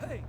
Hey!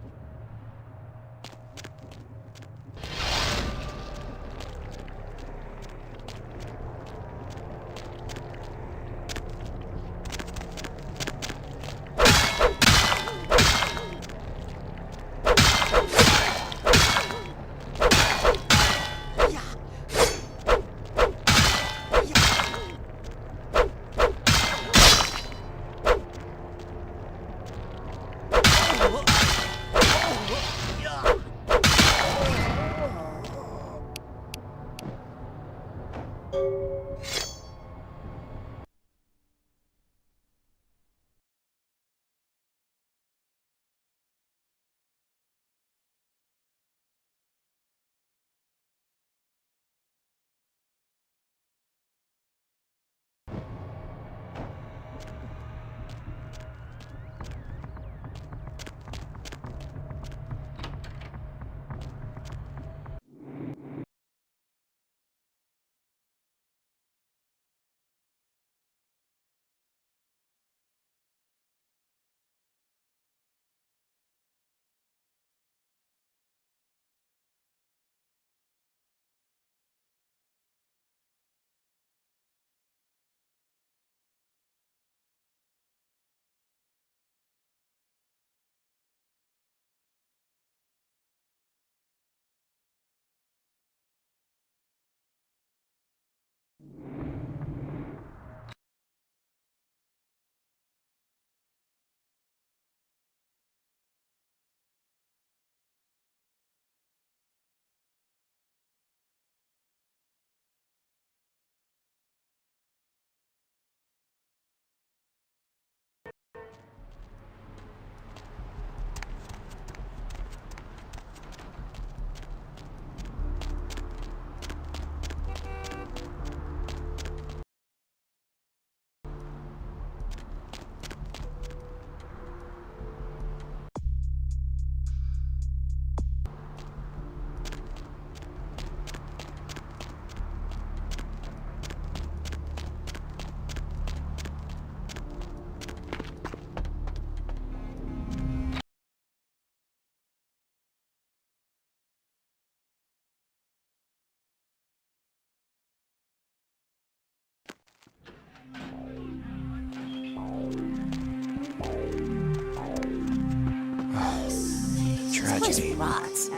Tragedy. Rots.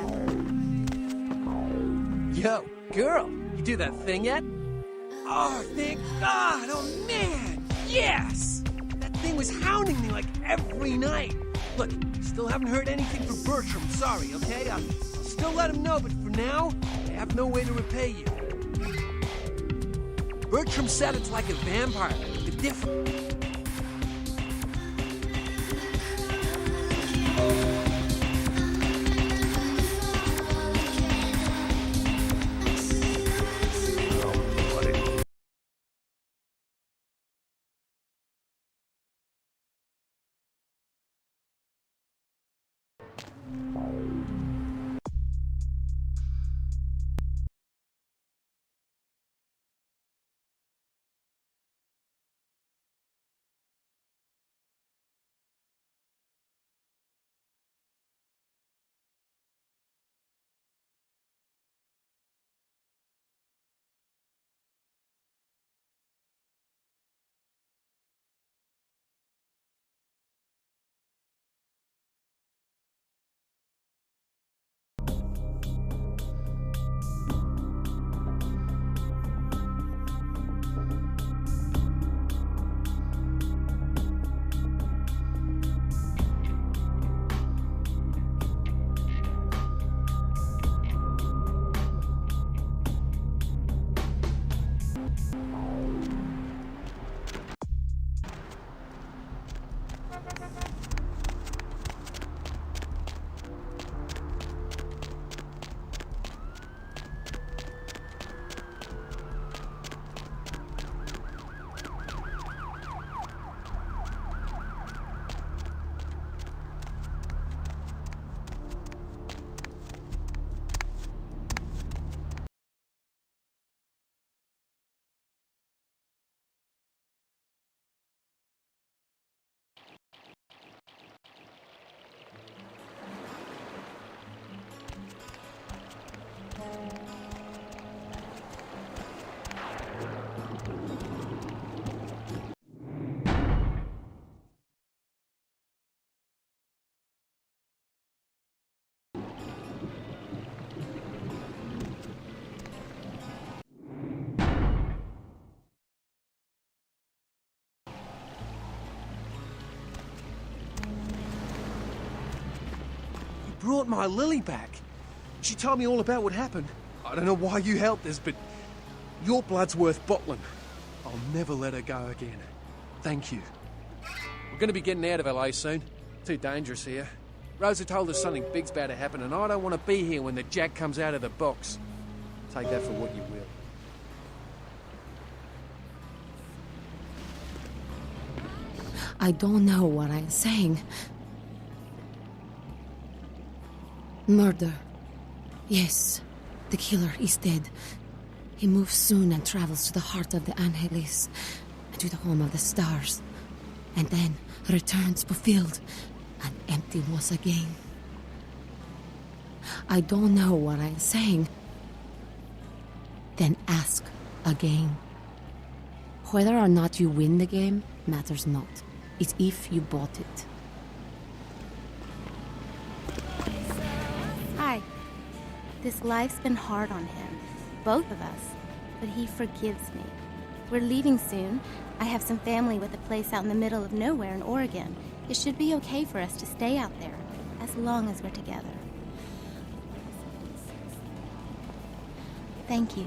Yo, girl, you do that thing yet? Oh, thank God! Oh, man! Yes! That thing was hounding me like every night. Look, still haven't heard anything from Bertram. Sorry, okay? I'll still let him know, but for now, I have no way to repay you. Bertram said it's like a vampire, the different. brought my Lily back. She told me all about what happened. I don't know why you helped us, but your blood's worth bottling. I'll never let her go again. Thank you. We're gonna be getting out of LA soon. Too dangerous here. Rosa told us something big's about to happen, and I don't want to be here when the jack comes out of the box. Take that for what you will. I don't know what I'm saying. Murder. Yes, the killer is dead. He moves soon and travels to the heart of the Angeles, and to the home of the stars, and then returns fulfilled and empty once again. I don't know what I'm saying. Then ask again. Whether or not you win the game matters not. It's if you bought it. Hi. This life's been hard on him, both of us, but he forgives me. We're leaving soon. I have some family with a place out in the middle of nowhere in Oregon. It should be okay for us to stay out there, as long as we're together. Thank you.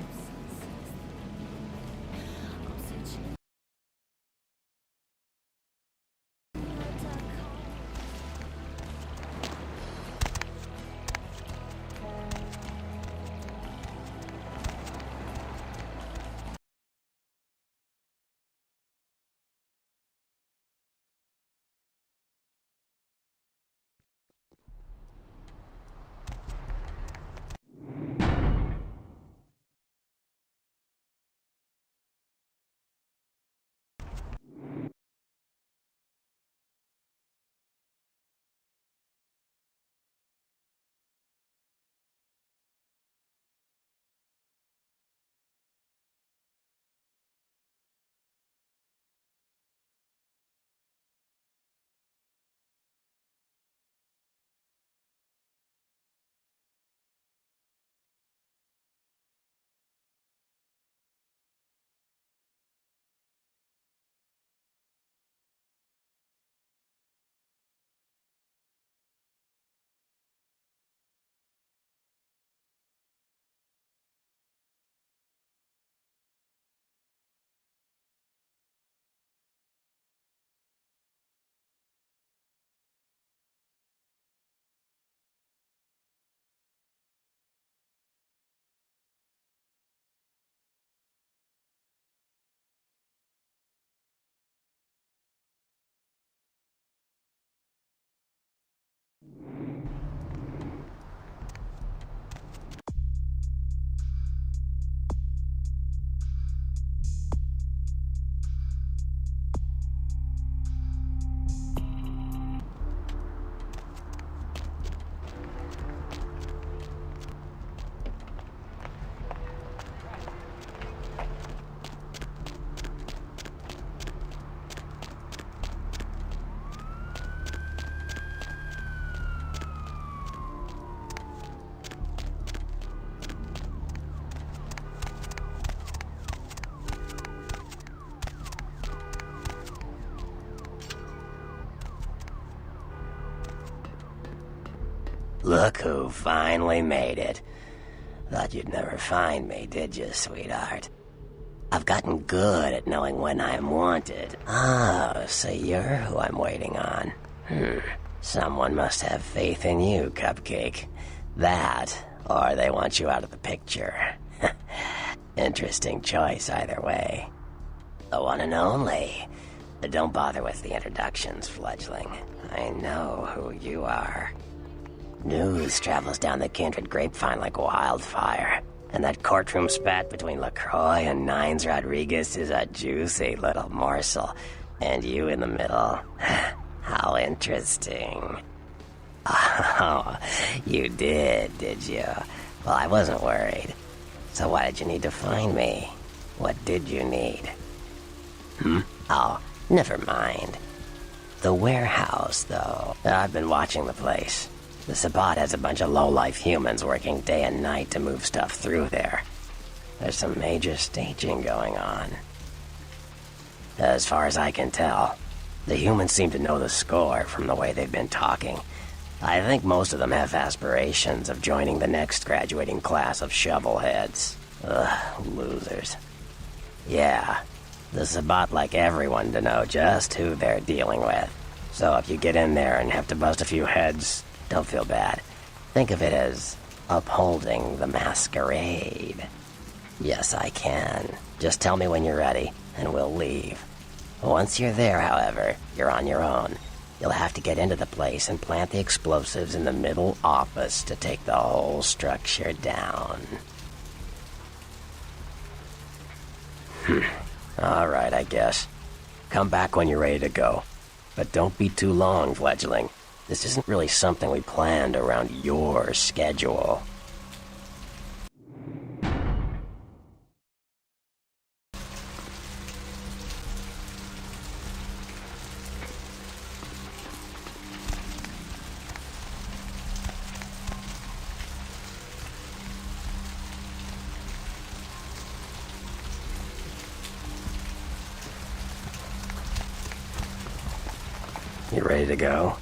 Look who finally made it. Thought you'd never find me, did you, sweetheart? I've gotten good at knowing when I'm wanted. Oh, so you're who I'm waiting on. Someone must have faith in you, Cupcake. That, or they want you out of the picture. Interesting choice either way. The one and only. But don't bother with the introductions, fledgling. I know who you are. News travels down the kindred grapevine like wildfire. And that courtroom spat between LaCroix and Nines Rodriguez is a juicy little morsel. And you in the middle. How interesting. Oh, you did you? Well, I wasn't worried. So why did you need to find me? What did you need? Oh, never mind. The warehouse, though. I've been watching the place. The Sabbat has a bunch of low-life humans working day and night to move stuff through there. There's some major staging going on. As far as I can tell, the humans seem to know the score from the way they've been talking. I think most of them have aspirations of joining the next graduating class of shovelheads. Ugh, losers. Yeah, this is about like everyone to know just who they're dealing with. So if you get in there and have to bust a few heads, don't feel bad. Think of it as upholding the masquerade. Yes, I can. Just tell me when you're ready, and we'll leave. Once you're there, however, you're on your own. You'll have to get into the place and plant the explosives in the middle office to take the whole structure down. Alright, I guess. Come back when you're ready to go. But don't be too long, fledgling. This isn't really something we planned around your schedule. You ready to go?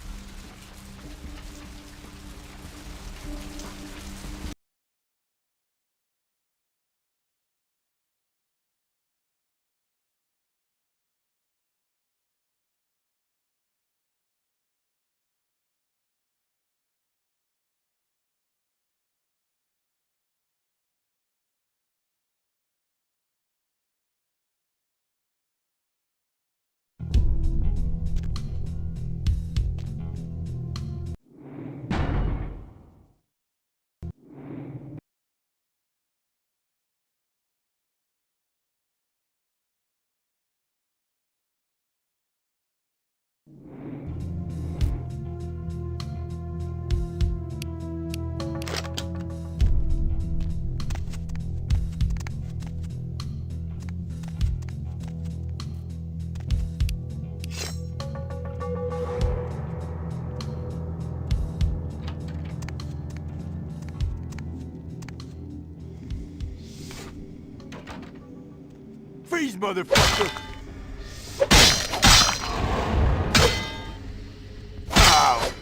Freeze, motherfucker! Ow!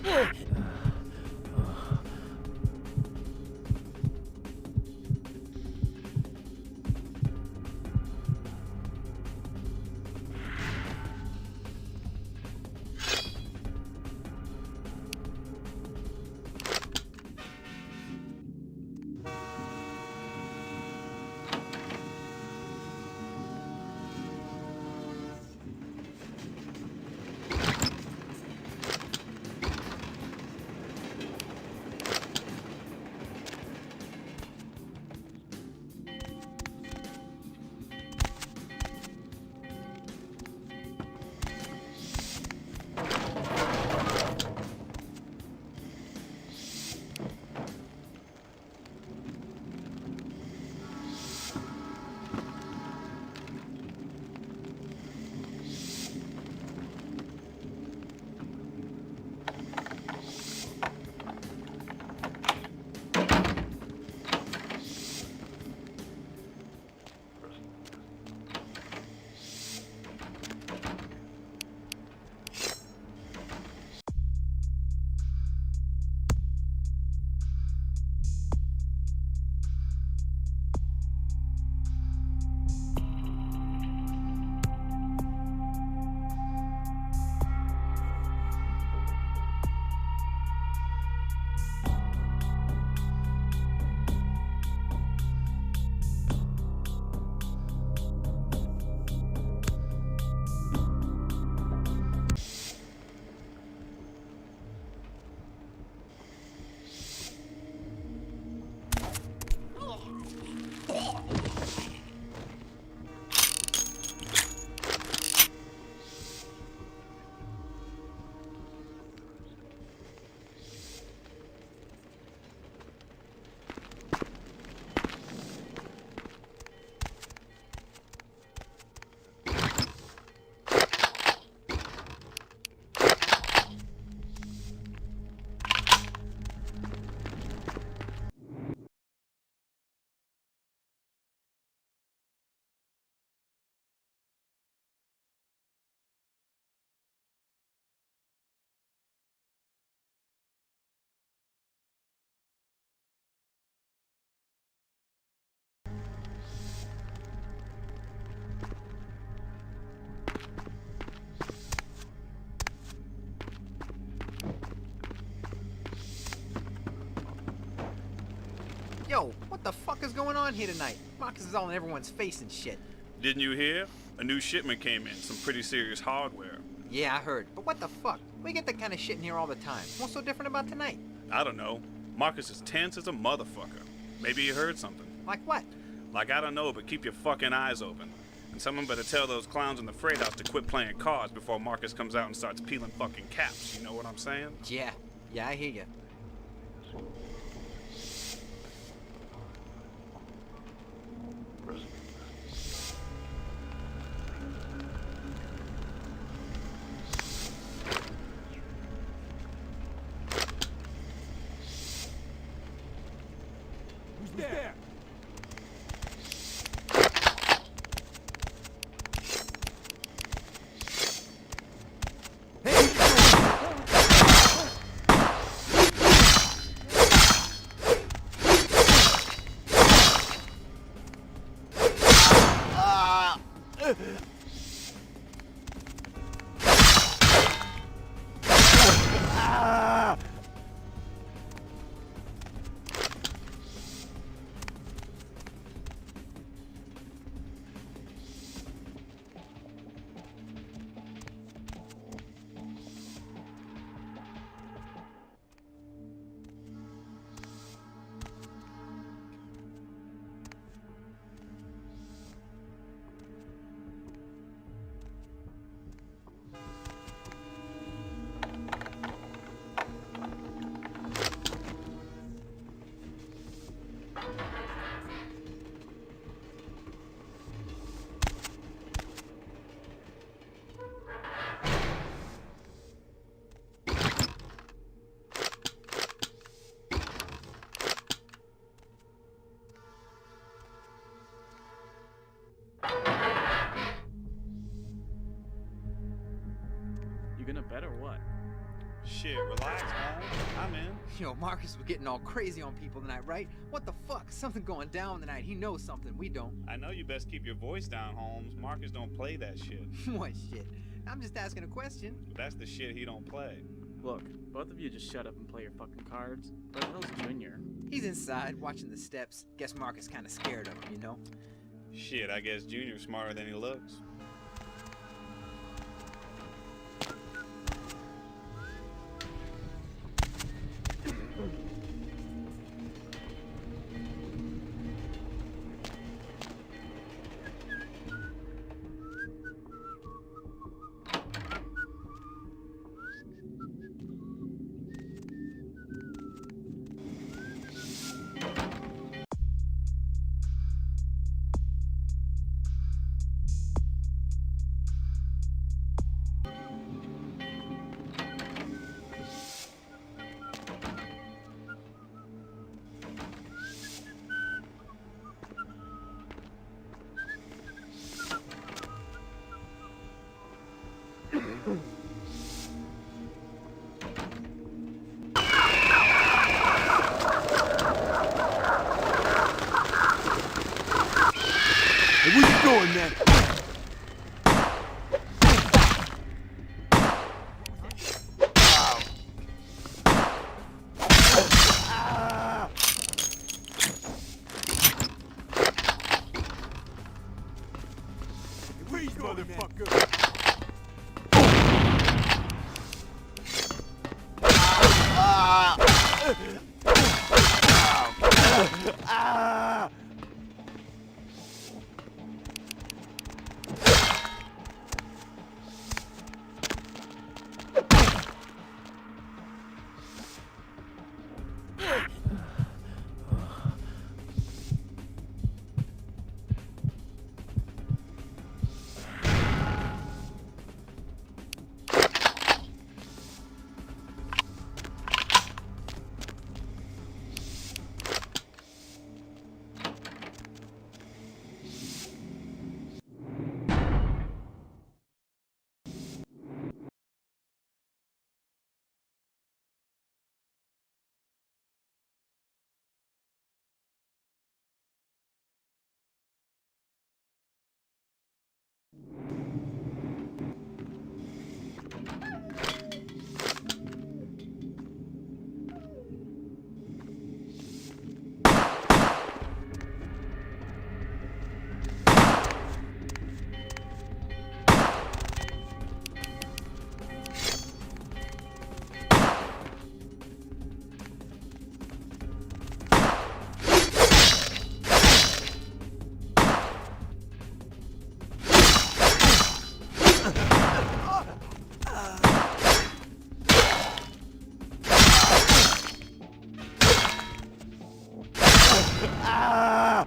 Yo, what the fuck is going on here tonight? Marcus is all in everyone's face and shit. Didn't you hear? A new shipment came in, some pretty serious hardware. Yeah, I heard. But what the fuck? We get that kind of shit in here all the time. What's so different about tonight? I don't know. Marcus is tense as a motherfucker. Maybe he heard something. Like what? Like, I don't know, but keep your fucking eyes open. And someone better tell those clowns in the freight house to quit playing cards before Marcus comes out and starts peeling fucking caps. You know what I'm saying? Yeah, I hear you. Who's there? You gonna bet or what? Shit, relax, Holmes. I'm in. Yo, Marcus was getting all crazy on people tonight, right? What the fuck? Something going down tonight. He knows something we don't. I know you best keep your voice down, Holmes. Marcus don't play that shit. What shit? I'm just asking a question. But that's the shit he don't play. Look, both of you just shut up and play your fucking cards. Where the hell's Junior? He's inside, watching the steps. Guess Marcus kinda scared of him, you know? Shit, I guess Junior's smarter than he looks. Hey, where you going, man? Freeze, motherfucker! Ah!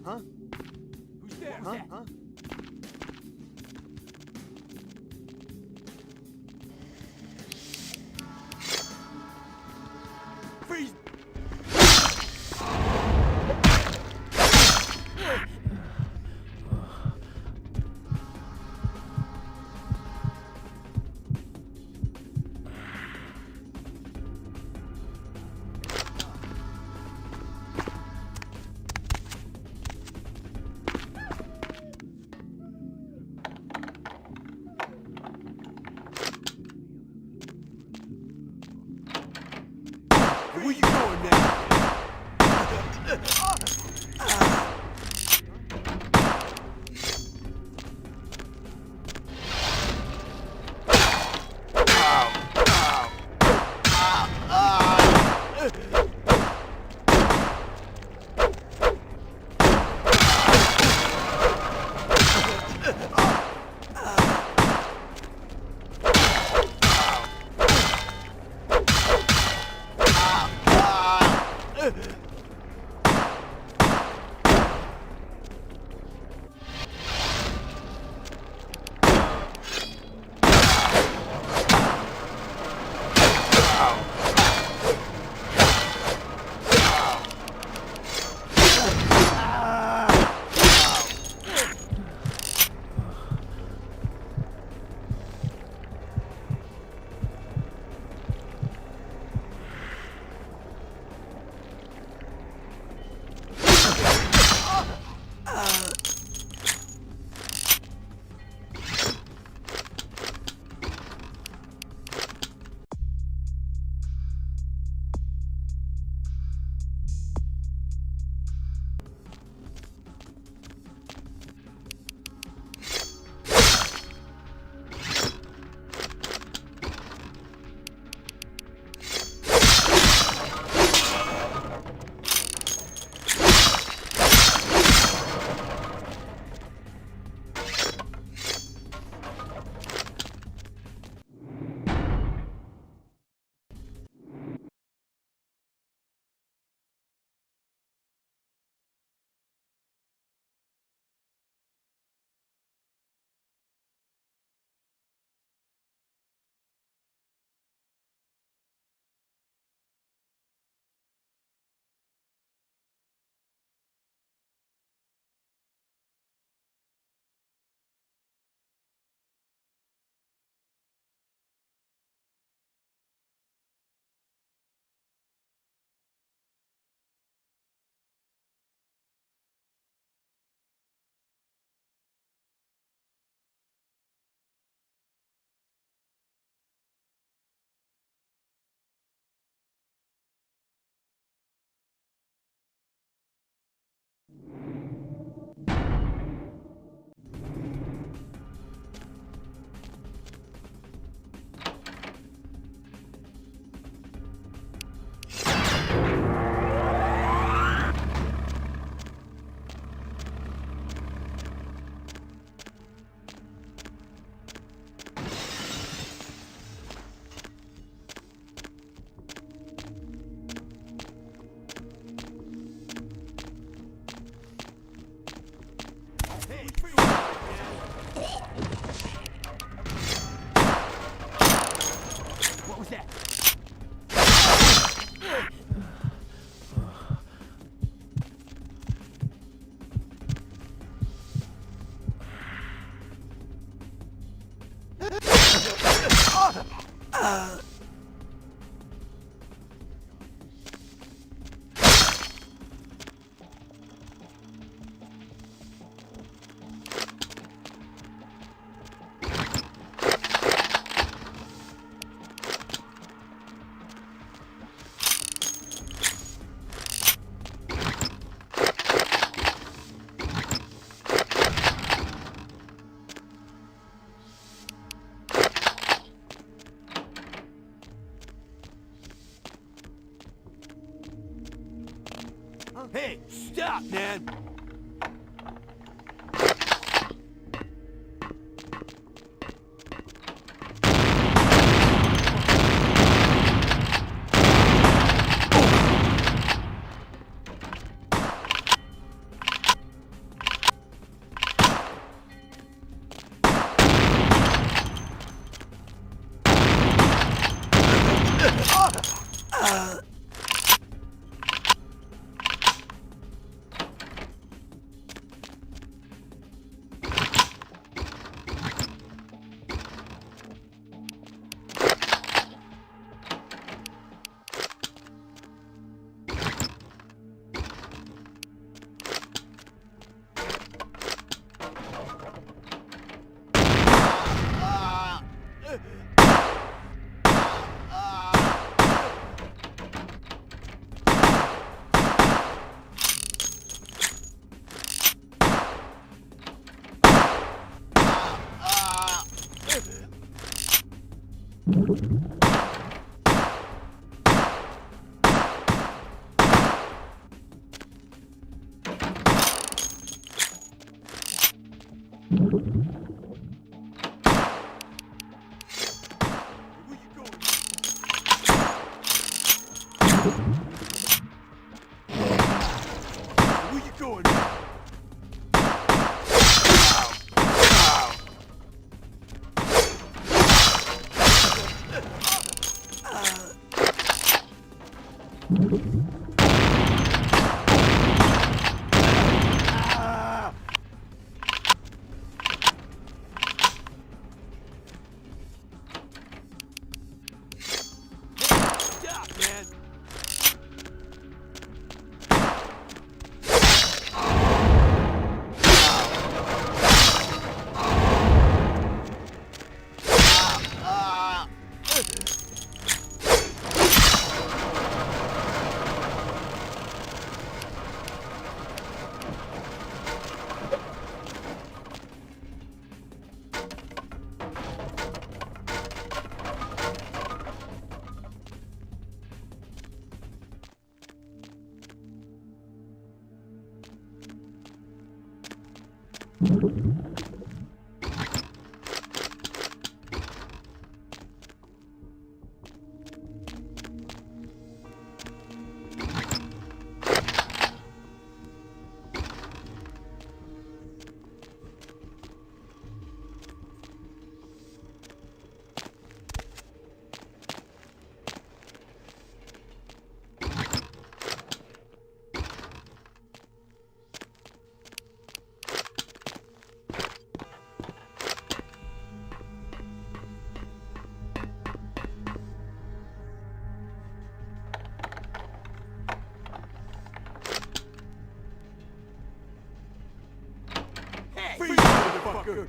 Huh? Who's there? Huh? Huh? Freeze! Where you going now? Hey, stop, man! Where you going, man? Stop, man! Freeze, motherfucker!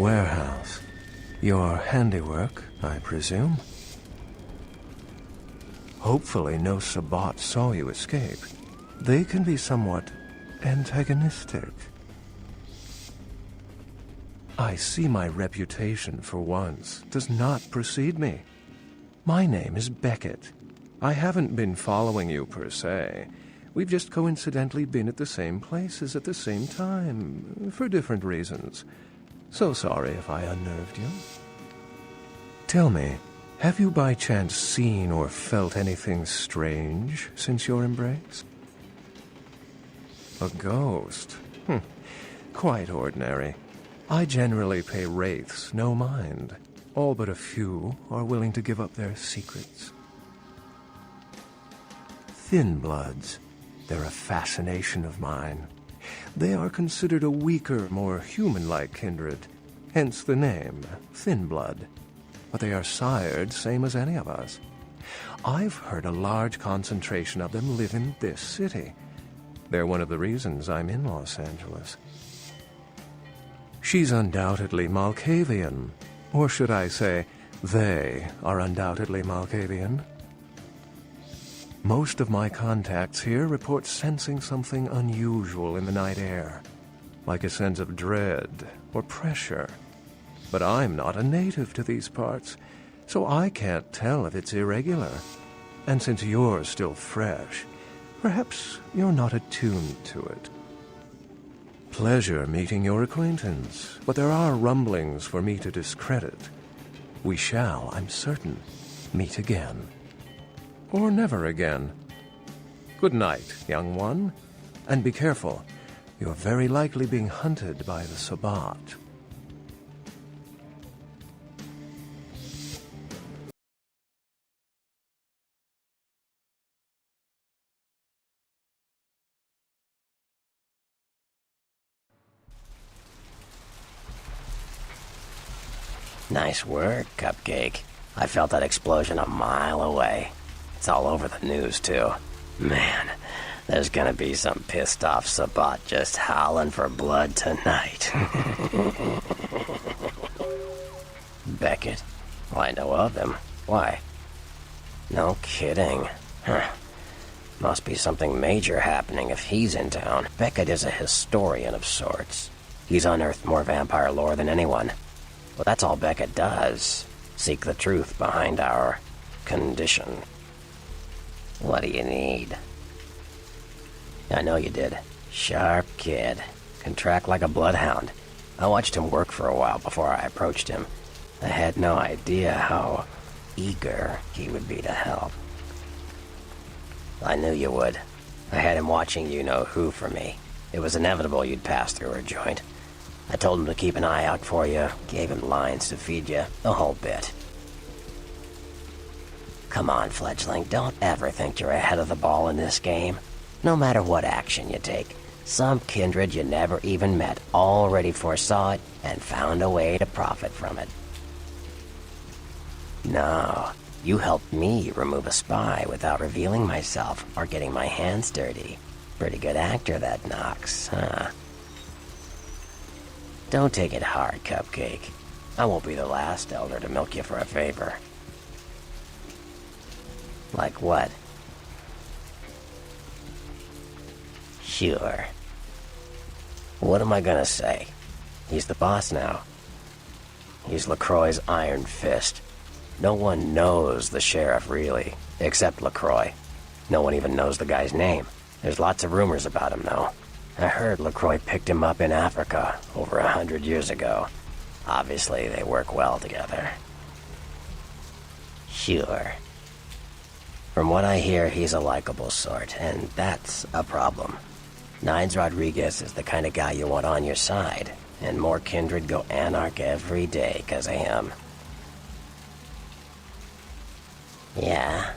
Warehouse. Your handiwork, I presume? Hopefully no Sabbat saw you escape. They can be somewhat antagonistic. I see my reputation, for once, does not precede me. My name is Beckett. I haven't been following you per se. We've just coincidentally been at the same places at the same time, for different reasons. So sorry if I unnerved you. Tell me, have you by chance seen or felt anything strange since your embrace? A ghost? Quite ordinary. I generally pay wraiths no mind. All but a few are willing to give up their secrets. Thin bloods. They're a fascination of mine. They are considered a weaker, more human-like kindred, hence the name, Thin Blood. But they are sired same as any of us. I've heard a large concentration of them live in this city. They're one of the reasons I'm in Los Angeles. She's undoubtedly Malkavian. Or should I say, they are undoubtedly Malkavian. Most of my contacts here report sensing something unusual in the night air, like a sense of dread or pressure. But I'm not a native to these parts, so I can't tell if it's irregular. And since you're still fresh, perhaps you're not attuned to it. Pleasure meeting your acquaintance, but there are rumblings for me to discredit. We shall, I'm certain, meet again. Or never again. Good night, young one. And be careful. You're very likely being hunted by the Sabbat. Nice work, Cupcake. I felt that explosion a mile away. It's all over the news, too. Man, there's gonna be some pissed-off Sabbat just howling for blood tonight. Beckett? Well, I know of him. Why? No kidding. Huh. Must be something major happening if he's in town. Beckett is a historian of sorts. He's unearthed more vampire lore than anyone. Well, that's all Beckett does. Seek the truth behind our condition. What do you need? I know you did. Sharp kid. Can track like a bloodhound. I watched him work for a while before I approached him. I had no idea how eager he would be to help. I knew you would. I had him watching you-know-who for me. It was inevitable you'd pass through her joint. I told him to keep an eye out for you, gave him lines to feed you, the whole bit. Come on, fledgling, don't ever think you're ahead of the ball in this game. No matter what action you take, some kindred you never even met already foresaw it and found a way to profit from it. No, you helped me remove a spy without revealing myself or getting my hands dirty. Pretty good actor, that Knox, huh? Don't take it hard, Cupcake. I won't be the last elder to milk you for a favor. Like what? Sure. What am I gonna say? He's the boss now. He's LaCroix's Iron Fist. No one knows the sheriff, really, except LaCroix. No one even knows the guy's name. There's lots of rumors about him, though. I heard LaCroix picked him up in Africa over 100 years ago. Obviously, they work well together. Sure. From what I hear, he's a likable sort, and that's a problem. Nines Rodriguez is the kind of guy you want on your side, and more kindred go anarch every day because of him. Yeah.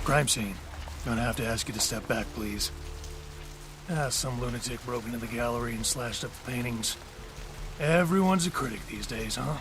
Crime scene. Gonna have to ask you to step back, please. Some lunatic broke into the gallery and slashed up the paintings. Everyone's a critic these days, huh?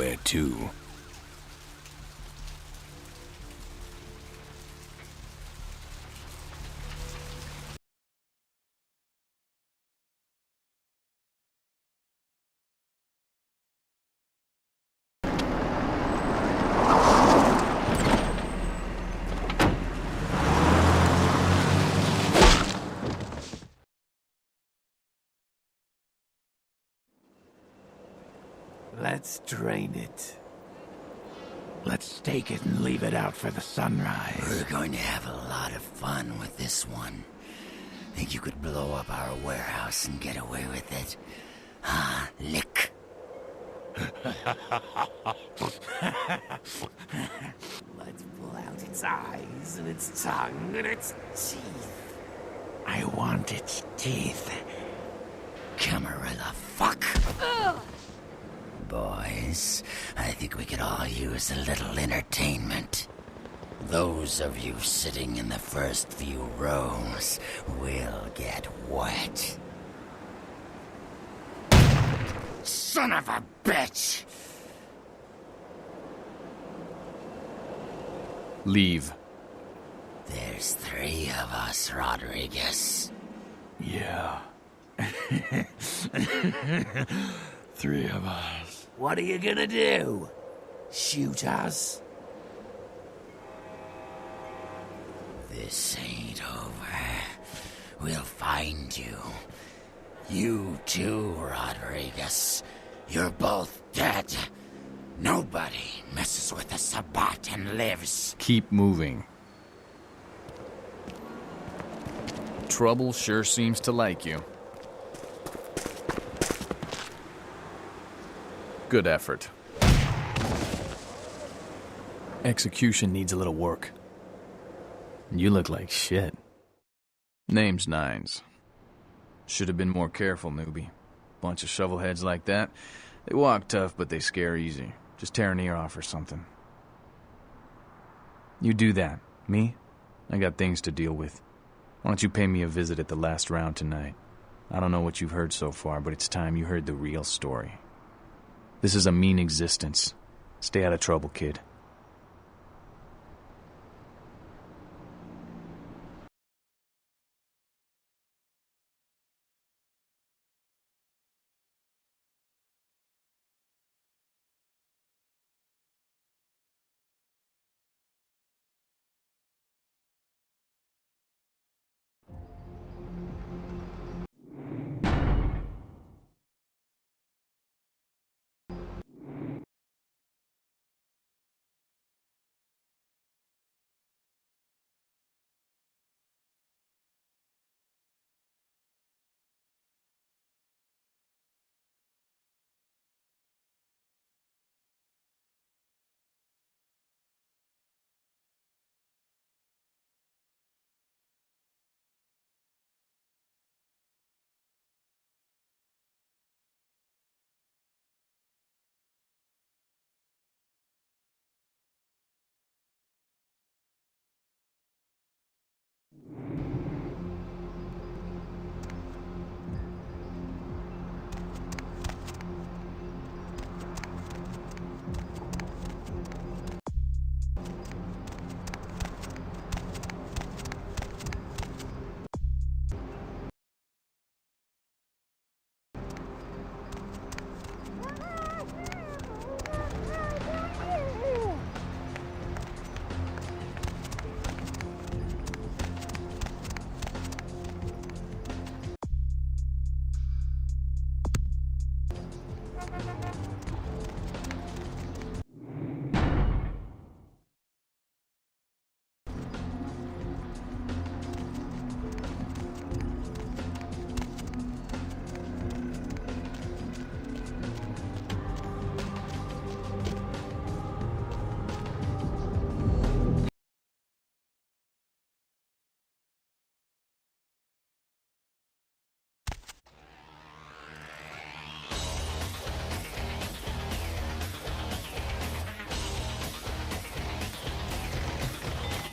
Where to? Let's drain it. Let's take it and leave it out for the sunrise. We're going to have a lot of fun with this one. Think you could blow up our warehouse and get away with it? Huh, Lick? Let's pull out its eyes and its tongue and its teeth. I want its teeth. Camarilla fuck. Boys, I think we could all use a little entertainment. Those of you sitting in the first few rows will get wet. Son of a bitch! Leave. There's 3 of us, Rodriguez. Yeah. 3 of us. What are you gonna do? Shoot us? This ain't over. We'll find you. You too, Rodriguez. You're both dead. Nobody messes with a Sabbat and lives. Keep moving. Trouble sure seems to like you. Good effort. Execution needs a little work. You look like shit. Name's Nines. Should have been more careful, newbie. Bunch of shovelheads like that. They walk tough, but they scare easy. Just tear an ear off or something. You do that. Me? I got things to deal with. Why don't you pay me a visit at the last round tonight? I don't know what you've heard so far, but it's time you heard the real story. This is a mean existence. Stay out of trouble, kid.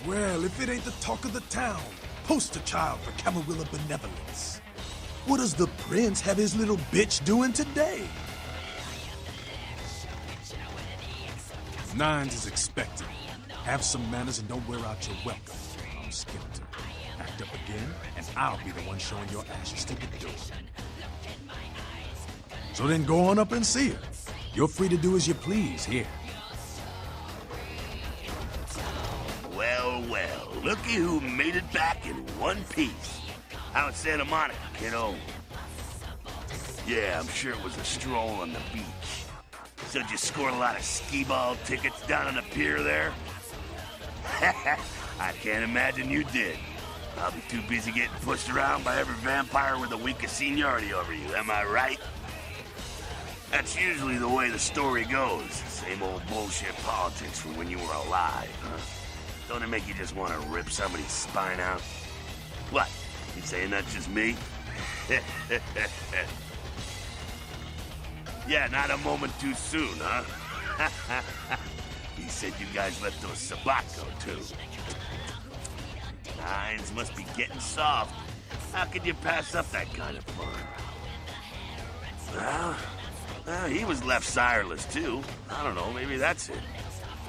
Well, if it ain't the talk of the town, poster child for Camarilla benevolence. What does the prince have his little bitch doing today? Nines is expected. Have some manners and don't wear out your welcome. I'm Skeleton. Act up again, and I'll be the one showing your ashes to the door. So then go on up and see her. You're free to do as you please here. Well, well, looky who made it back in one piece. Out in Santa Monica, kiddo. Yeah, I'm sure it was a stroll on the beach. So did you score a lot of skee-ball tickets down on the pier there? I can't imagine you did. I'll be too busy getting pushed around by every vampire with the weakest seniority over you, am I right? That's usually the way the story goes. Same old bullshit politics from when you were alive, huh? Don't it make you just want to rip somebody's spine out? What? You saying that's just me? Yeah, not a moment too soon, huh? He said you guys let those Sabat go, too. Nines must be getting soft. How could you pass up that kind of fun? Well, he was left sireless, too. I don't know, maybe that's it.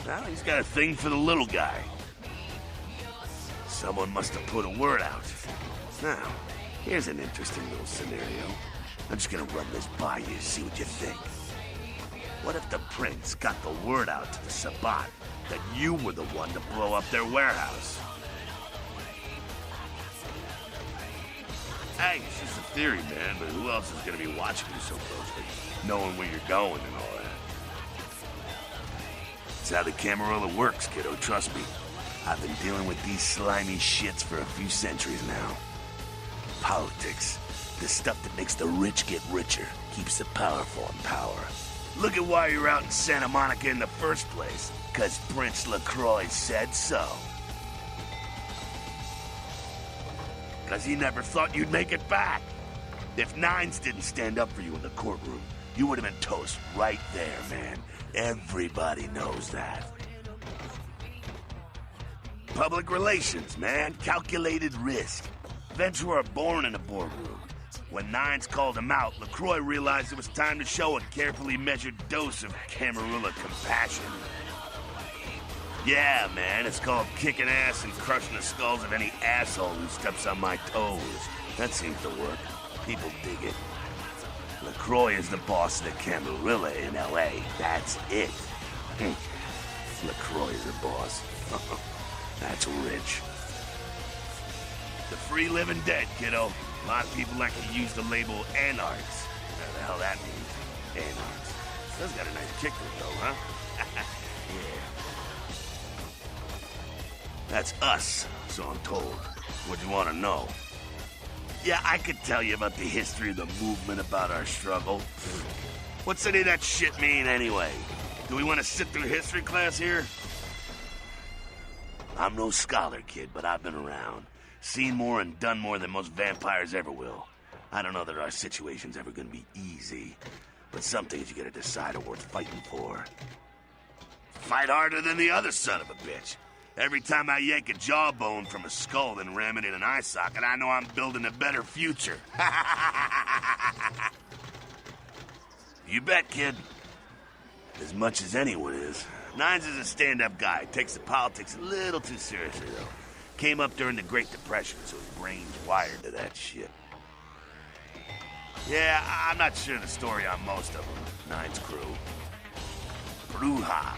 Well, he's got a thing for the little guy. Someone must have put a word out. Now, here's an interesting little scenario. I'm just gonna run this by you, see what you think. What if the prince got the word out to the Sabat that you were the one to blow up their warehouse? Hey, it's just a theory, man, but who else is gonna be watching you so closely, knowing where you're going and all that? It's how the Camarilla works, kiddo, trust me. I've been dealing with these slimy shits for a few centuries now. Politics. The stuff that makes the rich get richer, keeps the powerful in power. Look at why you're out in Santa Monica in the first place. 'Cause Prince LaCroix said so. 'Cause he never thought you'd make it back. If Nines didn't stand up for you in the courtroom, you would have been toast right there, man. Everybody knows that. Public relations, man. Calculated risk. Eventually are born in a boardroom. When Nines called him out, LaCroix realized it was time to show a carefully measured dose of Camarilla compassion. Yeah, man, it's called kicking ass and crushing the skulls of any asshole who steps on my toes. That seems to work. People dig it. LaCroix is the boss of the Camarilla in L.A. That's it. LaCroix is a boss. That's rich. The free living dead, kiddo. A lot of people like to use the label anarchs. What the hell that means? Anarchs. That's got a nice kick to it, though, huh? Yeah. That's us, so I'm told. What do you want to know? Yeah, I could tell you about the history of the movement, about our struggle. What's any of that shit mean, anyway? Do we want to sit through history class here? I'm no scholar, kid, but I've been around. Seen more and done more than most vampires ever will. I don't know that our situation's ever gonna be easy, but some things you gotta decide are worth fighting for. Fight harder than the other son of a bitch. Every time I yank a jawbone from a skull and ram it in an eye socket, I know I'm building a better future. You bet, kid. As much as anyone is. Nines is a stand-up guy. Takes the politics a little too seriously, though. Came up during the Great Depression, so his brain's wired to that shit. Yeah, I'm not sure the story on most of them. Nines crew. Bruja.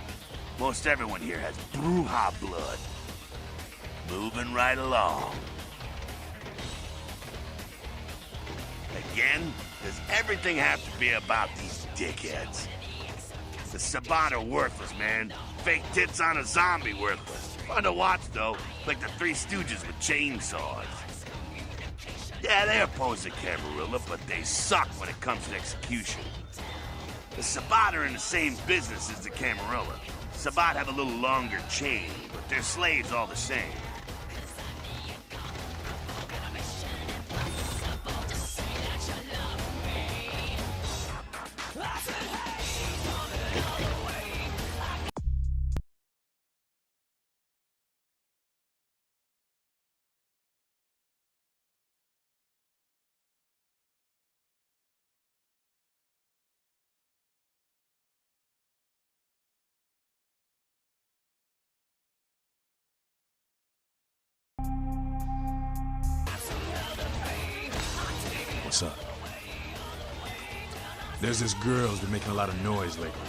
Most everyone here has Bruja blood. Moving right along. Again, does everything have to be about these dickheads? The Sabat are worthless, man. Fake tits on a zombie worthless. Fun to watch, though, like the Three Stooges with chainsaws. Yeah, they oppose the Camarilla, but they suck when it comes to execution. The Sabat are in the same business as the Camarilla. Sabat have a little longer chain, but they're slaves all the same. What's up? There's this girl who's been making a lot of noise lately.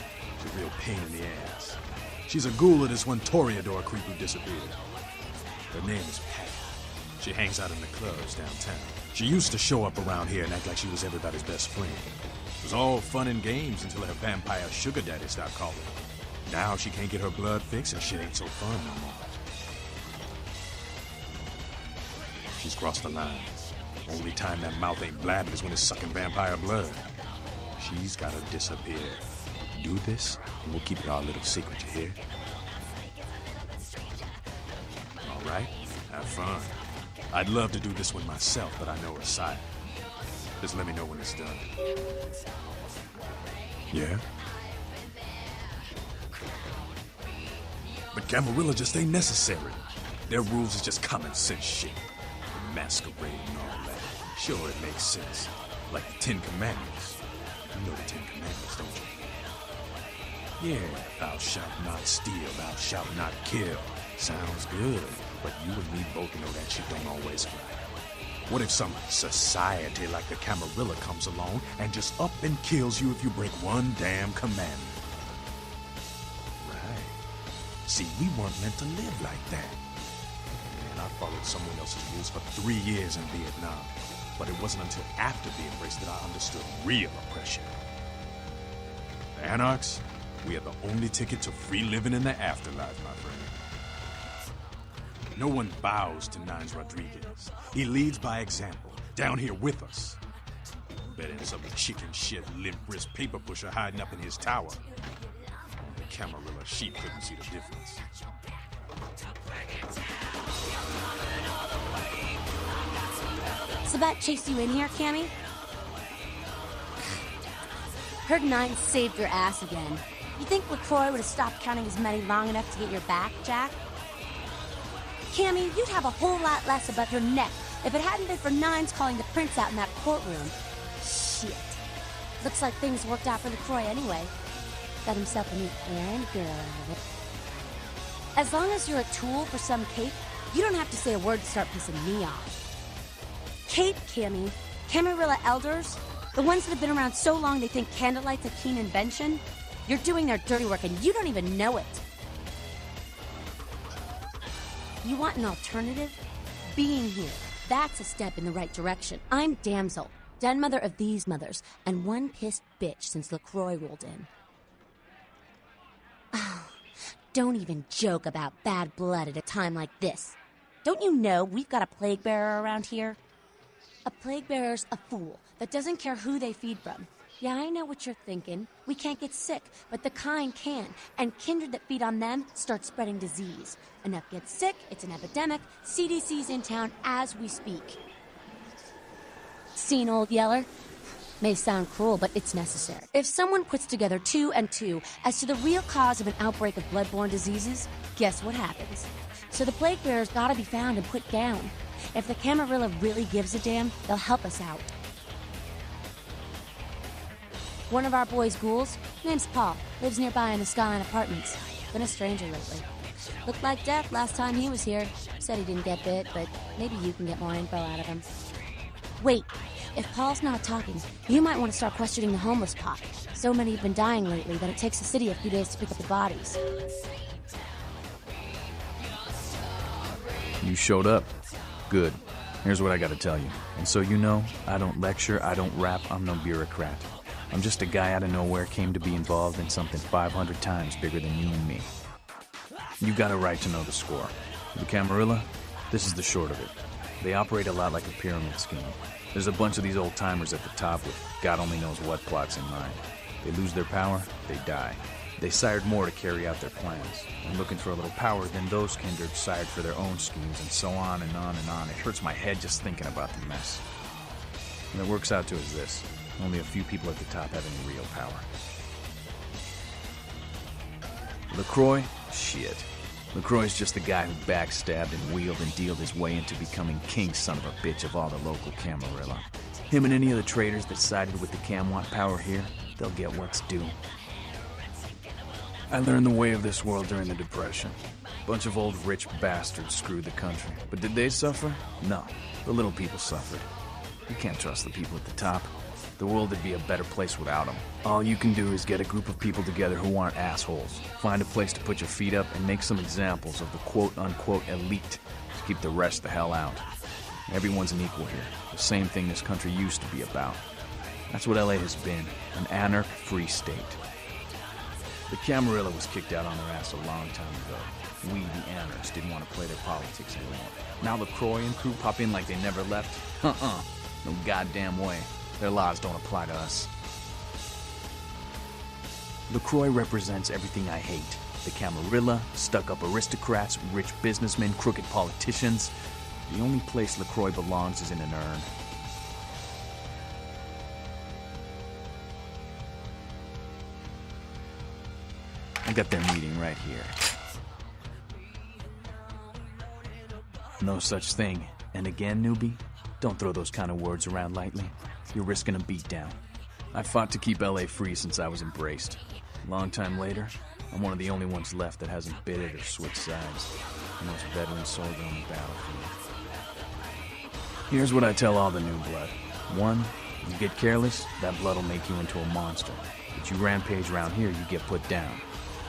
She's a real pain in the ass. She's a ghoul of this one Toreador creep who disappeared. Her name is Pat. She hangs out in the clubs downtown. She used to show up around here and act like she was everybody's best friend. It was all fun and games until her vampire sugar daddy stopped calling. Now she can't get her blood fixed and shit ain't so fun no more. She's crossed the line. Only time that mouth ain't blabbing is when it's sucking vampire blood. She's gotta disappear. Do this, and we'll keep it our little secret, you hear? All right, have fun. I'd love to do this one myself, but I know her side. Just let me know when it's done. Yeah? But Camarilla just ain't necessary. Their rules is just common sense shit. The Masquerade and all that. Sure, it makes sense. Like the 10 Commandments. You know the 10 Commandments, don't you? Yeah, thou shalt not steal, thou shalt not kill. Sounds good, but you and me both know that shit don't always fly. What if some society like the Camarilla comes along and just up and kills you if you break one damn commandment? Right. See, we weren't meant to live like that. Man, I followed someone else's rules for 3 years in Vietnam. But it wasn't until after being embraced that I understood real oppression. The Anarchs, we are the only ticket to free living in the afterlife, my friend. No one bows to Nines Rodriguez. He leads by example, down here with us. Better than some chicken shit, limp wrist paper pusher hiding up in his tower. The Camarilla sheep couldn't see the difference. Sabat chased you in here, Cammy? Heard Nine saved your ass again. You think LaCroix would have stopped counting his money long enough to get your back, Jack? Cammy, you'd have a whole lot less above your neck if it hadn't been for Nines calling the prince out in that courtroom. Shit. Looks like things worked out for LaCroix anyway. Got himself a new errand girl. As long as you're a tool for some cape, you don't have to say a word to start pissing me off. Cape, Cammy. Camarilla elders? The ones that have been around so long they think candlelight's a keen invention? You're doing their dirty work and you don't even know it. You want an alternative? Being here. That's a step in the right direction. I'm Damsel, den mother of these mothers, and one pissed bitch since LaCroix rolled in. Oh, don't even joke about bad blood at a time like this. Don't you know we've got a plague bearer around here? A plague bearer's a fool that doesn't care who they feed from. Yeah, I know what you're thinking. We can't get sick, but the kind can. And kindred that feed on them start spreading disease. Enough get sick, it's an epidemic. CDC's in town as we speak. Seen Old Yeller? May sound cruel, but it's necessary. If someone puts together 2 and 2 as to the real cause of an outbreak of bloodborne diseases, guess what happens? So the plague bearer's gotta be found and put down. If the Camarilla really gives a damn, they'll help us out. One of our boys' ghouls, name's Paul, lives nearby in the Skyline Apartments. Been a stranger lately. Looked like death last time he was here. Said he didn't get bit, but maybe you can get more info out of him. Wait, if Paul's not talking, you might want to start questioning the homeless pot. So many have been dying lately that it takes the city a few days to pick up the bodies. You showed up. Good. Here's what I gotta tell you. And so you know, I don't lecture, I don't rap, I'm no bureaucrat. I'm just a guy out of nowhere came to be involved in something 500 times bigger than you and me. You got a right to know the score. The Camarilla, this is the short of it. They operate a lot like a pyramid scheme. There's a bunch of these old-timers at the top with God only knows what plots in mind. They lose their power, they die. They sired more to carry out their plans. And looking for a little power, then those kindred sired for their own schemes, and so on and on and on. It hurts my head just thinking about the mess. And it works out to is this. Only a few people at the top have any real power. LaCroix? Shit. LaCroix's just the guy who backstabbed and wheeled and dealed his way into becoming king son of a bitch of all the local Camarilla. Him and any of the traitors that sided with the Cam want power here, they'll get what's due. I learned the way of this world during the Depression. Bunch of old rich bastards screwed the country. But did they suffer? No. The little people suffered. You can't trust the people at the top. The world would be a better place without them. All you can do is get a group of people together who aren't assholes. Find a place to put your feet up and make some examples of the quote-unquote elite to keep the rest the hell out. Everyone's an equal here. The same thing this country used to be about. That's what LA has been, an anarch-free state. The Camarilla was kicked out on their ass a long time ago. We, the anarchs, didn't want to play their politics anymore. Now LaCroix and crew pop in like they never left? No goddamn way. Their laws don't apply to us. LaCroix represents everything I hate. The Camarilla, stuck-up aristocrats, rich businessmen, crooked politicians. The only place LaCroix belongs is in an urn. I got their meeting right here. No such thing. And again, newbie, don't throw those kind of words around lightly. You're risking a beatdown. I fought to keep LA free since I was embraced. A long time later, I'm one of the only ones left that hasn't bid it or switched sides. The most veteran soldier on the battlefield. Here's what I tell all the new blood. 1, you get careless, that blood will make you into a monster. But you rampage around here, you get put down.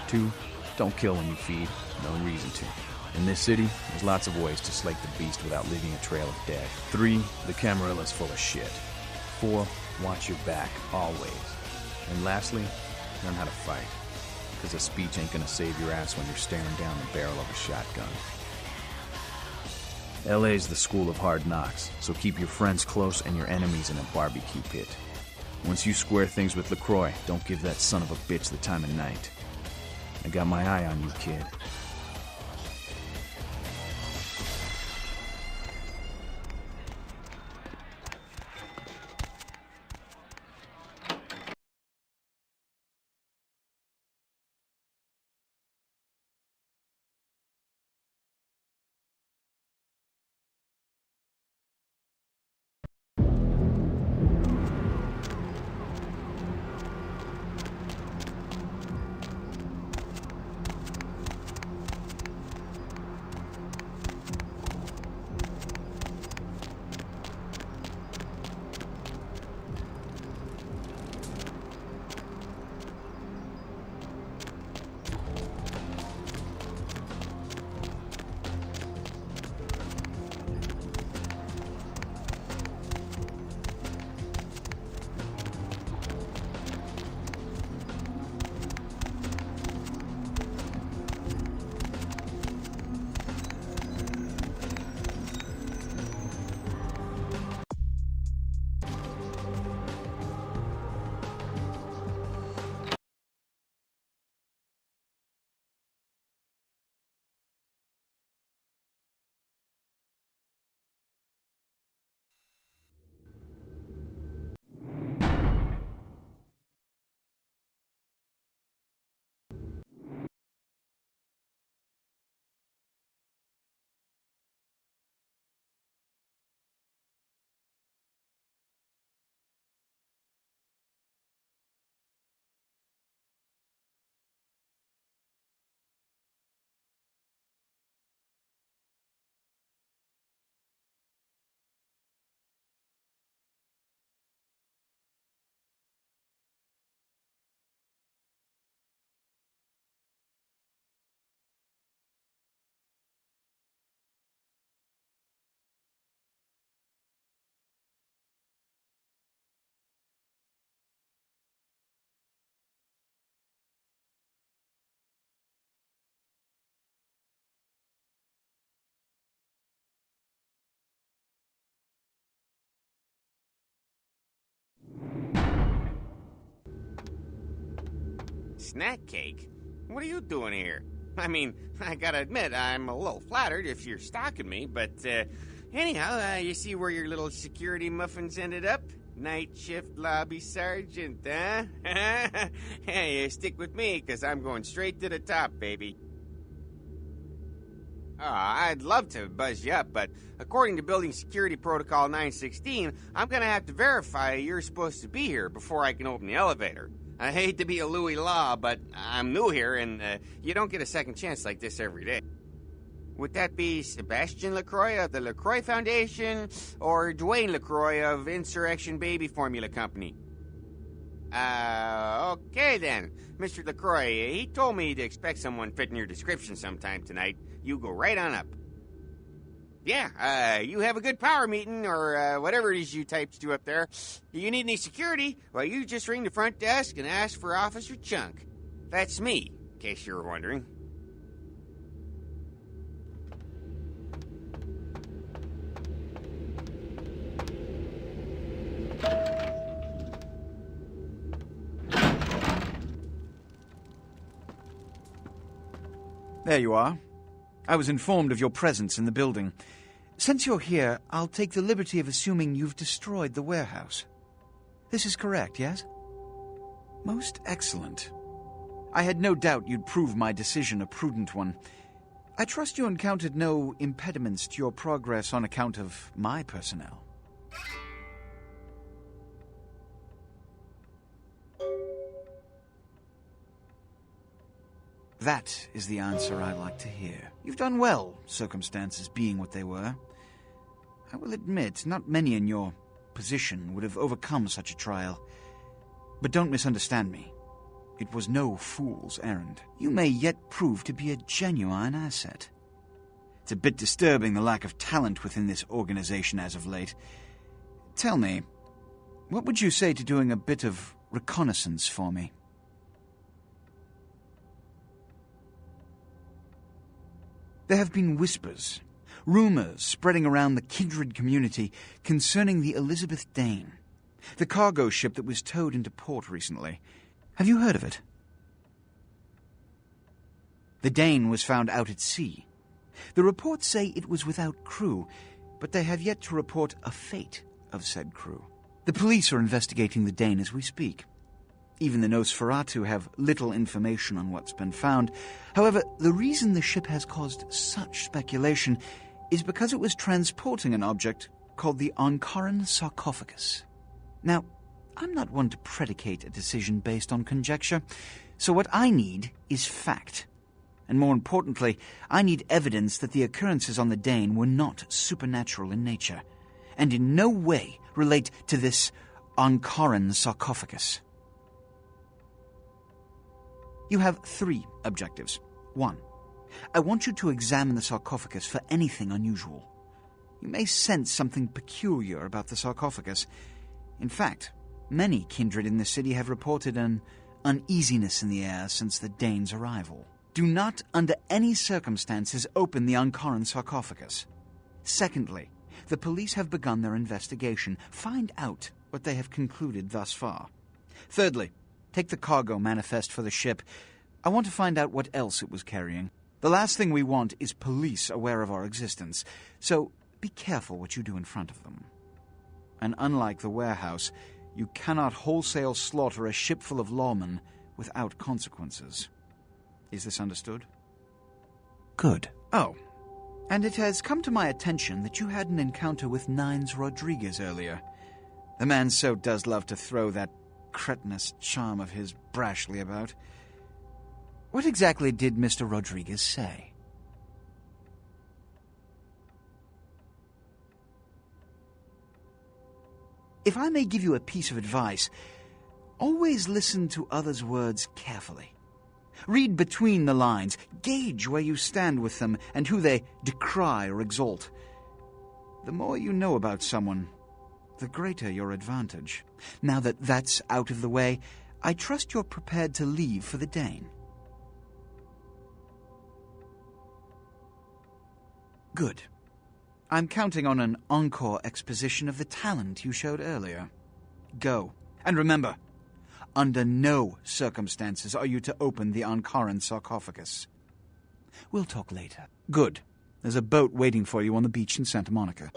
2, don't kill when you feed. No reason to. In this city, there's lots of ways to slake the beast without leaving a trail of dead. 3, the Camarilla's full of shit. 4, watch your back, always. And lastly, learn how to fight. Because a speech ain't gonna save your ass when you're staring down the barrel of a shotgun. LA's the school of hard knocks, so keep your friends close and your enemies in a barbecue pit. Once you square things with LaCroix, don't give that son of a bitch the time of night. I got my eye on you, kid. Snack cake? What are you doing here? I mean, I gotta admit, I'm a little flattered if you're stalking me, but anyhow, you see where your little security muffins ended up? Night shift lobby sergeant, huh? Hey, stick with me, because I'm going straight to the top, baby. I'd love to buzz you up, but according to Building Security Protocol 916, I'm gonna have to verify you're supposed to be here before I can open the elevator. I hate to be a Louis Law, but I'm new here, and you don't get a second chance like this every day. Would that be Sebastian LaCroix of the LaCroix Foundation or Dwayne LaCroix of Insurrection Baby Formula Company? Okay then. Mr. LaCroix, he told me to expect someone fitting your description sometime tonight. You go right on up. Yeah, you have a good power meeting or whatever it is you types do up there. You need any security? Well, you just ring the front desk and ask for Officer Chunk. That's me, in case you were wondering. There you are. I was informed of your presence in the building. Since you're here, I'll take the liberty of assuming you've destroyed the warehouse. This is correct, yes? Most excellent. I had no doubt you'd prove my decision a prudent one. I trust you encountered no impediments to your progress on account of my personnel. That is the answer I like to hear. You've done well, circumstances being what they were. I will admit, not many in your position would have overcome such a trial. But don't misunderstand me. It was no fool's errand. You may yet prove to be a genuine asset. It's a bit disturbing the lack of talent within this organization as of late. Tell me, what would you say to doing a bit of reconnaissance for me? There have been whispers, rumors spreading around the kindred community concerning the Elizabeth Dane, the cargo ship that was towed into port recently. Have you heard of it? The Dane was found out at sea. The reports say it was without crew, but they have yet to report a fate of said crew. The police are investigating the Dane as we speak. Even the Nosferatu have little information on what's been found. However, the reason the ship has caused such speculation is because it was transporting an object called the Ankaran sarcophagus. Now, I'm not one to predicate a decision based on conjecture, so what I need is fact. And more importantly, I need evidence that the occurrences on the Dane were not supernatural in nature, and in no way relate to this Ankaran sarcophagus. You have 3 objectives. 1. I want you to examine the sarcophagus for anything unusual. You may sense something peculiar about the sarcophagus. In fact, many kindred in the city have reported an uneasiness in the air since the Dane's arrival. Do not, under any circumstances, open the Ankaran sarcophagus. Secondly, the police have begun their investigation. Find out what they have concluded thus far. Thirdly, take the cargo manifest for the ship. I want to find out what else it was carrying. The last thing we want is police aware of our existence, so be careful what you do in front of them. And unlike the warehouse, you cannot wholesale slaughter a ship full of lawmen without consequences. Is this understood? Good. Oh, and it has come to my attention that you had an encounter with Nines Rodriguez earlier. The man so does love to throw that cretinous charm of his brashly about. What exactly did Mr. Rodriguez say? If I may give you a piece of advice, always listen to others' words carefully. Read between the lines, gauge where you stand with them and who they decry or exalt. The more you know about someone, the greater your advantage. Now that that's out of the way, I trust you're prepared to leave for the Dane. Good. I'm counting on an encore exposition of the talent you showed earlier. Go. And remember, under no circumstances are you to open the Ankaran sarcophagus. We'll talk later. Good. There's a boat waiting for you on the beach in Santa Monica.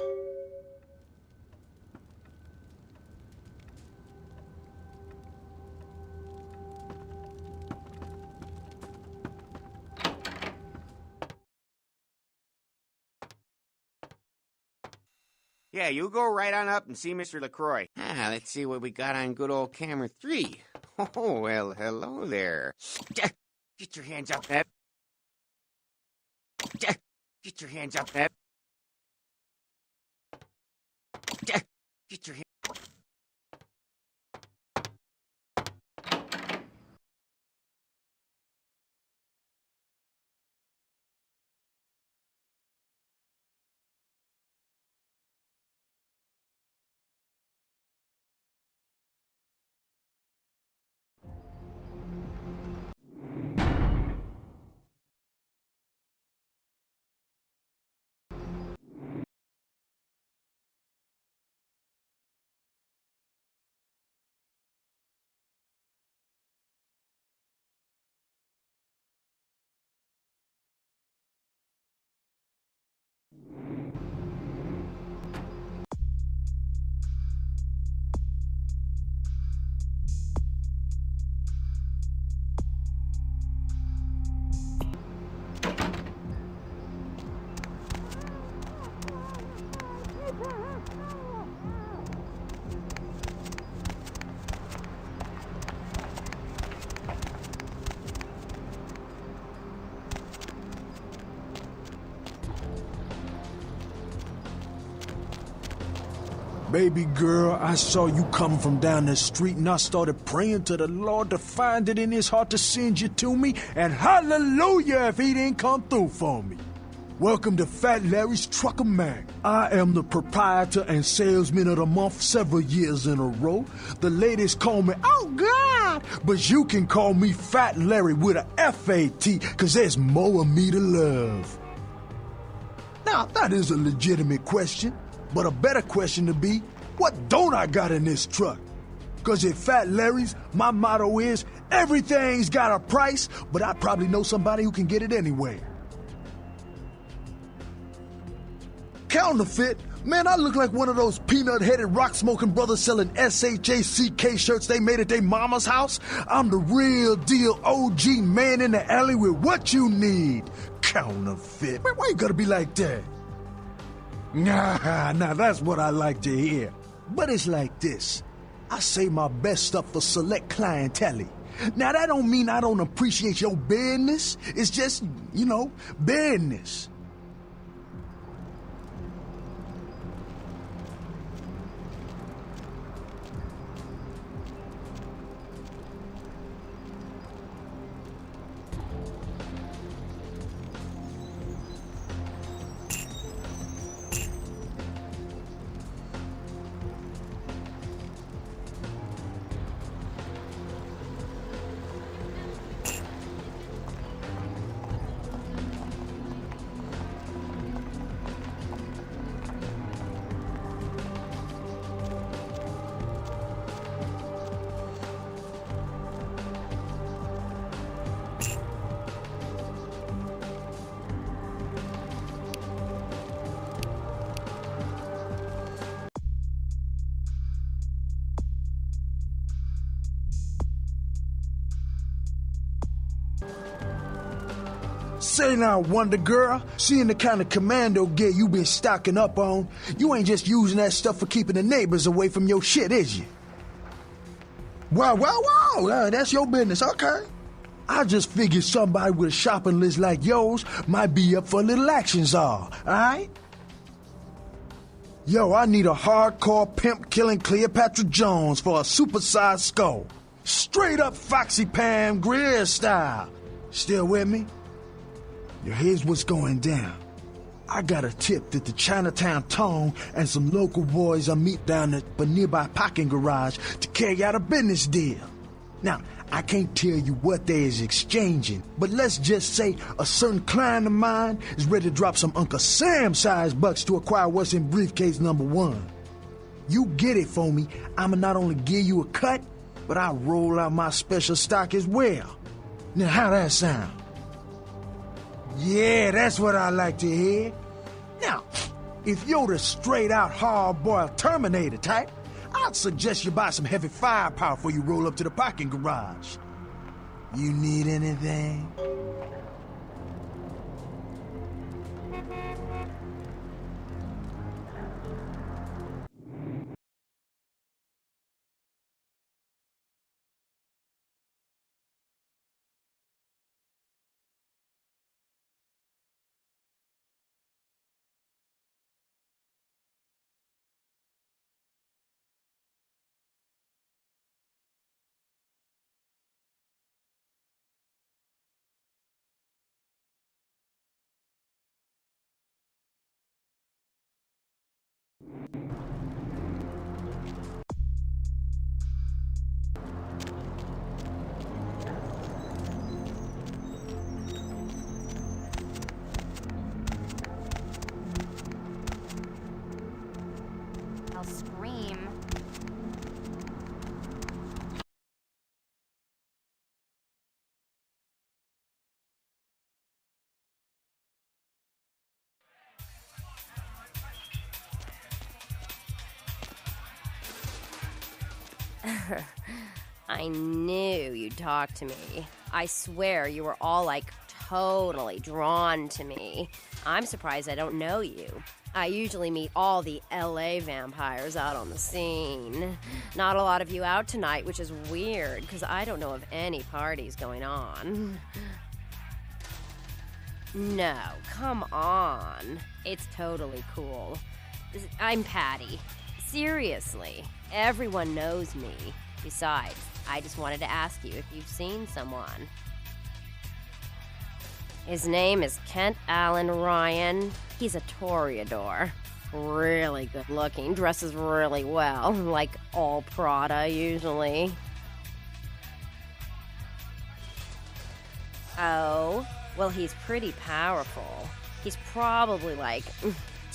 Yeah, you go right on up and see Mr. LaCroix. Let's see what we got on good old camera 3. Oh, well, hello there. Get your hands up, Ed. Get Get your hands up, Ed. Get your hands. Baby girl, I saw you coming from down the street and I started praying to the Lord to find it in his heart to send you to me, and hallelujah if he didn't come through for me. Welcome to Fat Larry's Trucker Mag. I am the proprietor and salesman of the month several years in a row. The ladies call me, oh God, but you can call me Fat Larry with a F-A-T, cause there's more of me to love. Now, that is a legitimate question. But a better question to be, what don't I got in this truck? Cause at Fat Larry's, my motto is, everything's got a price, but I probably know somebody who can get it anyway. Counterfeit? Man, I look like one of those peanut-headed rock-smoking brothers selling SHACK shirts they made at their mama's house. I'm the real deal OG man in the alley with what you need. Counterfeit? Man, why you gotta be like that? Nah, that's what I like to hear. But it's like this. I save my best stuff for select clientele. Now, that don't mean I don't appreciate your business. It's just, business. Say now, Wonder Girl, seeing the kind of commando gear you been stocking up on, you ain't just using that stuff for keeping the neighbors away from your shit, is you? Wow, that's your business, okay. I just figured somebody with a shopping list like yours might be up for a little action czar, alright? Yo, I need a hardcore pimp killing Cleopatra Jones for a supersized skull. Straight up Foxy Pam Grier style. Still with me? Yo, here's what's going down. I got a tip that the Chinatown Tone and some local boys are meet down at a nearby parking garage to carry out a business deal. Now, I can't tell you what they is exchanging, but let's just say a certain client of mine is ready to drop some Uncle Sam-sized bucks to acquire what's in briefcase number 1. You get it for me, I'ma not only give you a cut, but I'll roll out my special stock as well. Now, how that sound? Yeah, that's what I like to hear. Now, if you're the straight-out hard-boiled Terminator type, I'd suggest you buy some heavy firepower before you roll up to the parking garage. You need anything? I knew you'd talk to me. I swear you were all, like, totally drawn to me. I'm surprised I don't know you. I usually meet all the LA vampires out on the scene. Not a lot of you out tonight, which is weird, because I don't know of any parties going on. No, come on. It's totally cool. I'm Patty. Seriously, everyone knows me. Besides, I just wanted to ask you if you've seen someone. His name is Kent Allen Ryan. He's a toreador. Really good looking, dresses really well, like all Prada usually. Oh, well, he's pretty powerful. He's probably, like,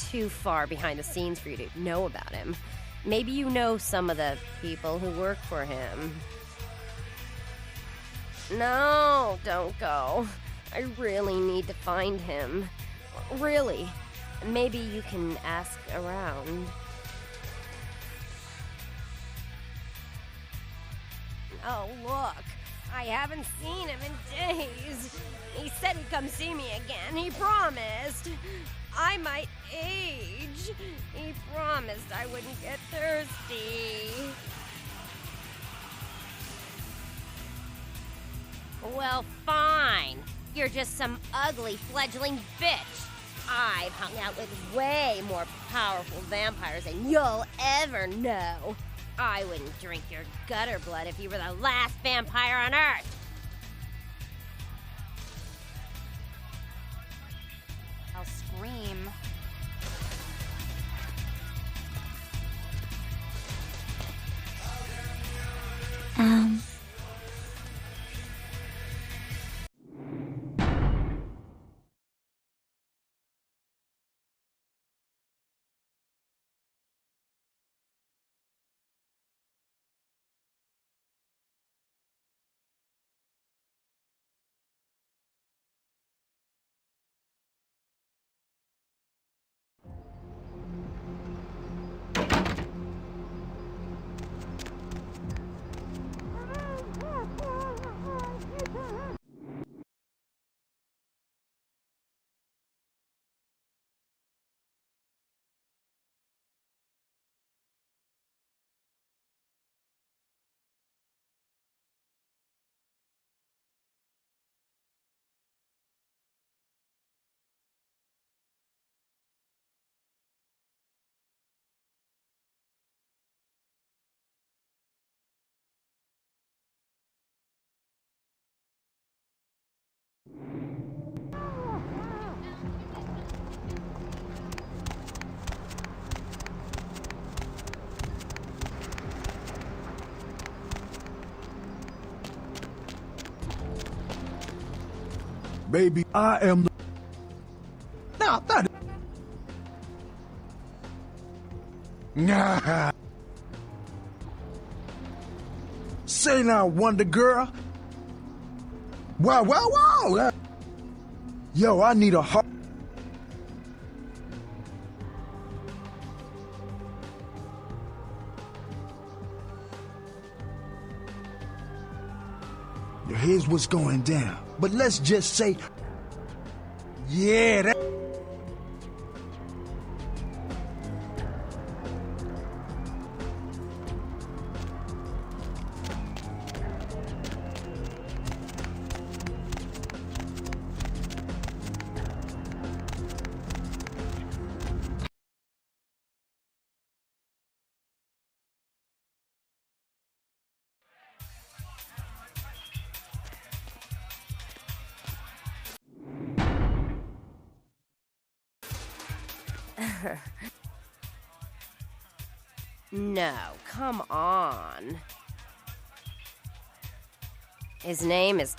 too far behind the scenes for you to know about him. Maybe you know some of the people who work for him. No, don't go. I really need to find him. Really. Maybe you can ask around. Oh, look. I haven't seen him in days. He said he'd come see me again. He promised. I might age. He promised I wouldn't get thirsty. Well, fine. You're just some ugly fledgling bitch. I've hung out with way more powerful vampires than you'll ever know. I wouldn't drink your gutter blood if you were the last vampire on Earth. I'll scream. Baby, I am the... Now, that... Nah. Say now, Wonder Girl. Wow, wow, wow. Yo, I need a heart. Here's what's going down. But let's just say, yeah, that... No, come on. His name is...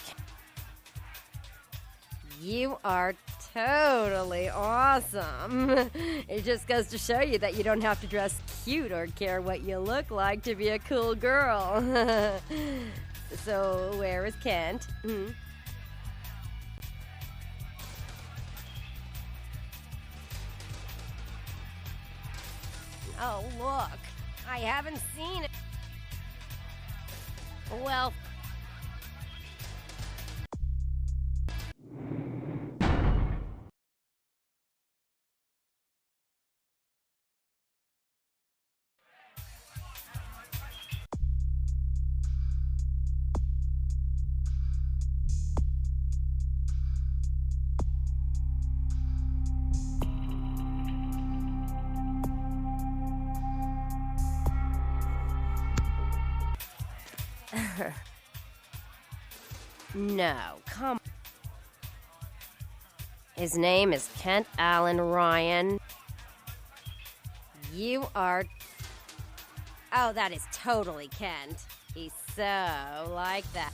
You are totally awesome. It just goes to show you that you don't have to dress cute or care what you look like to be a cool girl. So, where is Kent? Oh, look. I haven't seen it. Well... No, come. His name is Kent Allen Ryan. You are... Oh, that is totally Kent. He's so like that.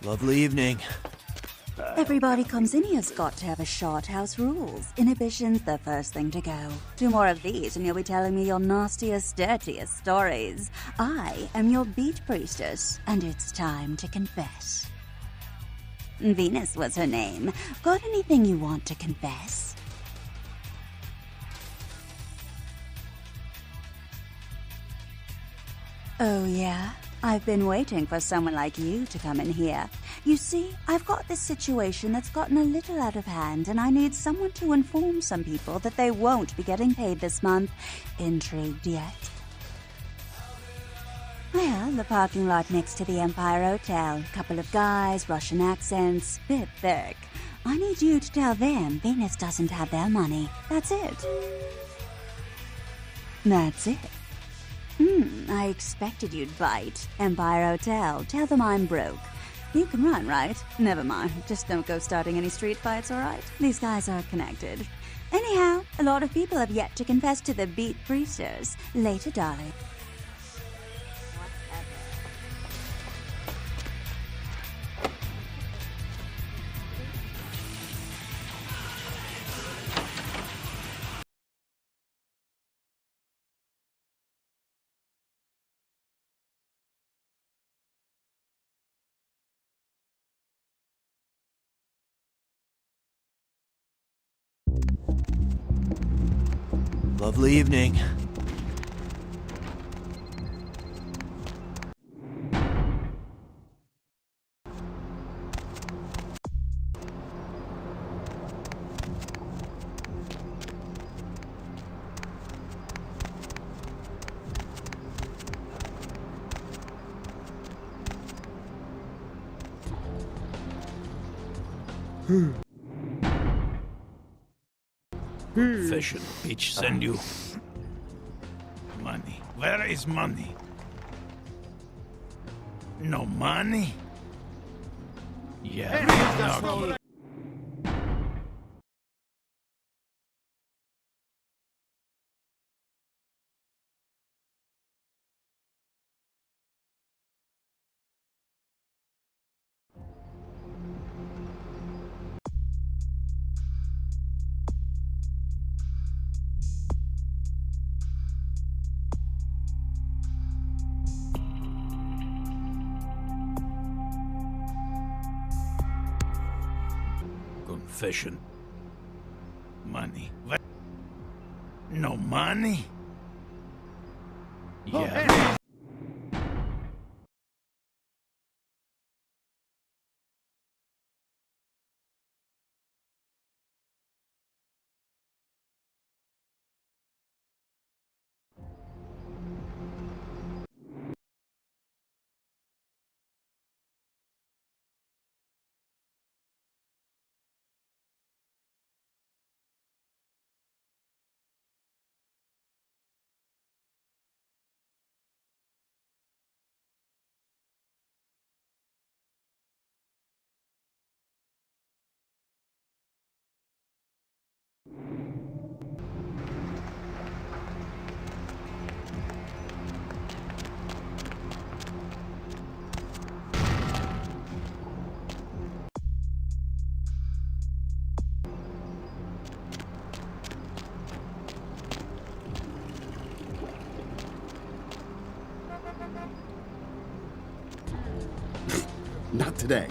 Lovely evening. Everybody comes in here's got to have a shot. House rules. Inhibition's the first thing to go. 2 more of these and you'll be telling me your nastiest, dirtiest stories. I am your beat priestess, and it's time to confess. Venus was her name. Got anything you want to confess? Oh, yeah? I've been waiting for someone like you to come in here. You see, I've got this situation that's gotten a little out of hand, and I need someone to inform some people that they won't be getting paid this month. Intrigued yet? Well, the parking lot next to the Empire Hotel. Couple of guys, Russian accents, bit thick. I need you to tell them Venus doesn't have their money. That's it. That's it. I expected you'd bite. Empire Hotel. Tell them I'm broke. You can run, right? Never mind. Just don't go starting any street fights, alright? These guys are connected. Anyhow, a lot of people have yet to confess to the beat priestess. Later, darling. Lovely evening. Fashion bitch send you. Money. Where is money? No money? Yeah. fishing. Money. What? No money? Yeah. Not today.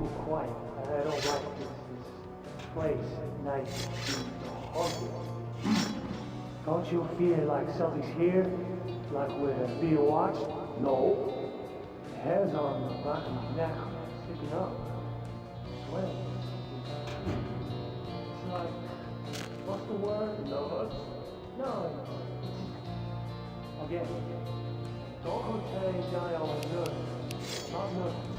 too quiet. I don't like this place at night. It's haunted. Don't you feel like something's here? Like we're being watched? No. The hairs on the back of my neck are sticking up. Sweating. It's like, what's the word? Nervous? No. Again, don't go telling Johnny I was nervous. Not nervous.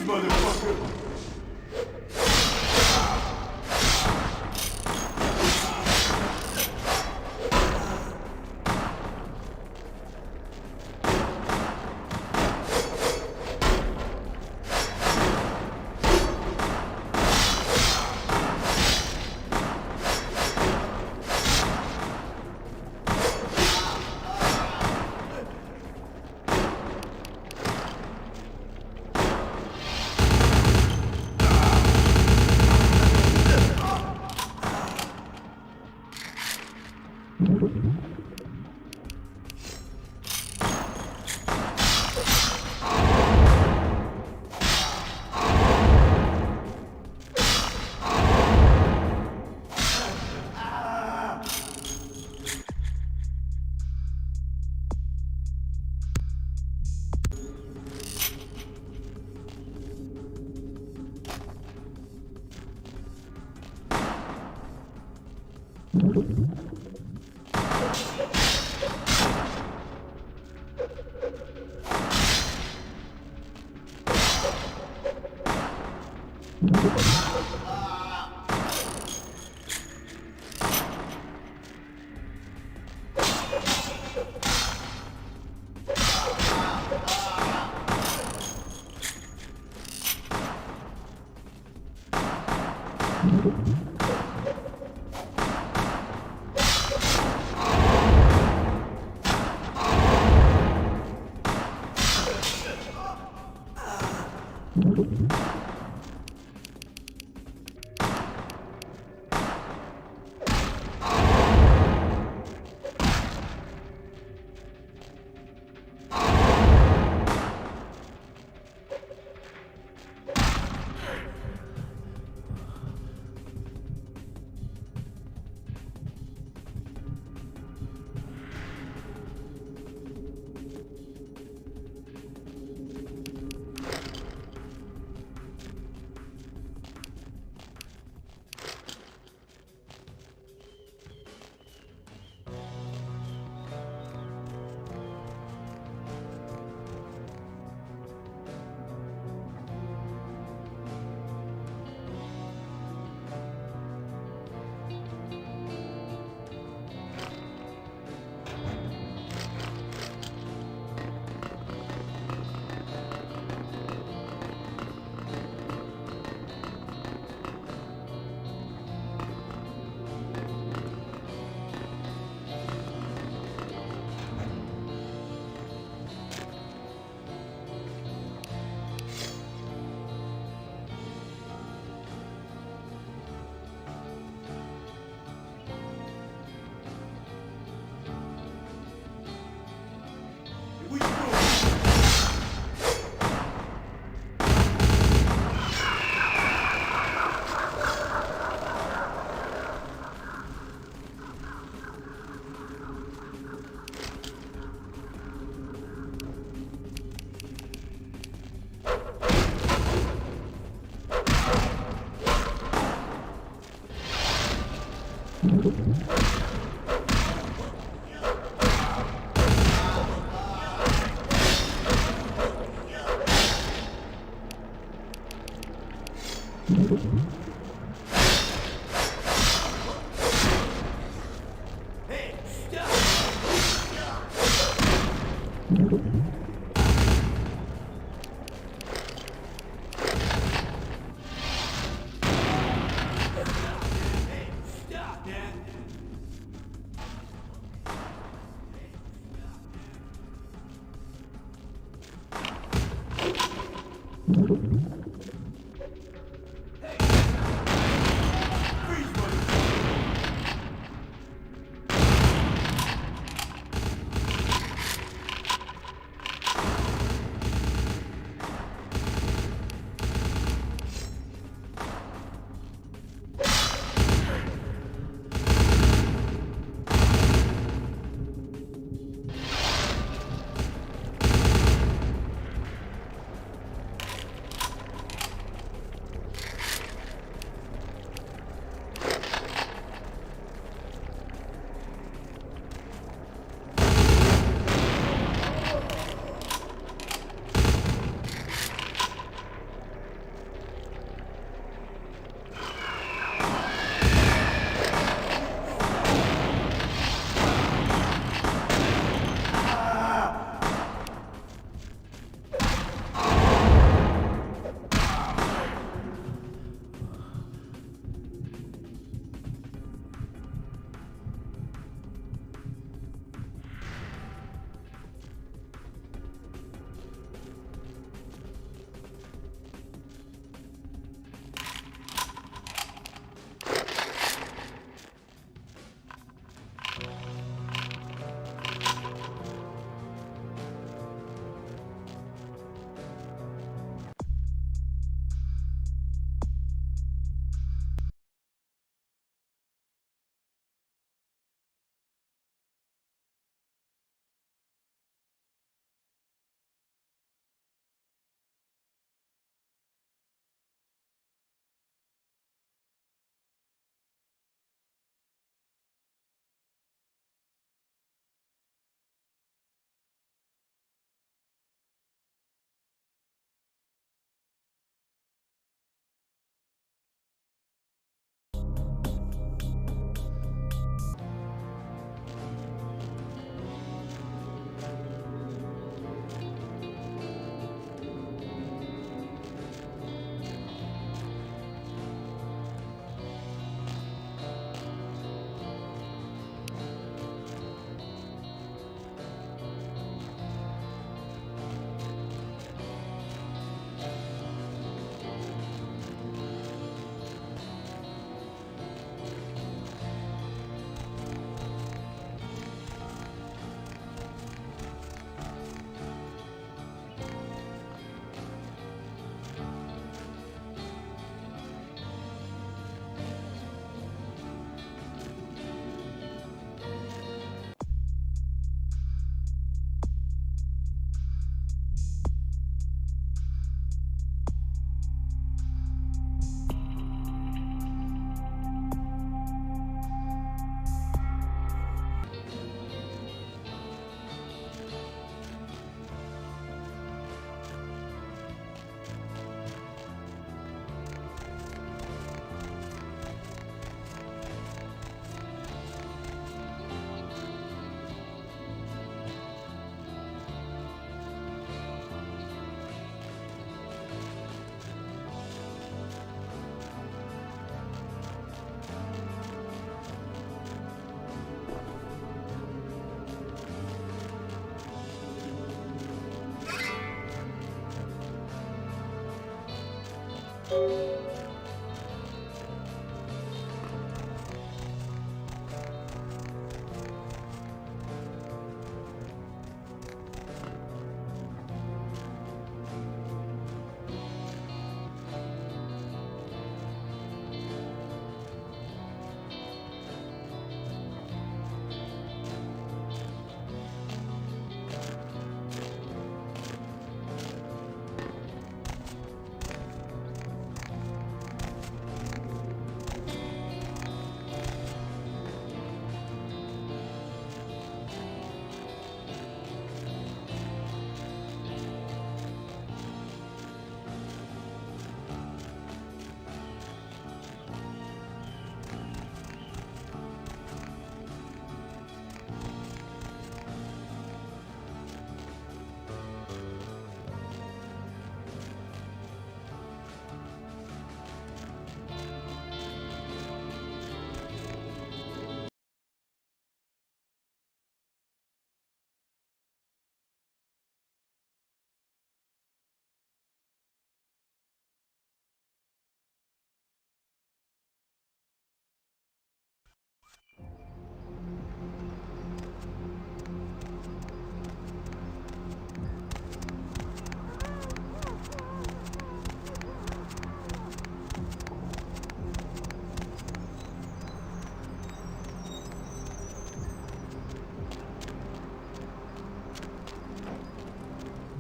motherfucker!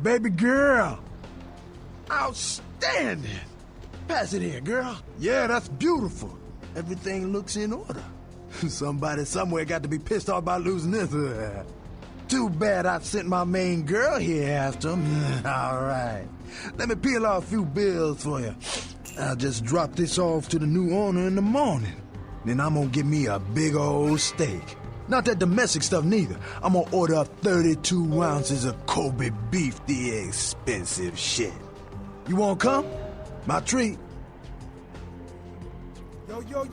Baby girl. Outstanding. Pass it here, girl. Yeah, that's beautiful. Everything looks in order. Somebody somewhere got to be pissed off about losing this. Too bad I sent my main girl here after him. All right. Let me peel off a few bills for you. I'll just drop this off to the new owner in the morning. Then I'm gonna get me a big old steak. Not that domestic stuff neither. I'm gonna order up 32 ounces of Kobe beef, the expensive shit. You wanna come? My treat.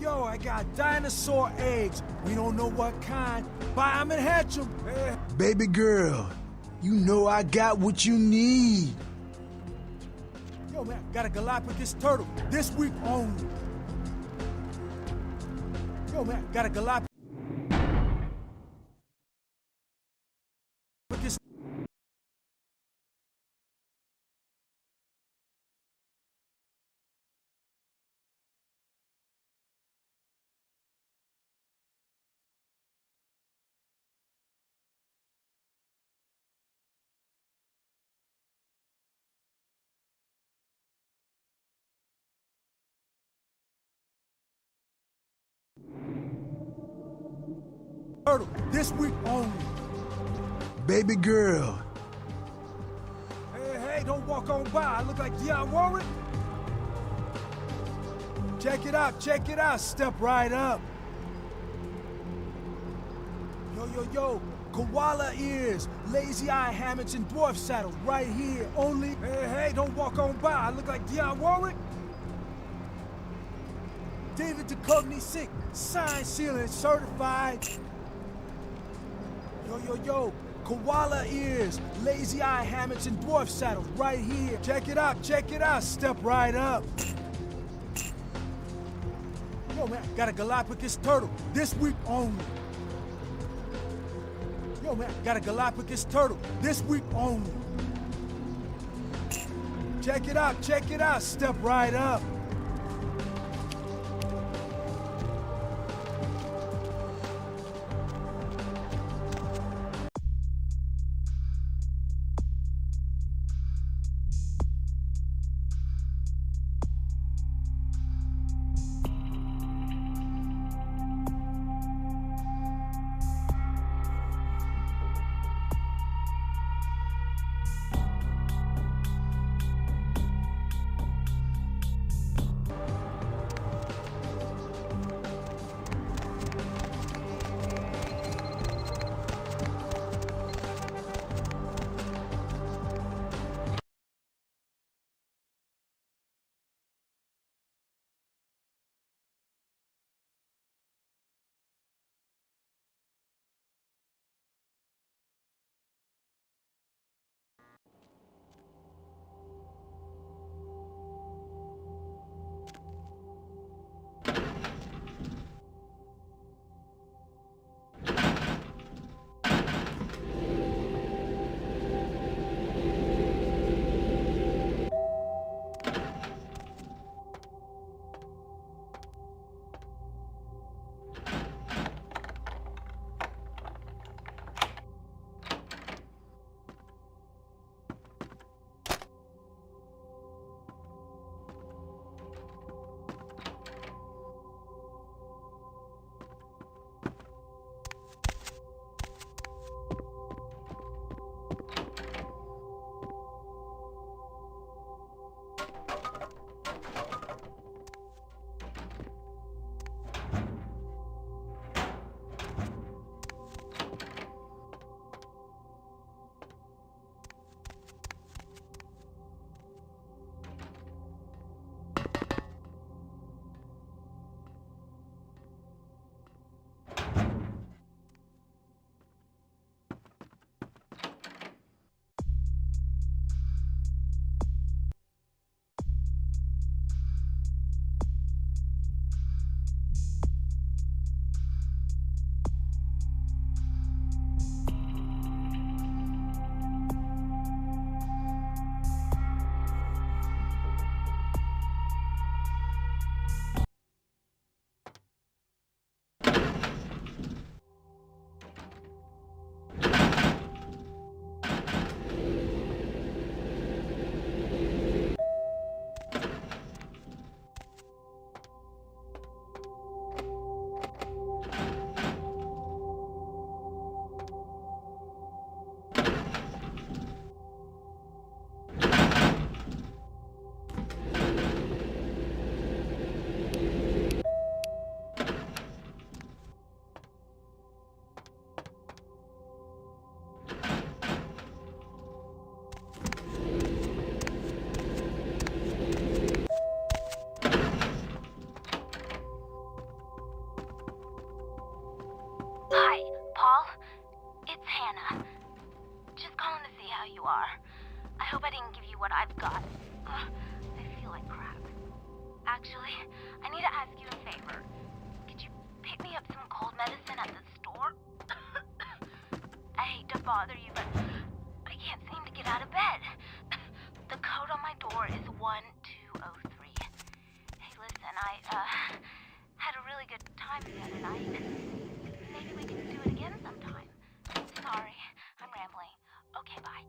Yo, I got dinosaur eggs. We don't know what kind. Buy them and hatch them. Baby girl, you know I got what you need. Yo, man, got a Galapagos turtle. This week only. Yo, man, got a Galapagos... turtle. This week only. Baby girl. Hey, don't walk on by. I look like Dionne Warwick. Check it out. Step right up. Yo. Koala ears, lazy eye hammocks, and dwarf saddles right here. Only. Hey, don't walk on by. I look like Dionne Warwick. David Duchovny sick. Signed, sealed, and certified. Yo. Koala ears, lazy eye hammocks, and dwarf saddles right here. Check it out. Step right up. Yo, man, got a Galapagos turtle. This week only. Yo, man, got a Galapagos turtle. This week only. Check it out. Step right up. Hi, Paul. It's Hannah. Just calling to see how you are. I hope I didn't give you what I've got. I feel like crap. Actually, I need to ask you a favor. Could you pick me up some cold medicine at the store? I hate to bother you, but I can't seem to get out of bed. The code on my door is 1203. Hey, listen, I had a really good time the other night. Maybe we can do it again sometime. Sorry, I'm rambling. Okay, bye.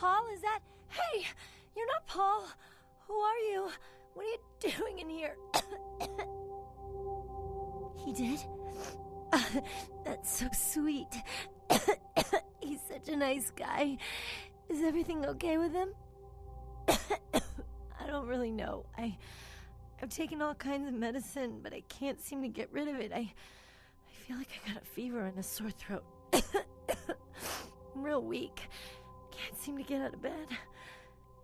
Paul, is that... Hey, you're not Paul. Who are you? What are you doing in here? He did? That's so sweet. He's such a nice guy. Is everything okay with him? I don't really know. I've taken all kinds of medicine, but I can't seem to get rid of it. I feel like I got a fever and a sore throat. I'm real weak. Can't seem to get out of bed.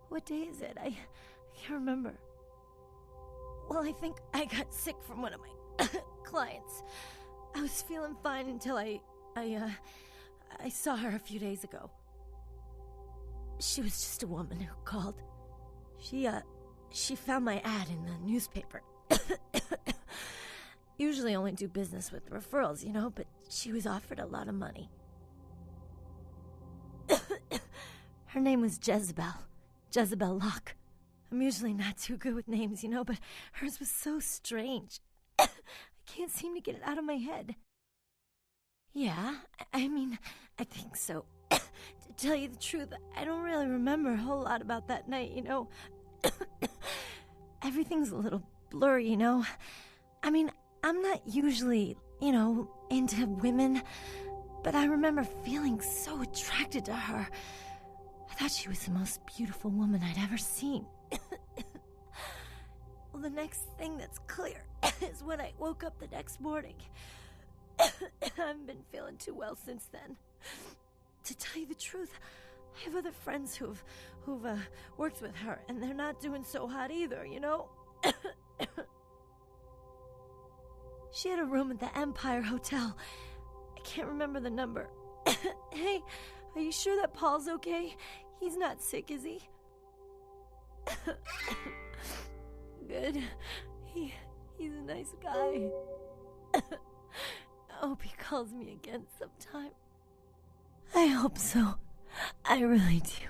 What day is it? I can't remember. Well, I think I got sick from one of my clients. I was feeling fine until I saw her a few days ago. She was just a woman who called. She found my ad in the newspaper. Usually only do business with referrals, you know, but she was offered a lot of money. Her name was Jezebel Locke. I'm usually not too good with names, you know, but hers was so strange. I can't seem to get it out of my head. Yeah, I mean, I think so. To tell you the truth, I don't really remember a whole lot about that night, you know. Everything's a little blurry, you know. I mean, I'm not usually, you know, into women, but I remember feeling so attracted to her. I thought she was the most beautiful woman I'd ever seen. Well, the next thing that's clear is when I woke up the next morning. I haven't been feeling too well since then. To tell you the truth, I have other friends who've worked with her, and they're not doing so hot either, you know? She had a room at the Empire Hotel. I can't remember the number. Hey, are you sure that Paul's okay? He's not sick, is he? Good. He's a nice guy. I hope he calls me again sometime. I hope so. I really do.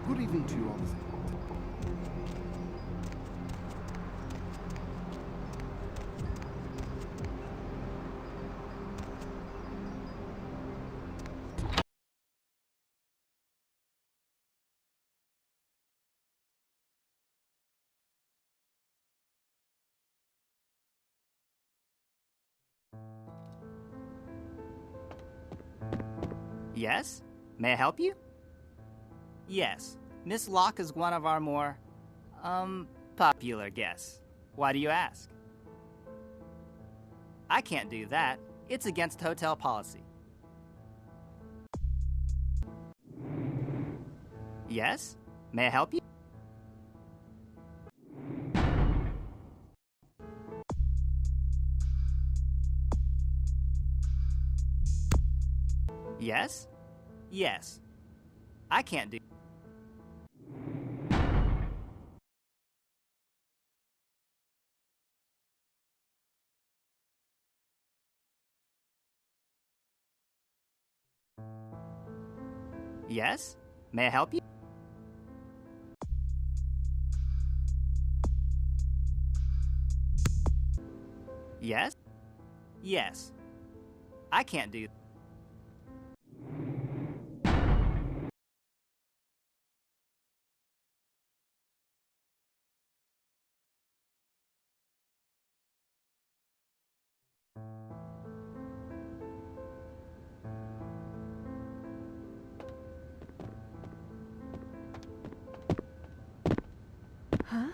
Good evening to you all. Yes? May I help you? Yes. Miss Locke is one of our more, popular guests. Why do you ask? I can't do that. It's against hotel policy. Yes? May I help you? Yes? Yes. I can't do... Yes? May I help you? Yes? Yes. I can't do... Huh?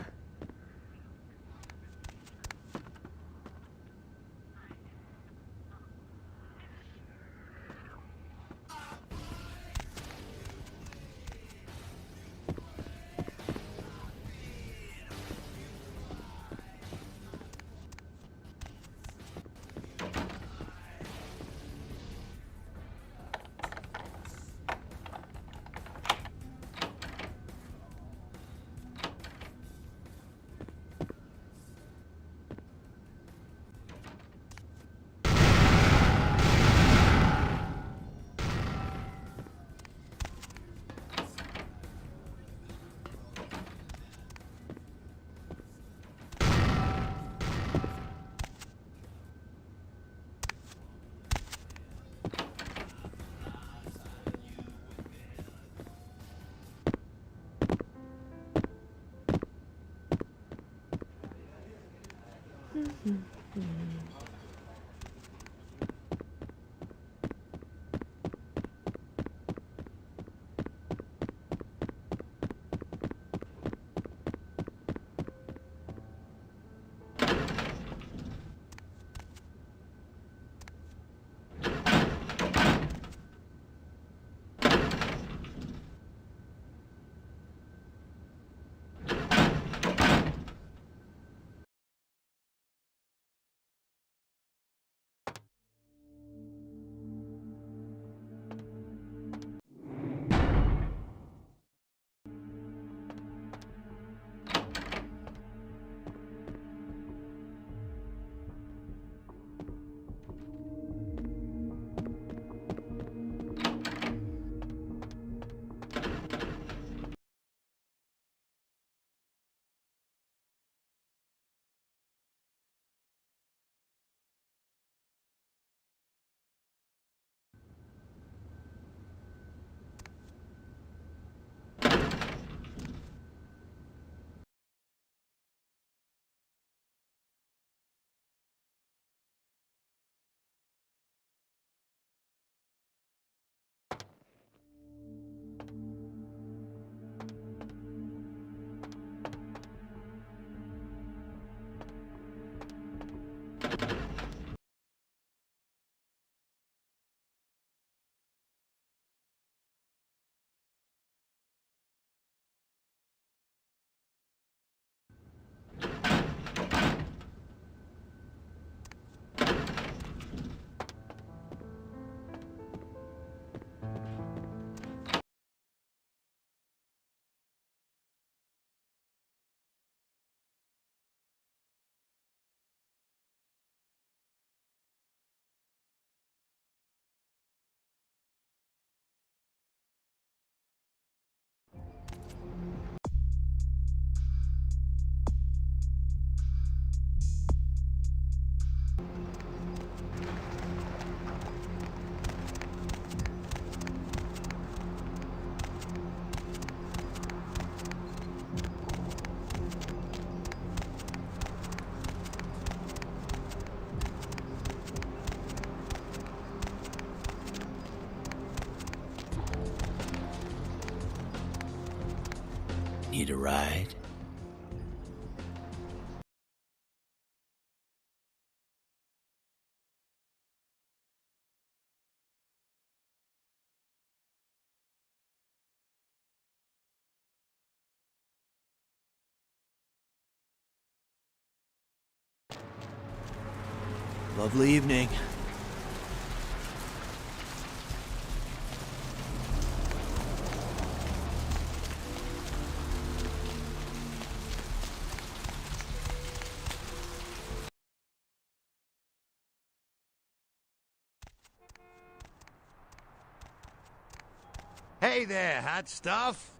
Need a ride? Lovely evening. Hey there, hot stuff.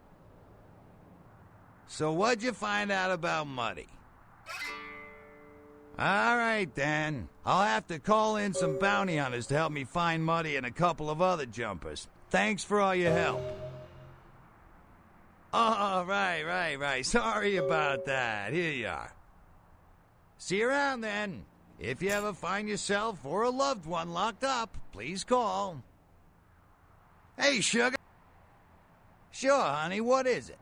So what'd you find out about Muddy? All right, then. I'll have to call in some bounty hunters to help me find Muddy and a couple of other jumpers. Thanks for all your help. Oh, right. Sorry about that. Here you are. See you around, then. If you ever find yourself or a loved one locked up, please call. Hey, sugar. Sure, honey, what is it?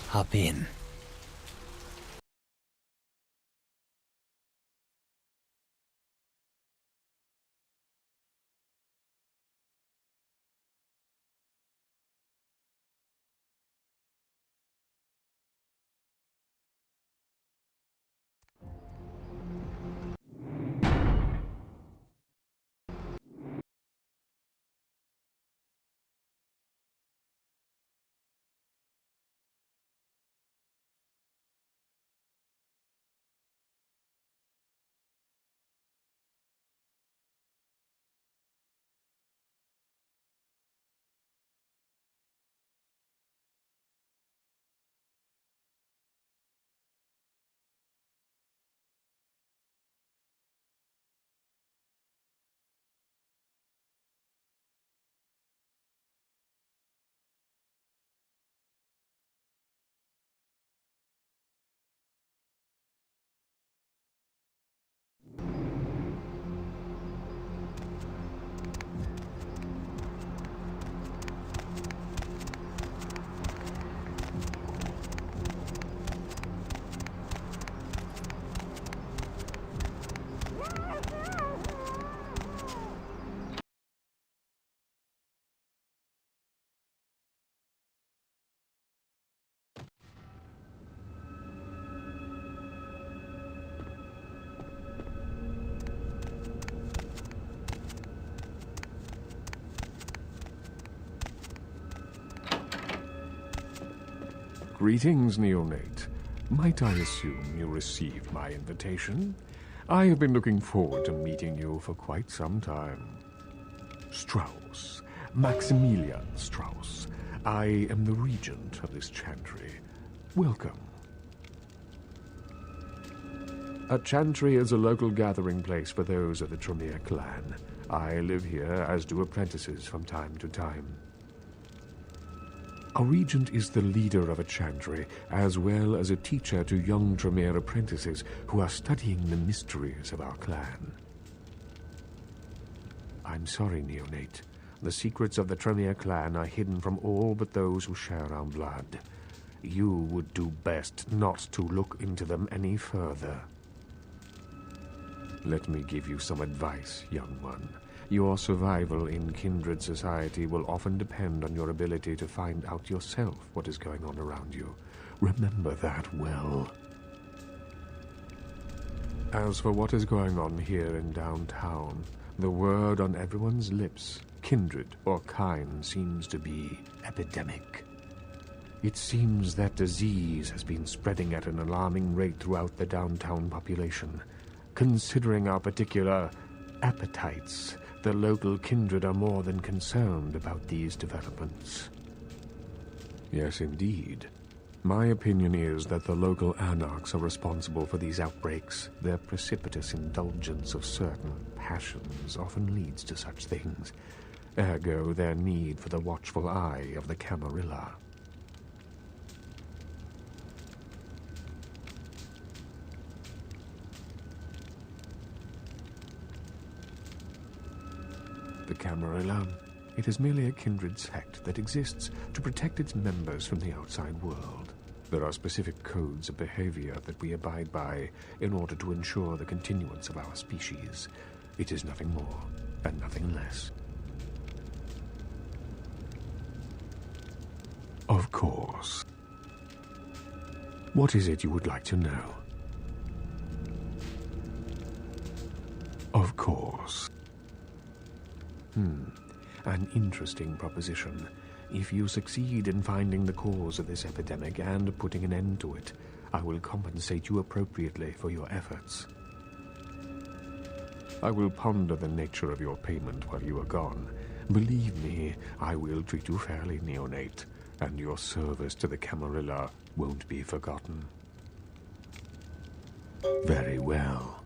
Hop in. Greetings, neonate. Might I assume you received my invitation? I have been looking forward to meeting you for quite some time. Strauss. Maximilian Strauss. I am the regent of this chantry. Welcome. A chantry is a local gathering place for those of the Tremere clan. I live here, as do apprentices from time to time. A regent is the leader of a chantry, as well as a teacher to young Tremere apprentices who are studying the mysteries of our clan. I'm sorry, neonate. The secrets of the Tremere clan are hidden from all but those who share our blood. You would do best not to look into them any further. Let me give you some advice, young one. Your survival in kindred society will often depend on your ability to find out yourself what is going on around you. Remember that well. As for what is going on here in downtown, the word on everyone's lips, kindred or kind, seems to be epidemic. It seems that disease has been spreading at an alarming rate throughout the downtown population. Considering our particular appetites, the local kindred are more than concerned about these developments. Yes, indeed. My opinion is that the local anarchs are responsible for these outbreaks. Their precipitous indulgence of certain passions often leads to such things. Ergo, their need for the watchful eye of the Camarilla. The Camarilla. It is merely a kindred sect that exists to protect its members from the outside world. There are specific codes of behavior that we abide by in order to ensure the continuance of our species. It is nothing more and nothing less. Of course. What is it you would like to know? Of course. An interesting proposition. If you succeed in finding the cause of this epidemic and putting an end to it, I will compensate you appropriately for your efforts. I will ponder the nature of your payment while you are gone. Believe me, I will treat you fairly, neonate, and your service to the Camarilla won't be forgotten. Very well.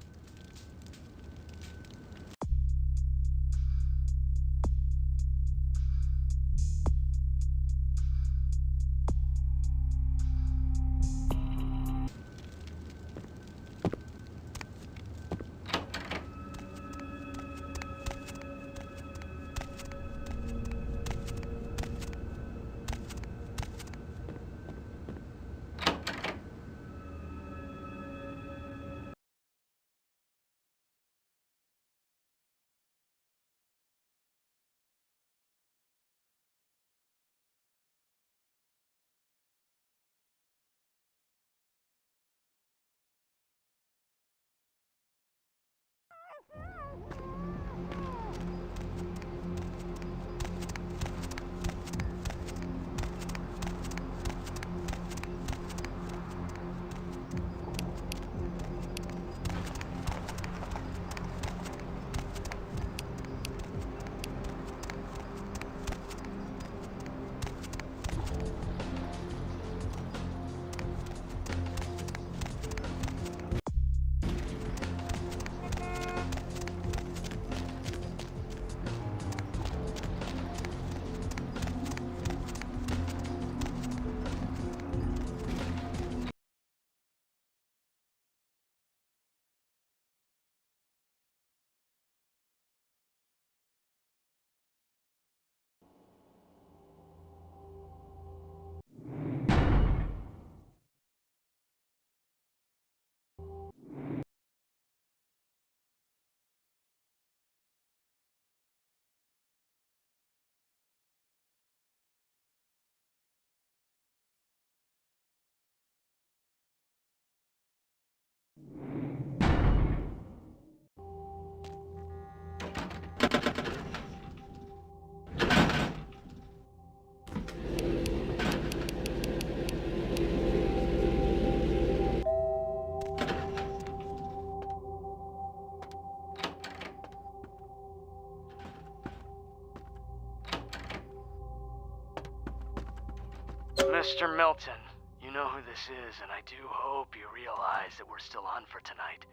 Mr. Milton, you know who this is, and I do hope you realize that we're still on for tonight.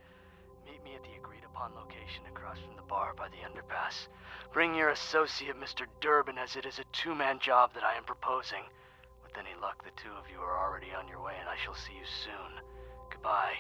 Meet me at the agreed-upon location across from the bar by the underpass. Bring your associate, Mr. Durbin, as it is a two-man job that I am proposing. With any luck, the two of you are already on your way, and I shall see you soon. Goodbye.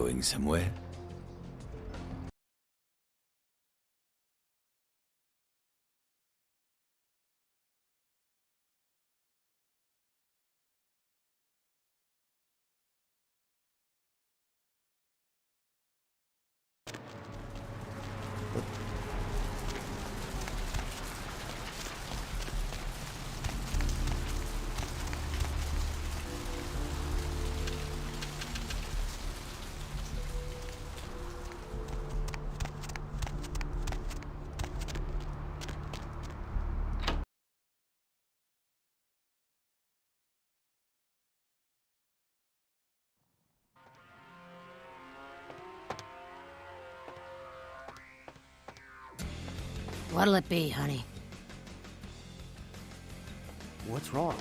Going somewhere? What'll it be, honey? What's wrong?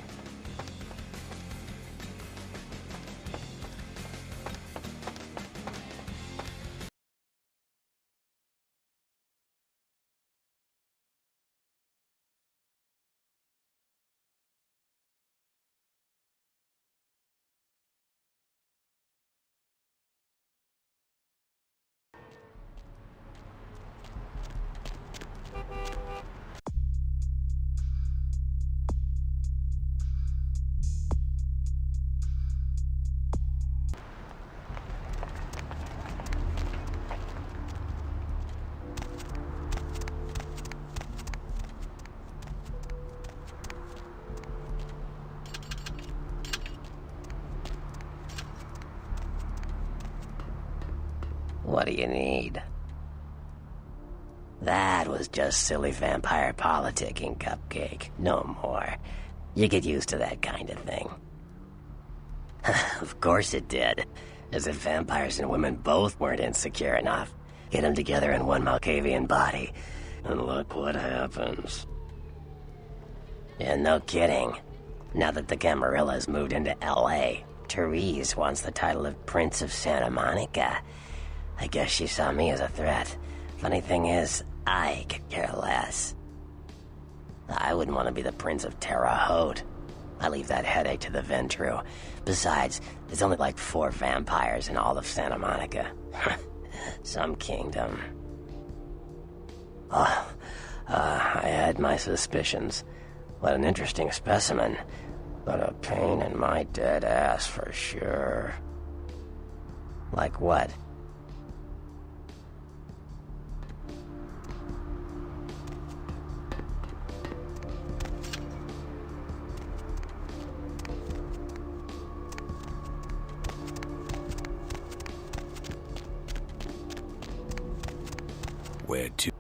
What do you need? That was just silly vampire politicking, Cupcake. No more. You get used to that kind of thing. Of course it did. As if vampires and women both weren't insecure enough. Get them together in one Malkavian body, and look what happens. Yeah, no kidding. Now that the Camarillas moved into L.A., Therese wants the title of Prince of Santa Monica. I guess she saw me as a threat. Funny thing is, I could care less. I wouldn't want to be the Prince of Terre Haute. I leave that headache to the Ventru. Besides, there's only like 4 vampires in all of Santa Monica. Some kingdom. I had my suspicions. What an interesting specimen. But a pain in my dead ass for sure. Like what? Where to?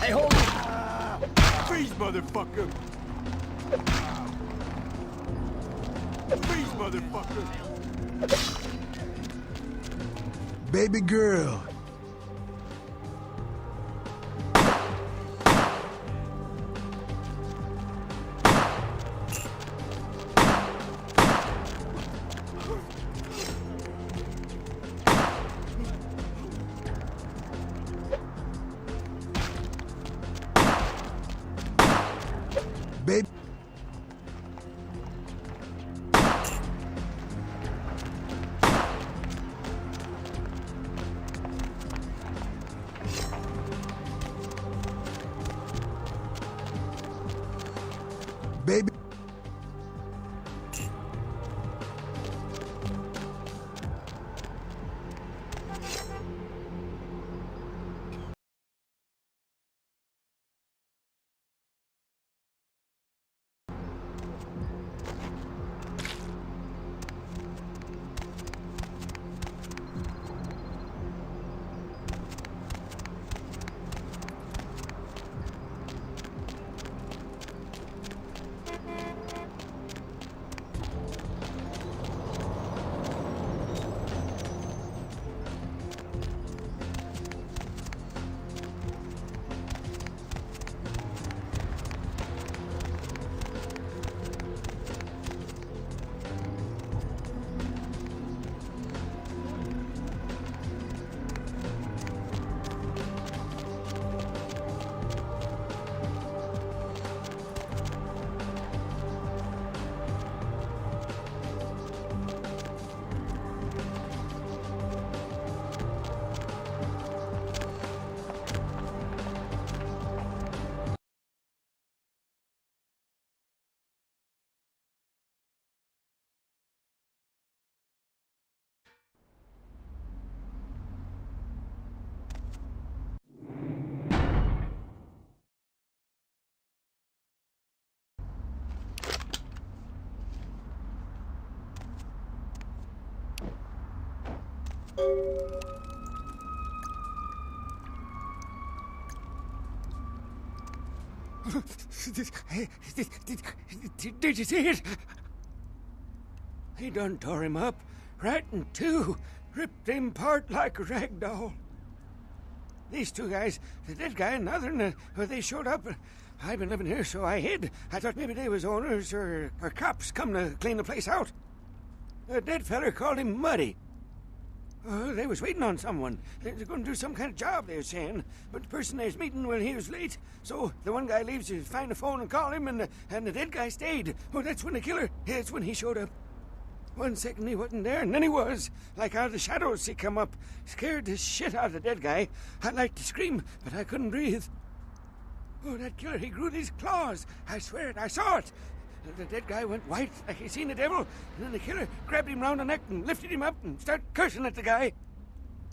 Hey, hold it! Freeze, motherfucker! Freeze, motherfucker! Baby girl. Baby. Did you see it? He done tore him up, right in two, ripped him apart like a rag doll. These two guys, the dead guy and the other, they showed up. I've been living here, so I hid. I thought maybe they was owners or cops come to clean the place out. The dead feller called him Muddy. They was waiting on someone. They were going to do some kind of job, they were saying. But the person they was meeting, well, he was late. So the one guy leaves to find the phone and call him, and the dead guy stayed. Oh, that's when the killer, that's when he showed up. 1 second he wasn't there, and then he was. Like out of the shadows he come up. Scared the shit out of the dead guy. I'd like to scream, but I couldn't breathe. Oh, that killer, he grew these claws. I swear it, I saw it. The dead guy went white like he seen the devil, and then the killer grabbed him round the neck and lifted him up and started cursing at the guy.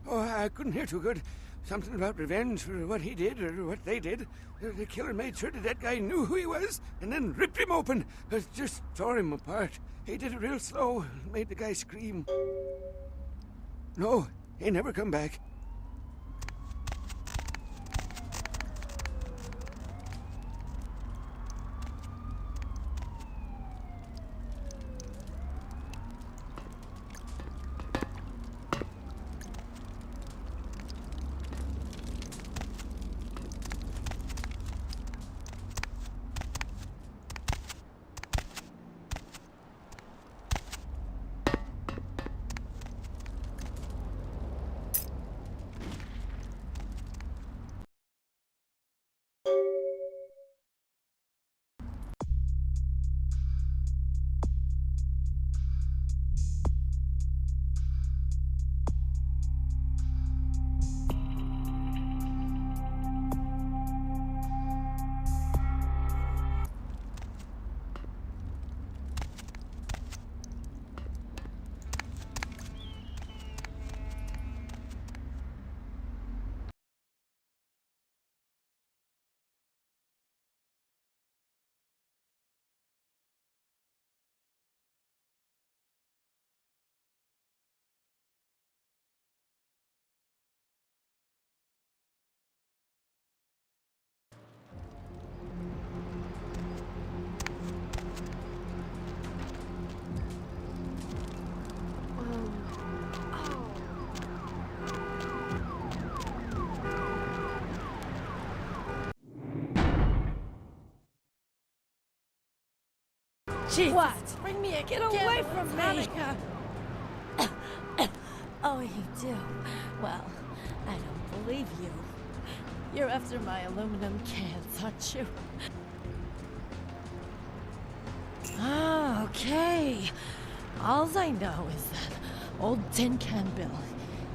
Oh, I couldn't hear too good. Something about revenge for what he did or what they did. The killer made sure the dead guy knew who he was and then ripped him open. Just tore him apart. He did it real slow and made the guy scream. No, he never come back. Jesus. What? Bring me a Get away from me! Monica. Oh, you do? Well, I don't believe you. You're after my aluminum cans, aren't you? Ah, okay. Alls I know is that old Tin Can Bill,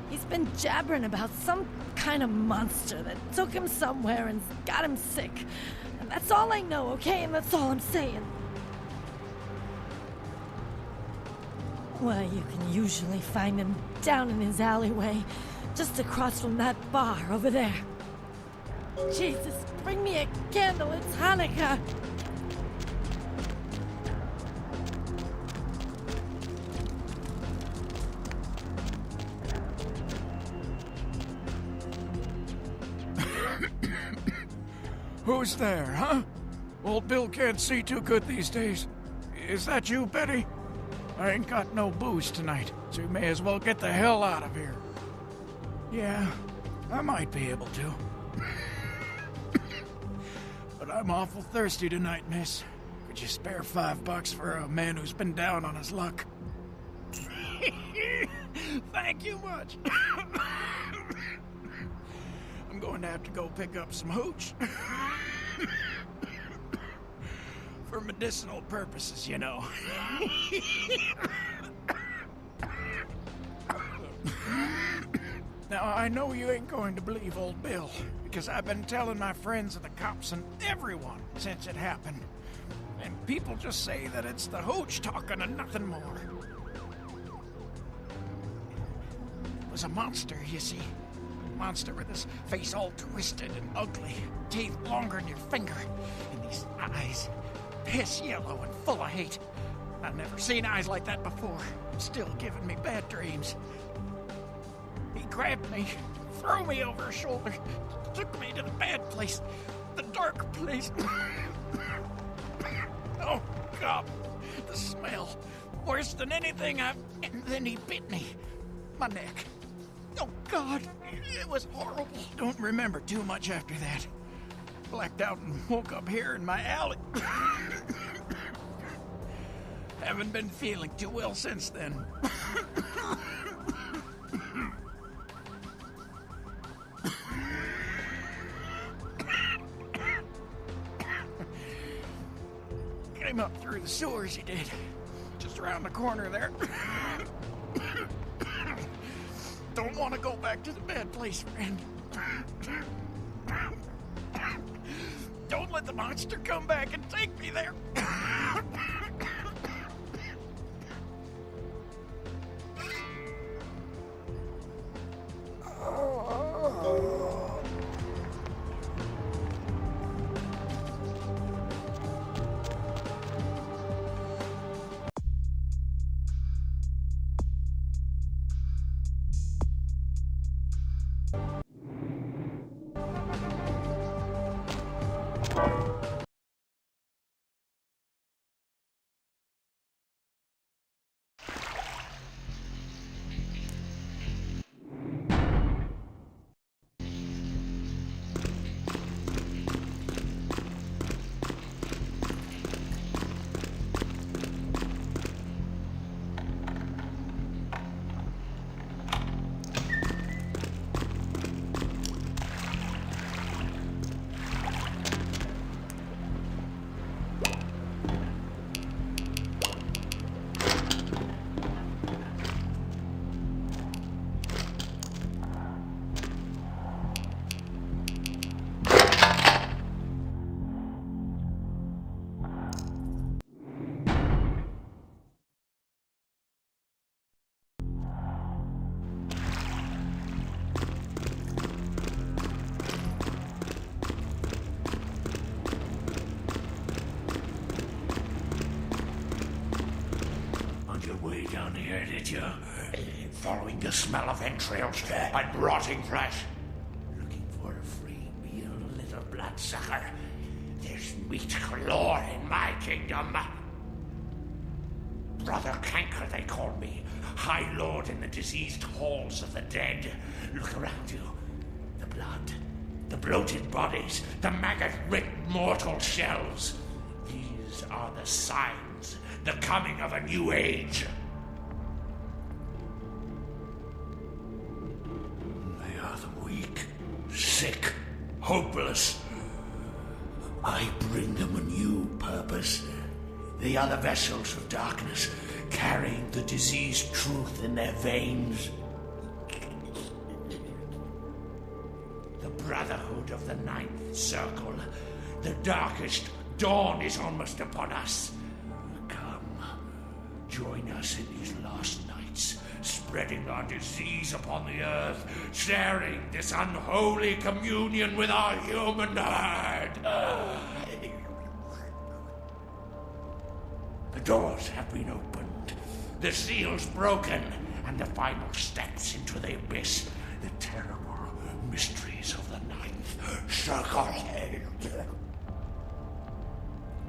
he's been jabbering about some kind of monster that took him somewhere and got him sick. And that's all I know, okay? And that's all I'm saying. Well, you can usually find him down in his alleyway, just across from that bar over there. Jesus, bring me a candle, it's Hanukkah! Who's there, huh? Old Bill can't see too good these days. Is that you, Betty? I ain't got no booze tonight, so you may as well get the hell out of here. Yeah, I might be able to. But I'm awful thirsty tonight, miss. Could you spare $5 for a man who's been down on his luck? Thank you much. I'm going to have to go pick up some hooch. For medicinal purposes, you know. Now, I know you ain't going to believe old Bill, because I've been telling my friends and the cops and everyone since it happened. And people just say that it's the hooch talking and nothing more. It was a monster, you see. Monster with his face all twisted and ugly, teeth longer than your finger, and these eyes piss yellow and full of hate. I've never seen eyes like that before. It's still giving me bad dreams. grabbed me, threw me over her shoulder, took me to the bad place, the dark place. Oh, God, the smell. Worse than anything and then he bit me. My neck. Oh, God, it was horrible. Don't remember too much after that. Blacked out and woke up here in my alley. Haven't been feeling too well since then. Came up through the sewers, he did. Just around the corner there. Don't want to go back to the bad place, friend. Don't let the monster come back and take me there. Did you? Following the smell of entrails and rotting flesh. Looking for a free meal, little bloodsucker. There's meat galore in my kingdom. Brother Canker, they call me. High Lord in the diseased halls of the dead. Look around you. The blood. The bloated bodies. The maggot-ripped mortal shells. These are the signs. The coming of a new age. Sick, hopeless. I bring them a new purpose. They are the vessels of darkness, carrying the diseased truth in their veins. The Brotherhood of the Ninth Circle. The darkest dawn is almost upon us. Come, join us in these last nights, spreading our disease upon the earth, sharing this unholy communion with our human herd. The doors have been opened, the seals broken, and the final steps into the abyss, the terrible mysteries of the Ninth Circle.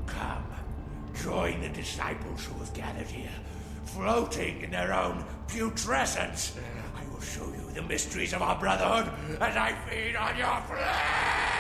Come, join the disciples who have gathered here, floating in their own putrescence. I will show you the mysteries of our brotherhood as I feed on your flesh!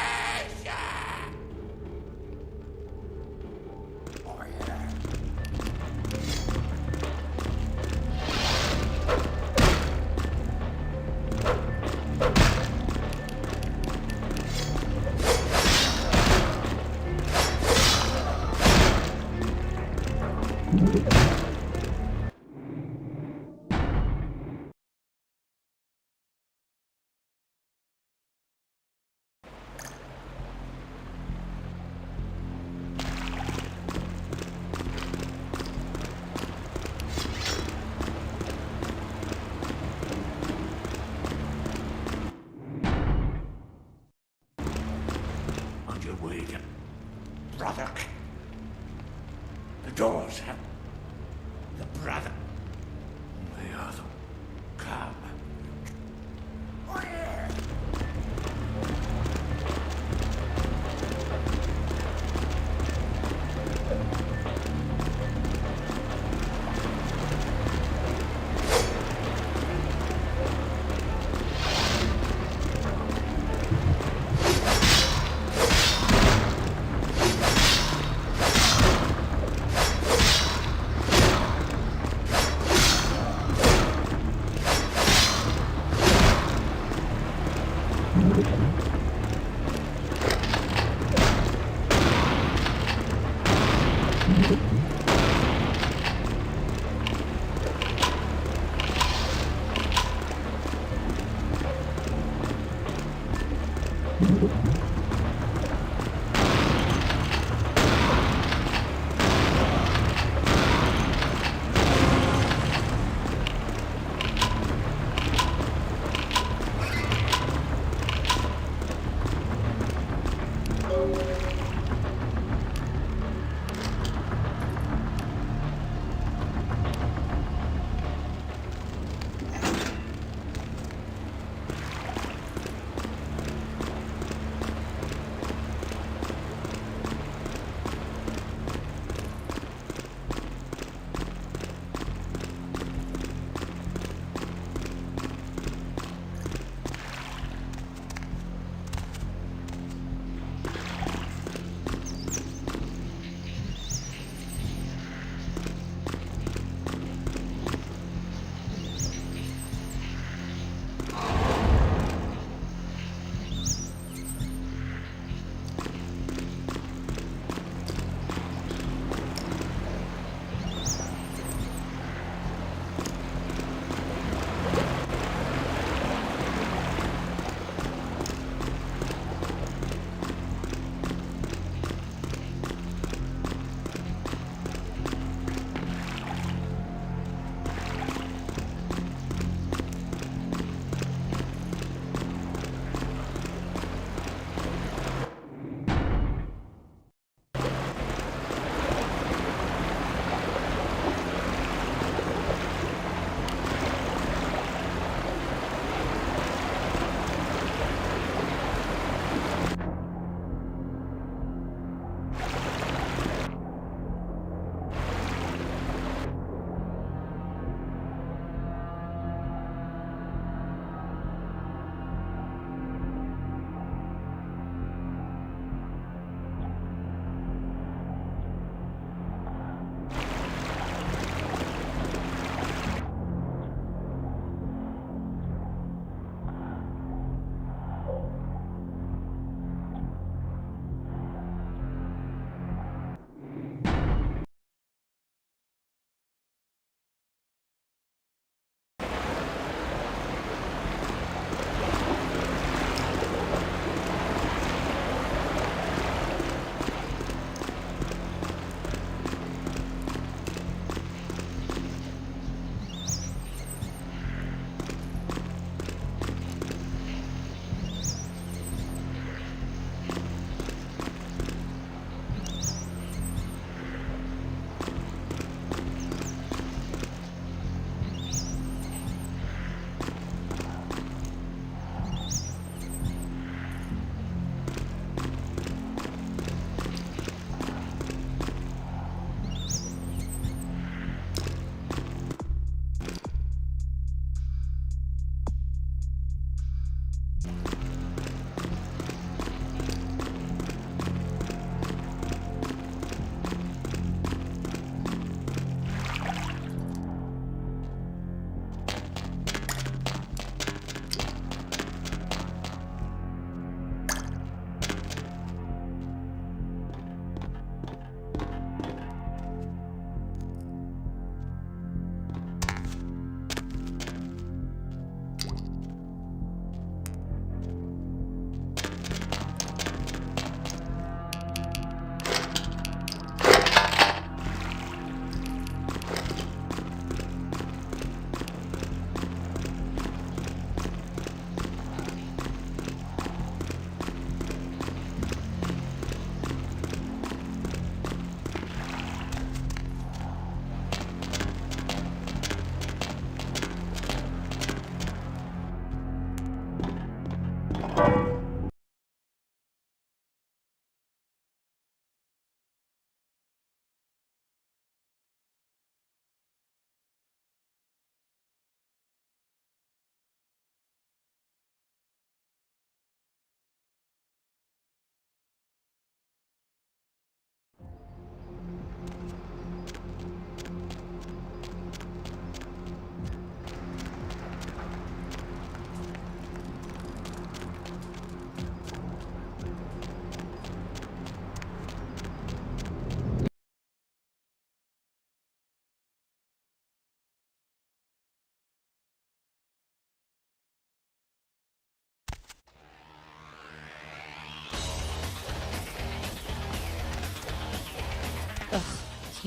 Brother. The doors have... The brother... They are the... Come.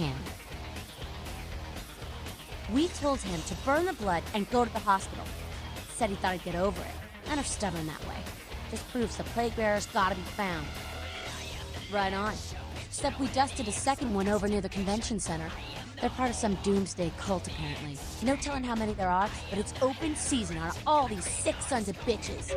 can. We told him to burn the blood and go to the hospital. Said he thought I'd get over it. Men are stubborn that way. Just proves the plague bearer's gotta be found. Right on. Except we just did a second one over near the convention center. They're part of some doomsday cult, apparently. No telling how many there are, but it's open season on all these sick sons of bitches.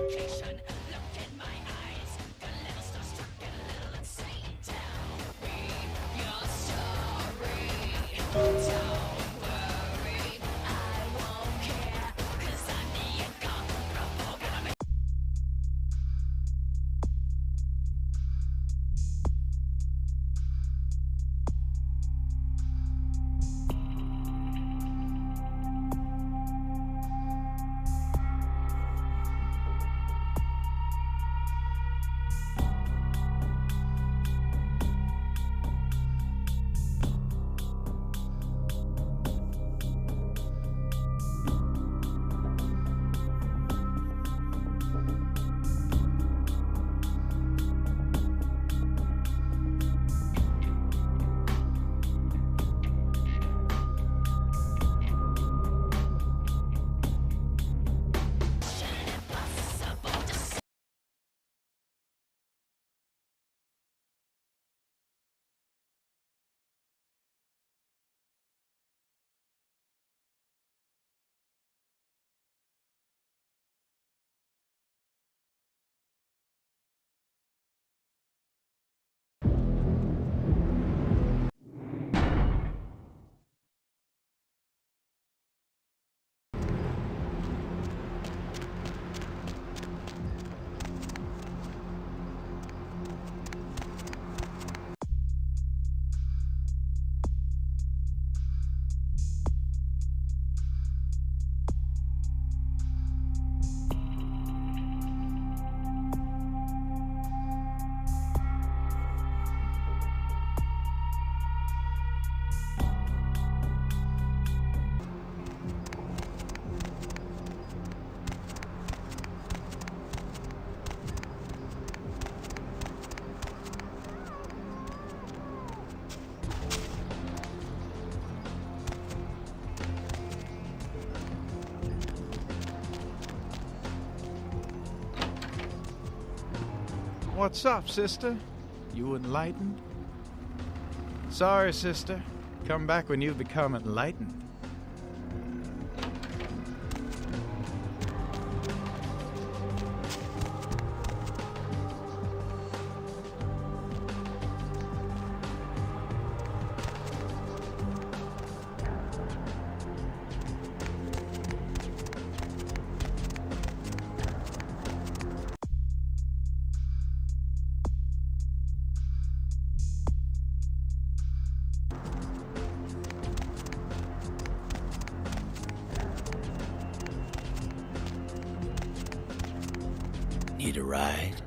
What's up, sister? You enlightened? Sorry, sister. Come back when you become enlightened. Need a ride?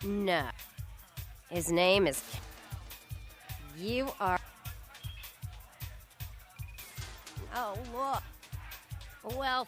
No. His name is... You are... Oh, look. Well...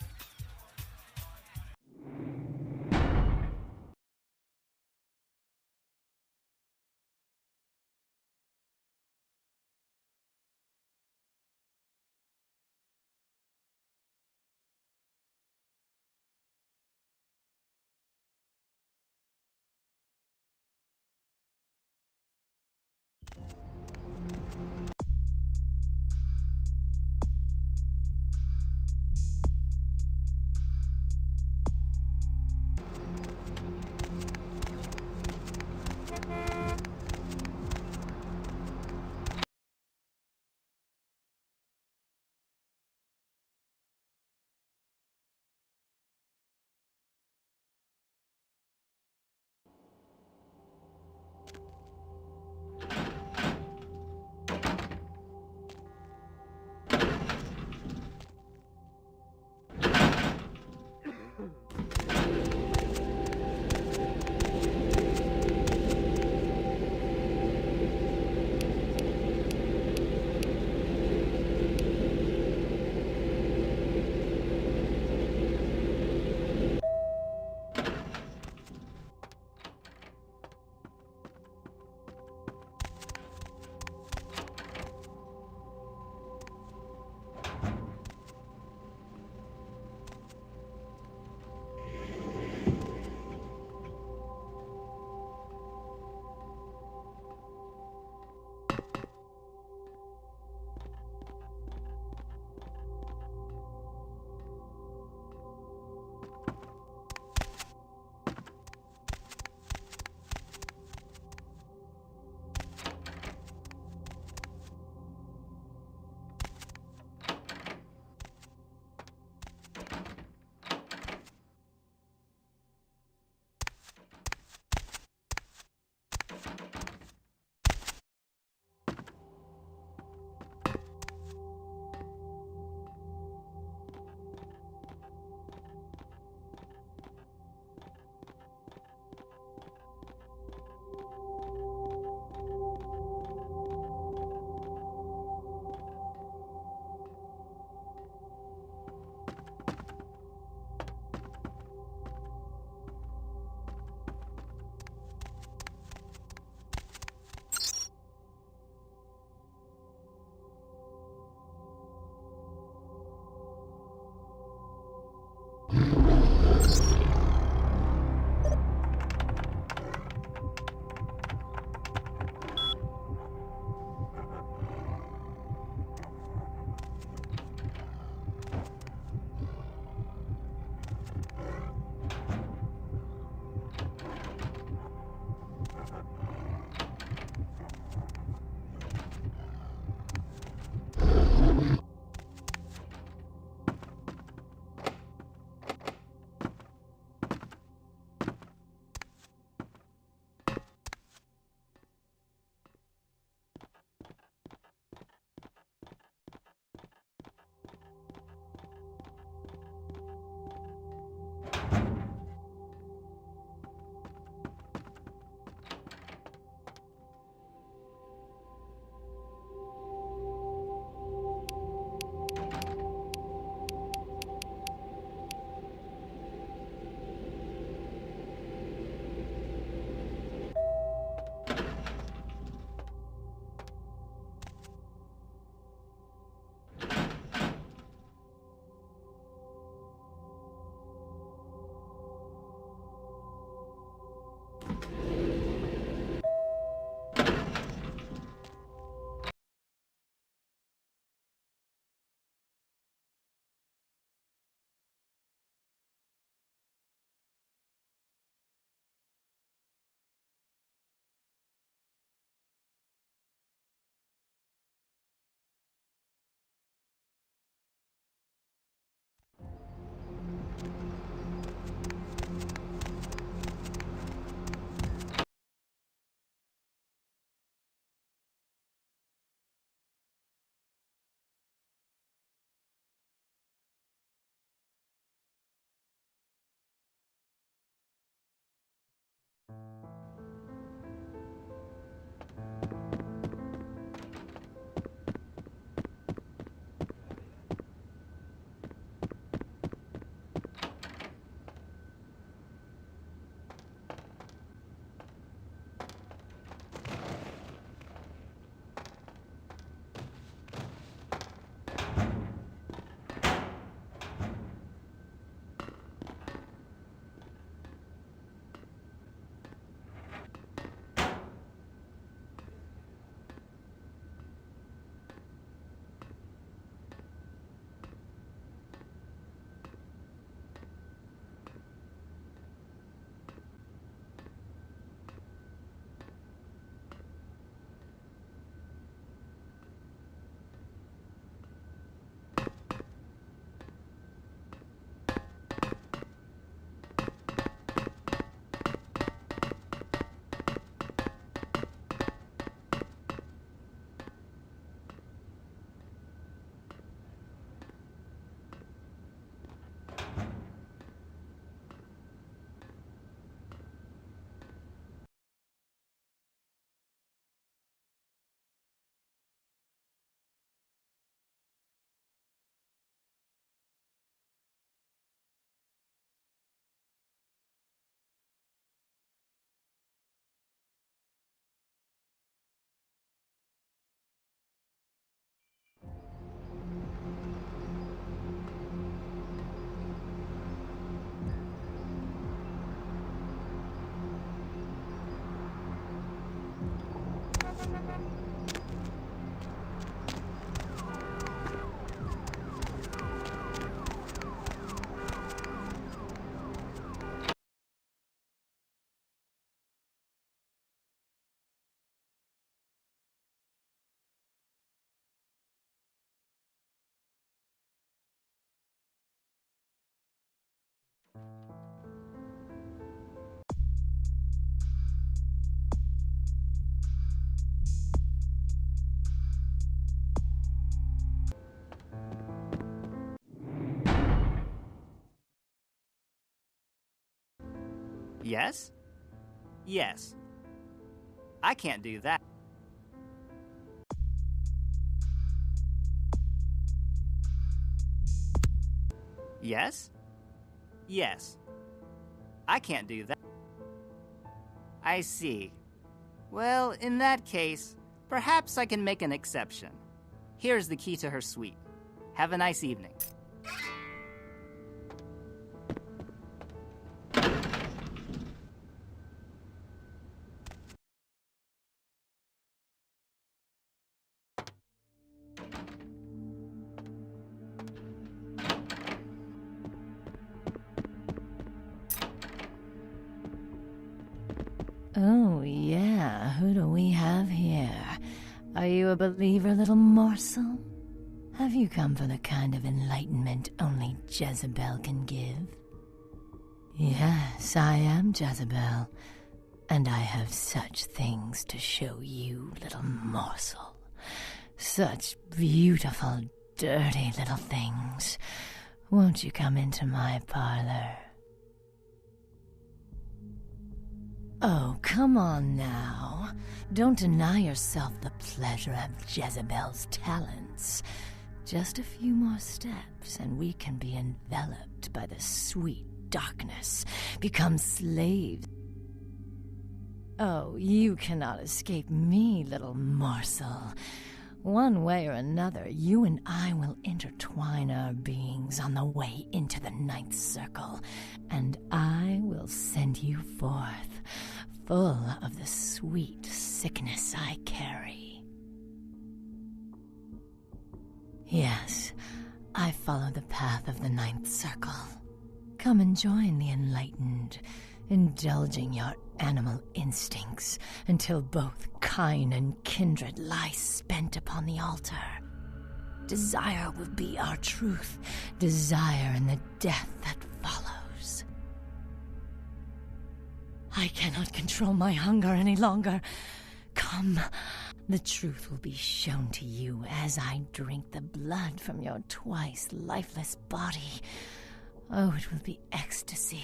Yes? Yes. I can't do that. Yes? Yes. I can't do that. I see. Well, in that case, perhaps I can make an exception. Here's the key to her suite. Have a nice evening. Oh, yeah, who do we have here? Are you a believer, little morsel? Have you come for the kind of enlightenment only Jezebel can give? Yes, I am Jezebel, and I have such things to show you, little morsel. Such beautiful, dirty little things. Won't you come into my parlor? Oh, come on now. Don't deny yourself the pleasure of Jezebel's talents. Just a few more steps, and we can be enveloped by the sweet darkness, become slaves. Oh, you cannot escape me, little morsel. One way or another, you and I will intertwine our beings on the way into the ninth circle, and I will send you forth, full of the sweet sickness I carry. Yes, I follow the path of the ninth circle. Come and join the enlightened, indulging your animal instincts until both kind and kindred lie spent upon the altar. Desire will be our truth, desire in the death that follows. I cannot control my hunger any longer. Come, the truth will be shown to you as I drink the blood from your twice lifeless body. Oh, it will be ecstasy.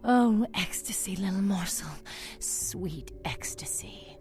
Oh, ecstasy, little morsel. Sweet ecstasy.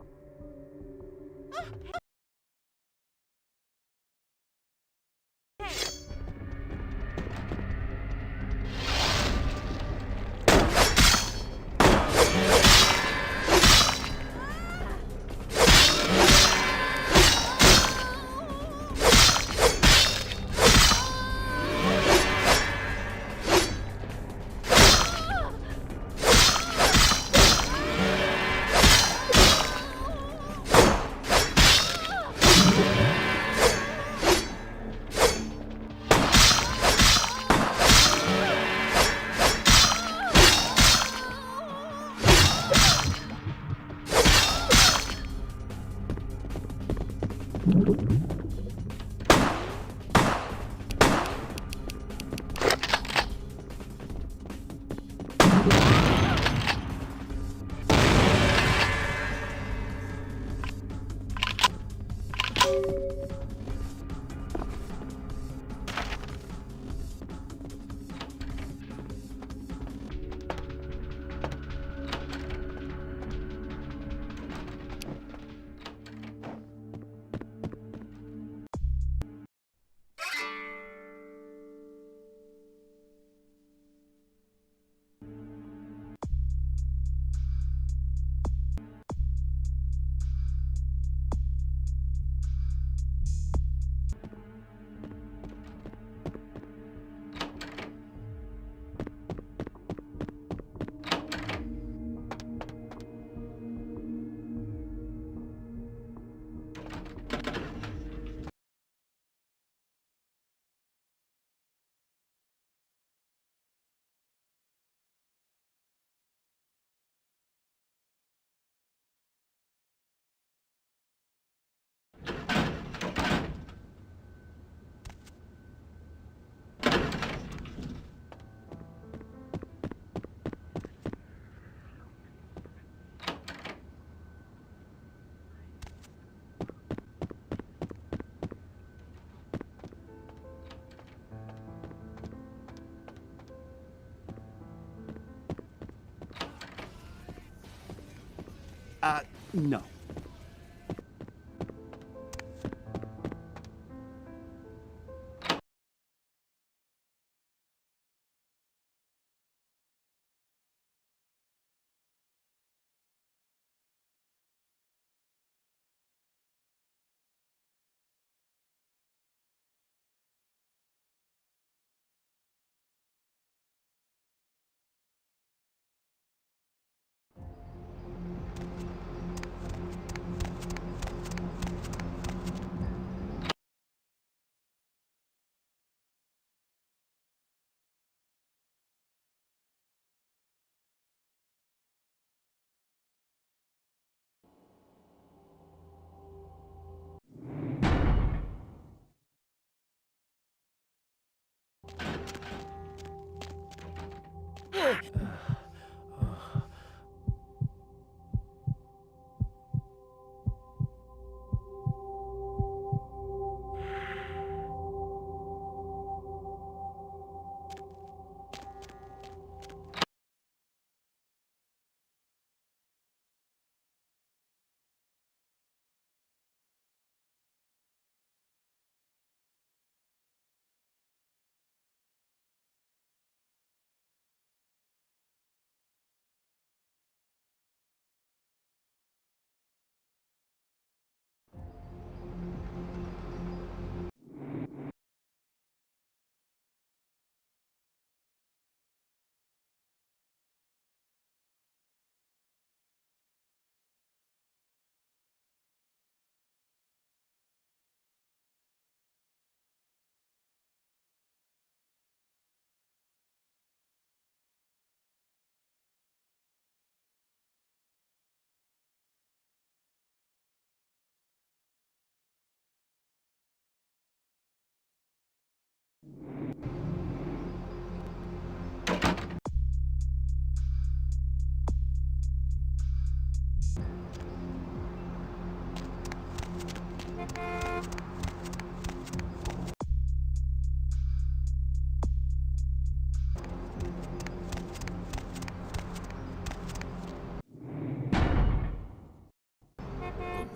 No.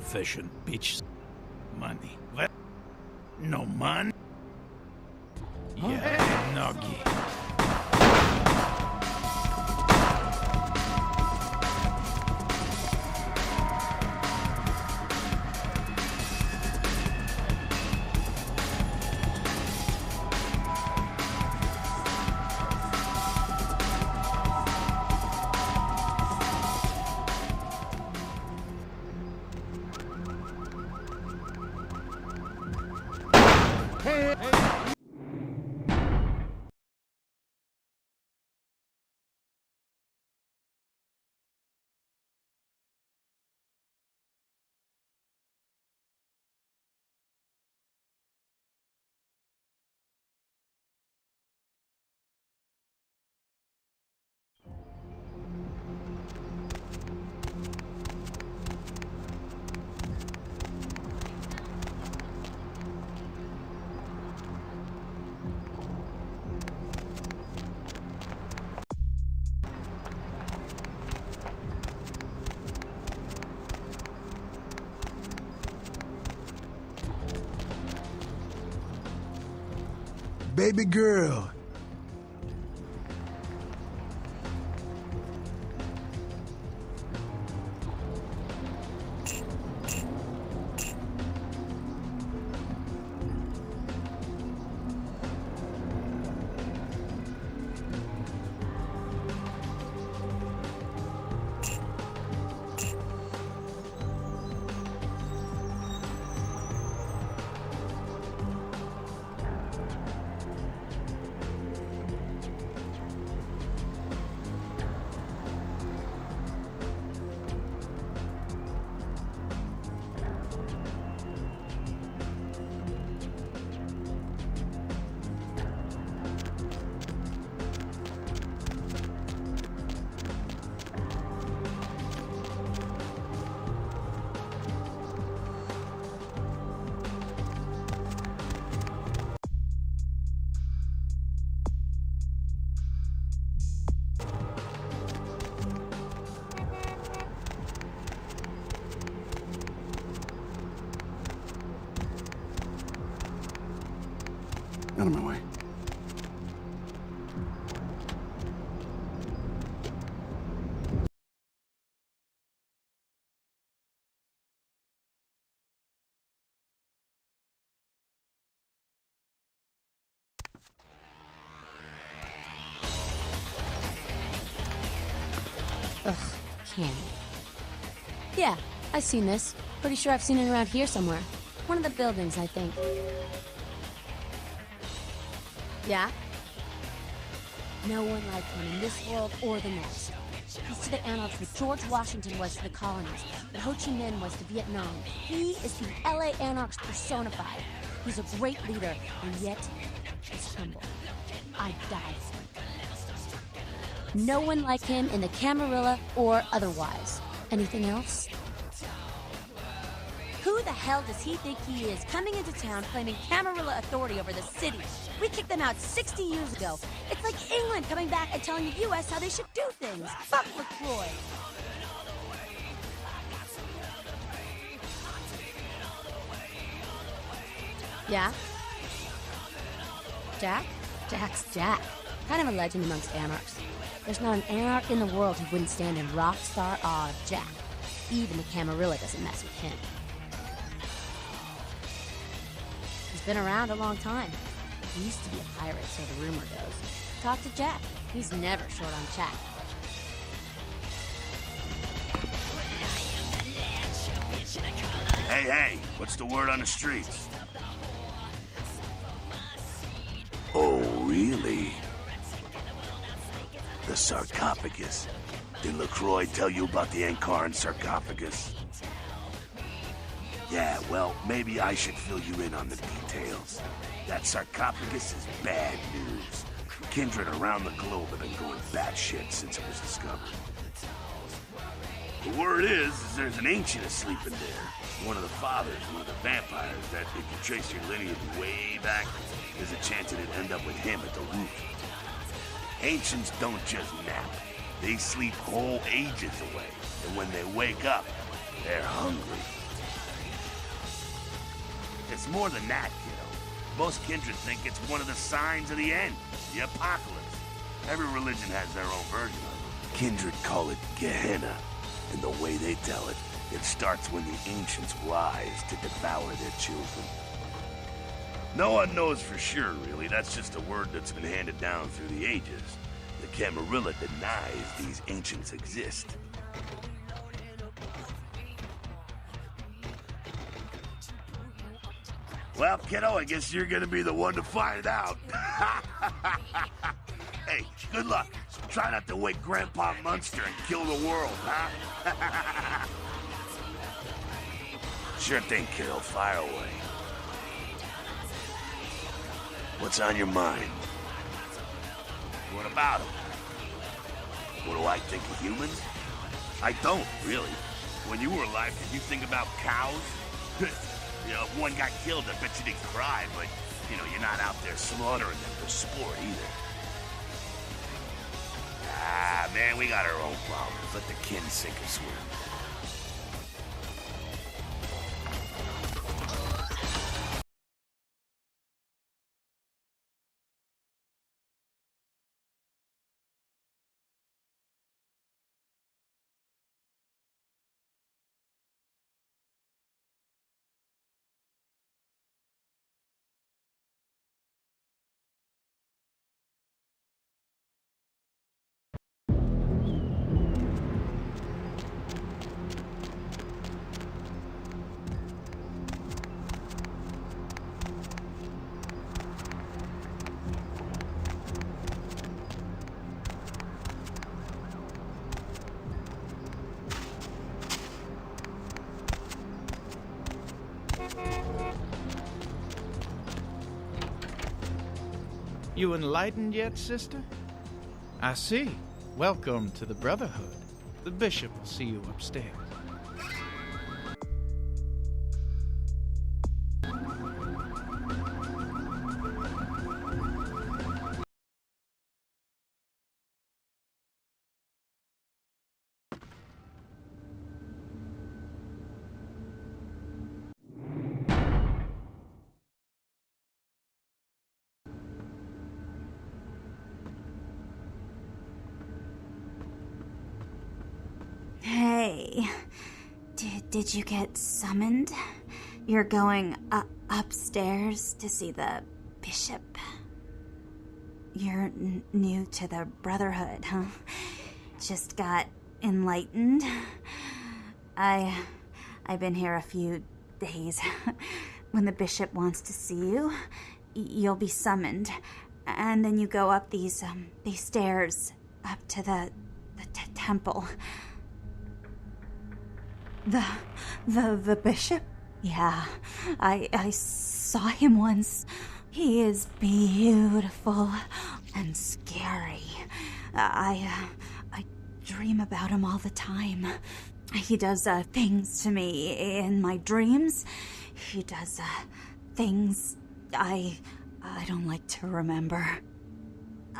Fishing, beach, money. What? No money? Yeah, nuggy. Baby girl. Out of my way. Ugh, candy. Yeah, I've seen this. Pretty sure I've seen it around here somewhere. One of the buildings, I think. Yeah? No one like him in this world or the next. He's to the Anarchs what George Washington was to the colonies, what Ho Chi Minh was to Vietnam. He is the LA Anarchs personified. He's a great leader, and yet he's humble. I die for him. No one like him in the Camarilla or otherwise. Anything else? Who the hell does he think he is, coming into town claiming Camarilla authority over the city? We kicked them out 60 years ago. It's like England coming back and telling the U.S. how they should do things. Fuck LaCroix. Yeah? Jack? Jack's Jack. Kind of a legend amongst Anarchs. There's not an Anarch in the world who wouldn't stand in rock star awe of Jack. Even the Camarilla doesn't mess with him. He's been around a long time. He used to be a pirate, so the rumor goes. Talk to Jack. He's never short on chat. Hey, what's the word on the streets? Oh, really? The sarcophagus. Did LaCroix tell you about the Ankaran sarcophagus? Yeah, well, maybe I should fill you in on the details. That sarcophagus is bad news. Kindred around the globe have been going batshit since it was discovered. The word is there's an ancient asleep in there. One of the fathers, one of the vampires, that if you trace your lineage way back, there's a chance it'd end up with him at the root. Ancients don't just nap. They sleep whole ages away. And when they wake up, they're hungry. It's more than that, kiddo. Most kindred think it's one of the signs of the end, the apocalypse. Every religion has their own version of it. Kindred call it Gehenna, and the way they tell it, it starts when the ancients rise to devour their children. No one knows for sure, really. That's just a word that's been handed down through the ages. The Camarilla denies these ancients exist. Well, kiddo, I guess you're gonna be the one to find out. Hey, good luck. Try not to wake Grandpa Munster and kill the world, huh? Sure thing, kiddo. Fire away. What's on your mind? What about him? What do I think of humans? I don't, really. When you were alive, did you think about cows? You know, if one got killed, I bet you didn't cry, but, you know, you're not out there slaughtering them for sport either. Ah, man, we got our own problems. Let the kin sink or swim. You enlightened yet, sister? I see. Welcome to the Brotherhood. The bishop will see you upstairs. Hey, did you get summoned? You're going upstairs to see the bishop. You're new to the Brotherhood, huh? Just got enlightened. I've been here a few days. When the bishop wants to see you, you'll be summoned, and then you go up these stairs up to the temple. The bishop? Yeah, I saw him once. He is beautiful and scary. I dream about him all the time. He does things to me in my dreams. He does things I don't like to remember.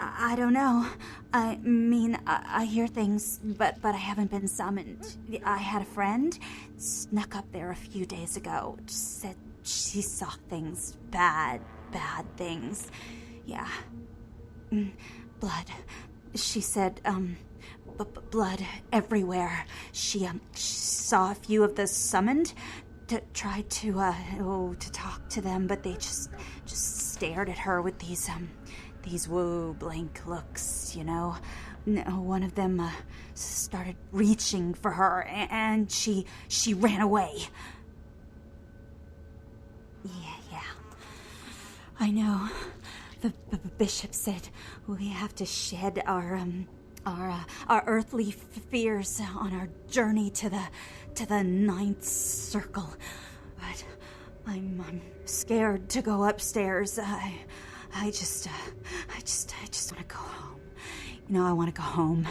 I don't know. I mean, I hear things, but I haven't been summoned. I had a friend snuck up there a few days ago. Said she saw things, bad things. Yeah. Blood. She said, blood everywhere. She saw a few of the summoned, tried to talk to them, but they just stared at her with these blank looks, you know. One of them started reaching for her, and she ran away. Yeah. I know. The bishop said we have to shed our earthly fears on our journey to the ninth circle, but I'm scared to go upstairs. I just want to go home. You know, I want to go home.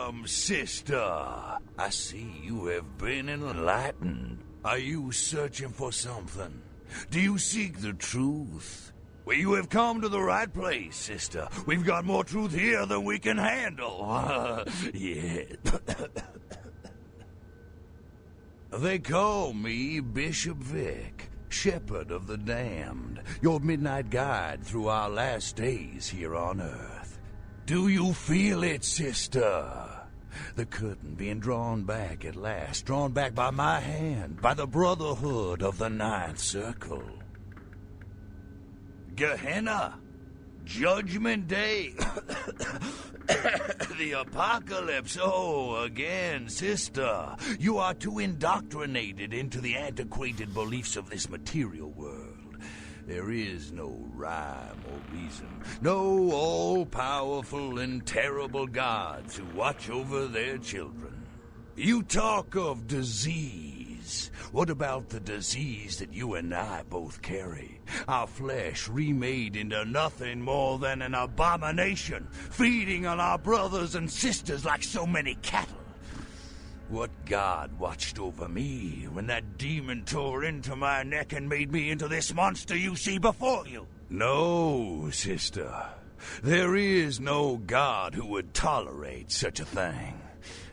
Welcome, sister. I see you have been enlightened. Are you searching for something? Do you seek the truth? Well, you have come to the right place, sister. We've got more truth here than we can handle. Yeah. They call me Bishop Vic, Shepherd of the Damned, your midnight guide through our last days here on Earth. Do you feel it, sister? The curtain being drawn back at last, drawn back by my hand, by the Brotherhood of the Ninth Circle. Gehenna, Judgment Day, the apocalypse. Oh, again, sister, you are too indoctrinated into the antiquated beliefs of this material world. There is no rhyme or reason, no all-powerful and terrible gods who watch over their children. You talk of disease. What about the disease that you and I both carry? Our flesh remade into nothing more than an abomination, feeding on our brothers and sisters like so many cattle. What god watched over me when that demon tore into my neck and made me into this monster you see before you? No, sister. There is no god who would tolerate such a thing.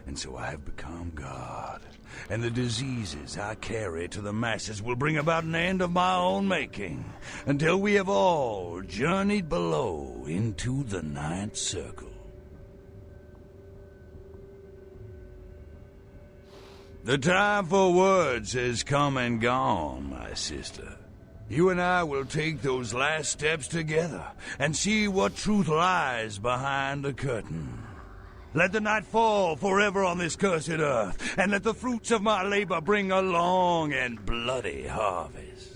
And so I have become God. And the diseases I carry to the masses will bring about an end of my own making, until we have all journeyed below into the Ninth Circle. The time for words has come and gone, my sister. You and I will take those last steps together and see what truth lies behind the curtain. Let the night fall forever on this cursed earth, and let the fruits of my labor bring a long and bloody harvest.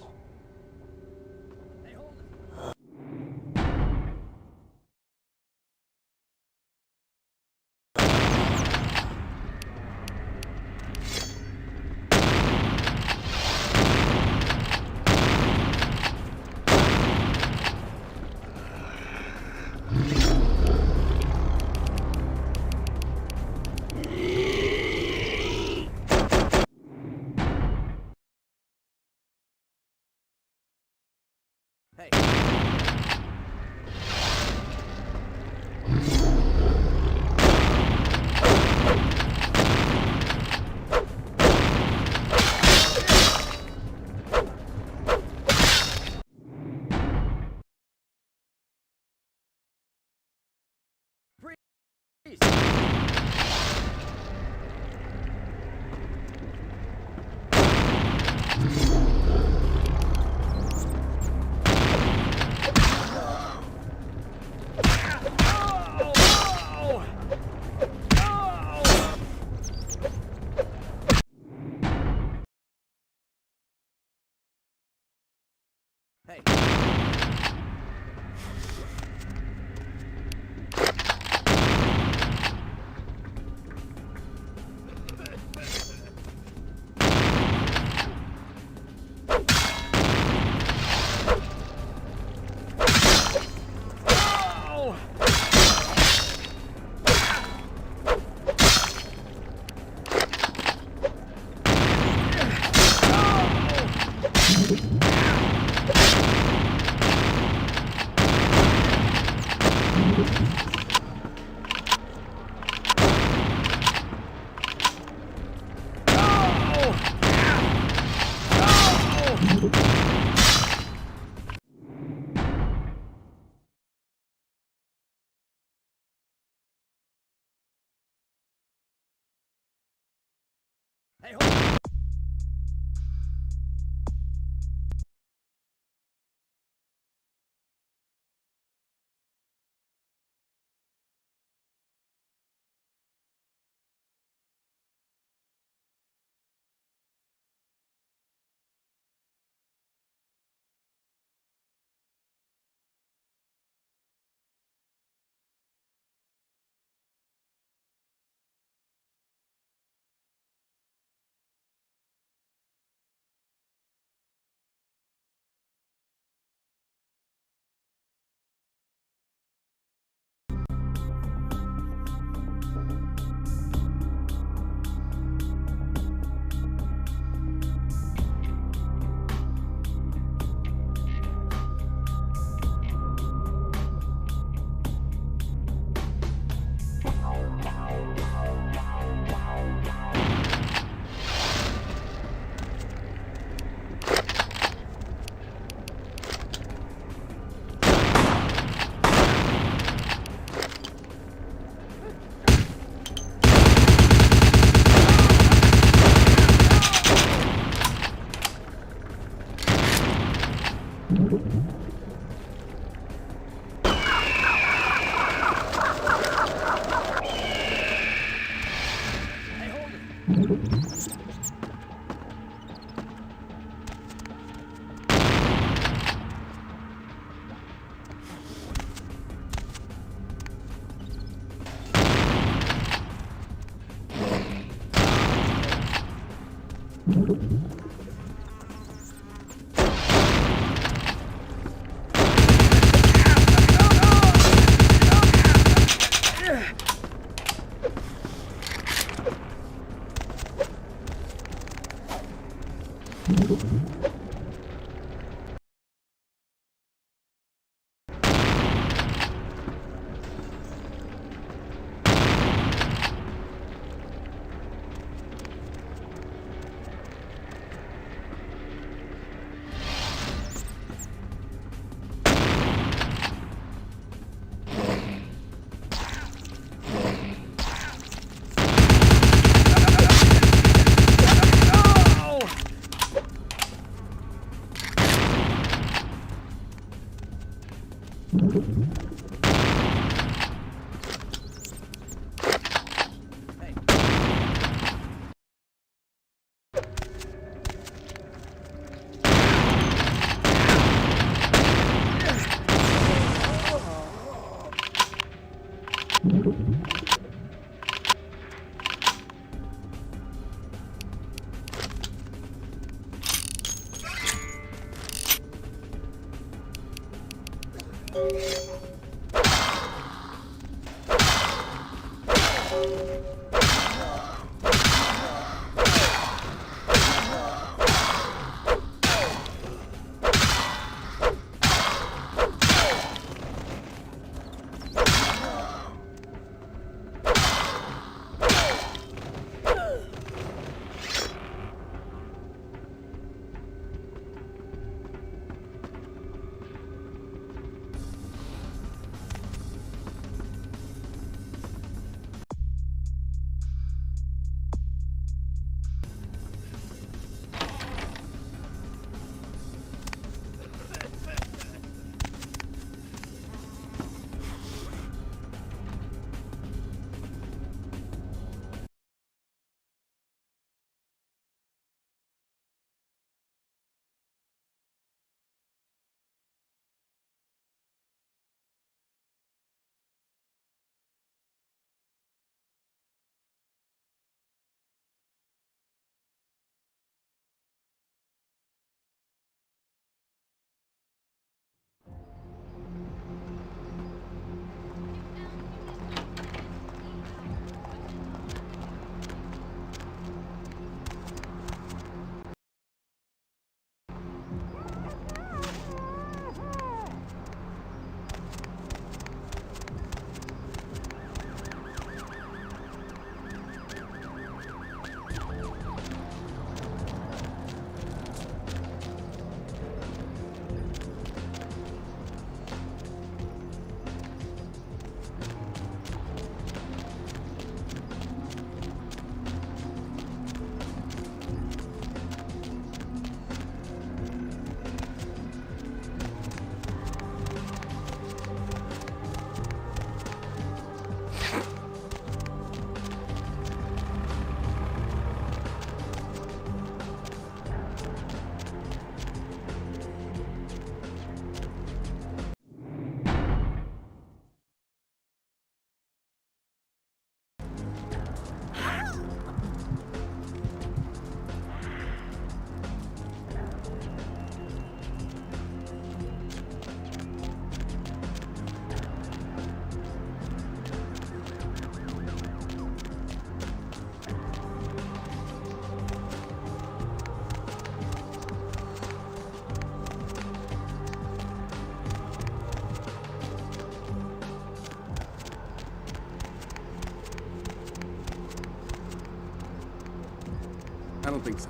I don't think so.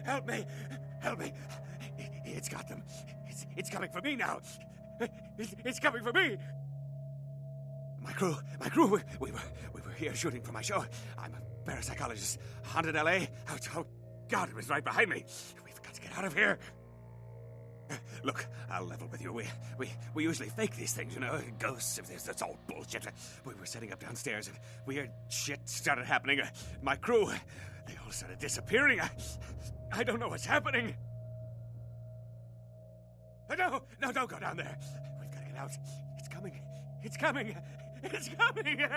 Help me! Help me! It's got them. It's coming for me now. It's coming for me. My crew. We were here shooting for my show. I'm a parapsychologist. Haunted L.A. Oh, God, it was right behind me. We've got to get out of here. Look, I'll level with you. We usually fake these things, you know, ghosts. That's all bullshit. We were setting up downstairs, and weird shit started happening. My crew, they all started disappearing. I don't know what's happening. No, don't go down there. We've got to get out. It's coming. It's coming. It's coming.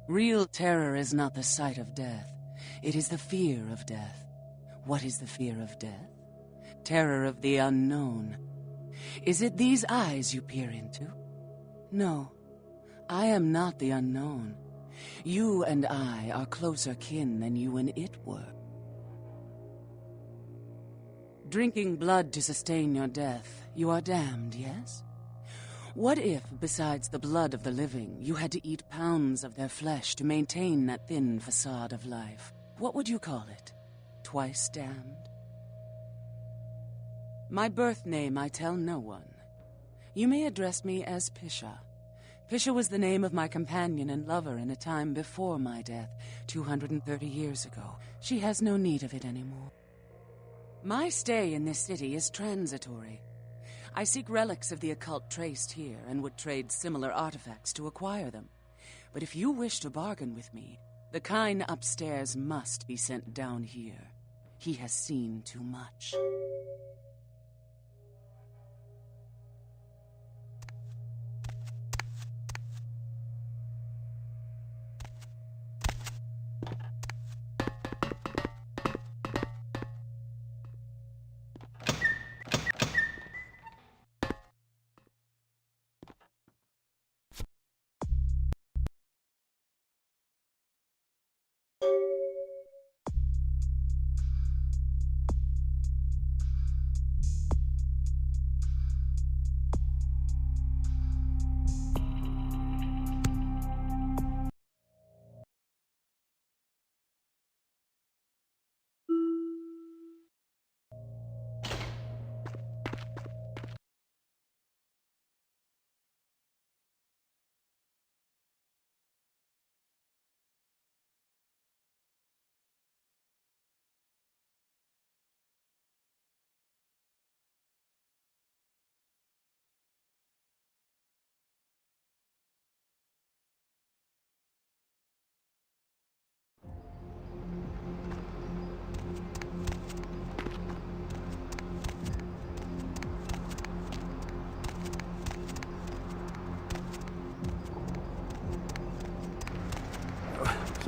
Real terror is not the sight of death. It is the fear of death. What is the fear of death? Terror of the unknown. Is it these eyes you peer into? No, I am not the unknown. You and I are closer kin than you and it were. Drinking blood to sustain your death, you are damned, yes? What if, besides the blood of the living, you had to eat pounds of their flesh to maintain that thin facade of life? What would you call it? Twice damned? My birth name I tell no one. You may address me as Pisha. Pisha was the name of my companion and lover in a time before my death, 230 years ago. She has no need of it anymore. My stay in this city is transitory. I seek relics of the occult traced here and would trade similar artifacts to acquire them. But if you wish to bargain with me, the kind upstairs must be sent down here. He has seen too much.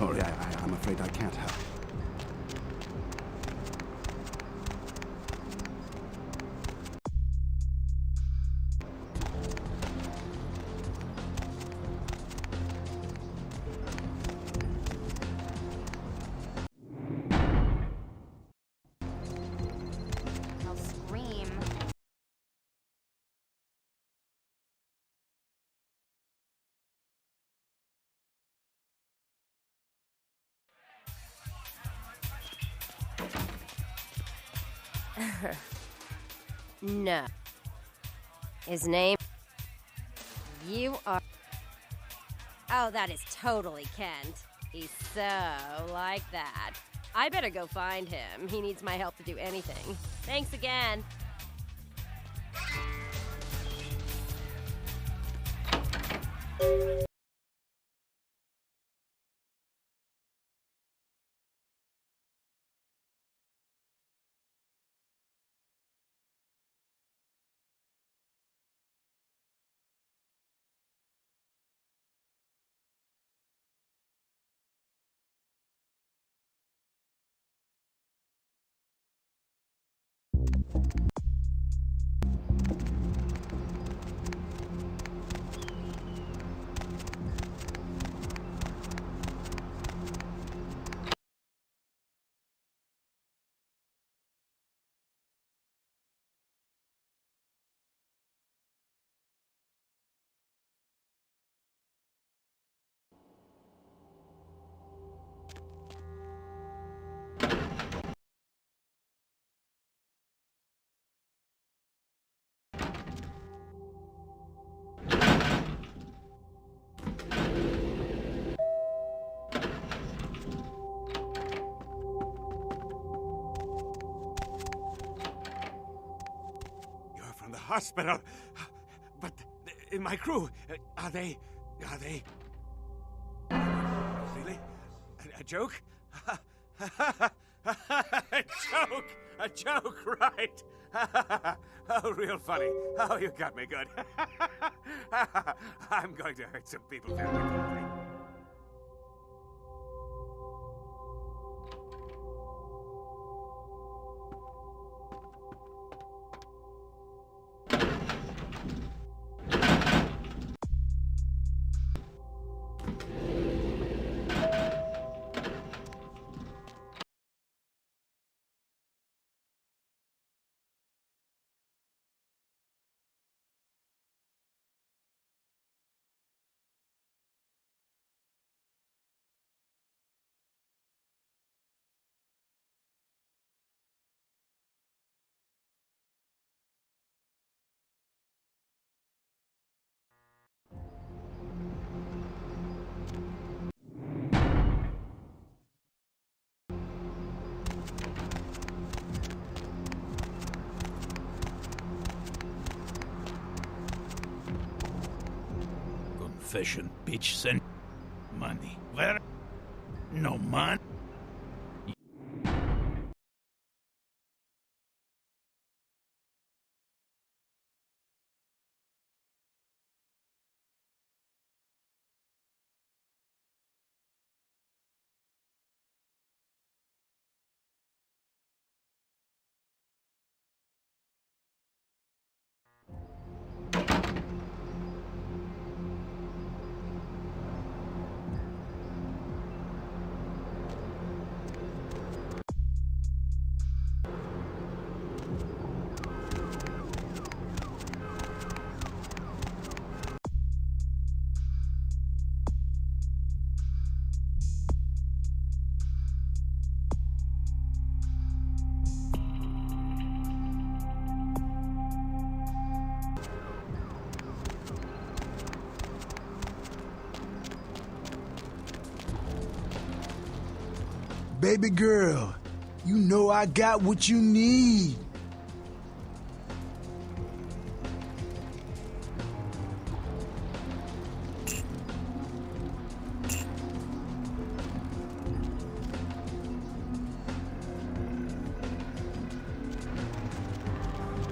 Sorry, I'm afraid I can't help. I'll scream. No. His name? You are... Oh, that is totally Kent. He's so like that. I better go find him. He needs my help to do anything. Thanks again. From the hospital. But my crew, are they... Really? A joke? A joke, right? Oh, real funny. Oh, you got me good. I'm going to hurt some people very quickly. Confession, bitch, send money. Where? No money. Baby girl, you know I got what you need.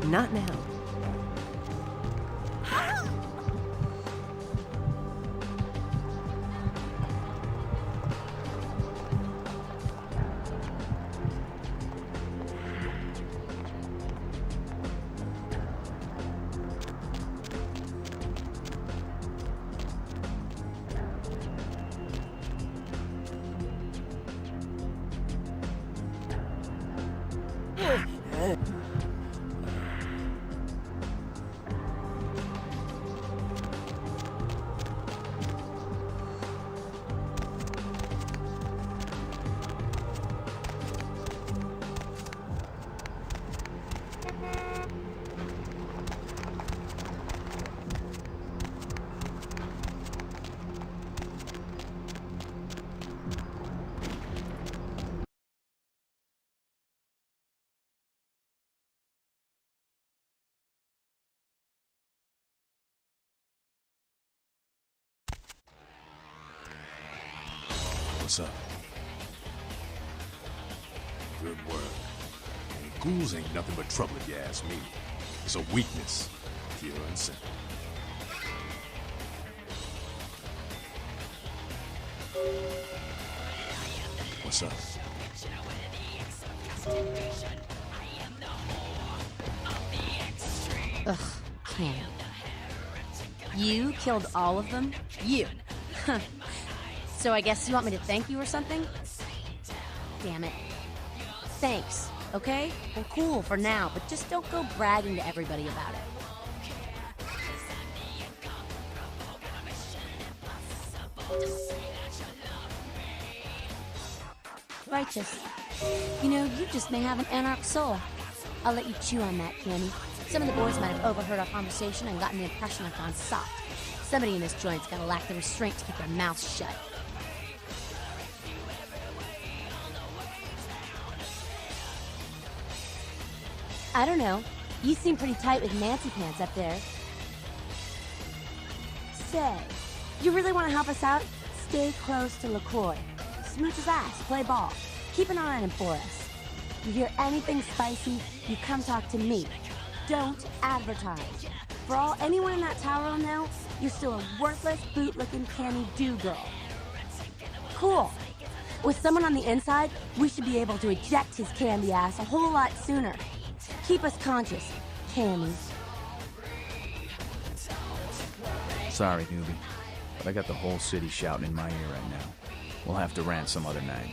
Not now. What's up? Good work. And ghouls ain't nothing but trouble if you ask me. It's a weakness, pure and simple. What's up? Ugh, Cam. You killed all of them? You. So I guess you want me to thank you or something? Damn it. Thanks, okay? Well, cool for now, but just don't go bragging to everybody about it. Righteous. You know, you just may have an anarch soul. I'll let you chew on that, Cammy. Some of the boys might have overheard our conversation and gotten the impression I've gone soft. Somebody in this joint's gotta lack the restraint to keep their mouths shut. I don't know. You seem pretty tight with Nancy Pants up there. Say, you really want to help us out? Stay close to LaCroix. Smooch his ass, play ball. Keep an eye on him for us. You hear anything spicy, you come talk to me. Don't advertise. For all anyone in that tower will know, you're still a worthless, boot-looking canny do-girl. Cool. With someone on the inside, we should be able to eject his candy ass a whole lot sooner. Keep us conscious, Cammy. Sorry, newbie, but I got the whole city shouting in my ear right now. We'll have to rant some other night.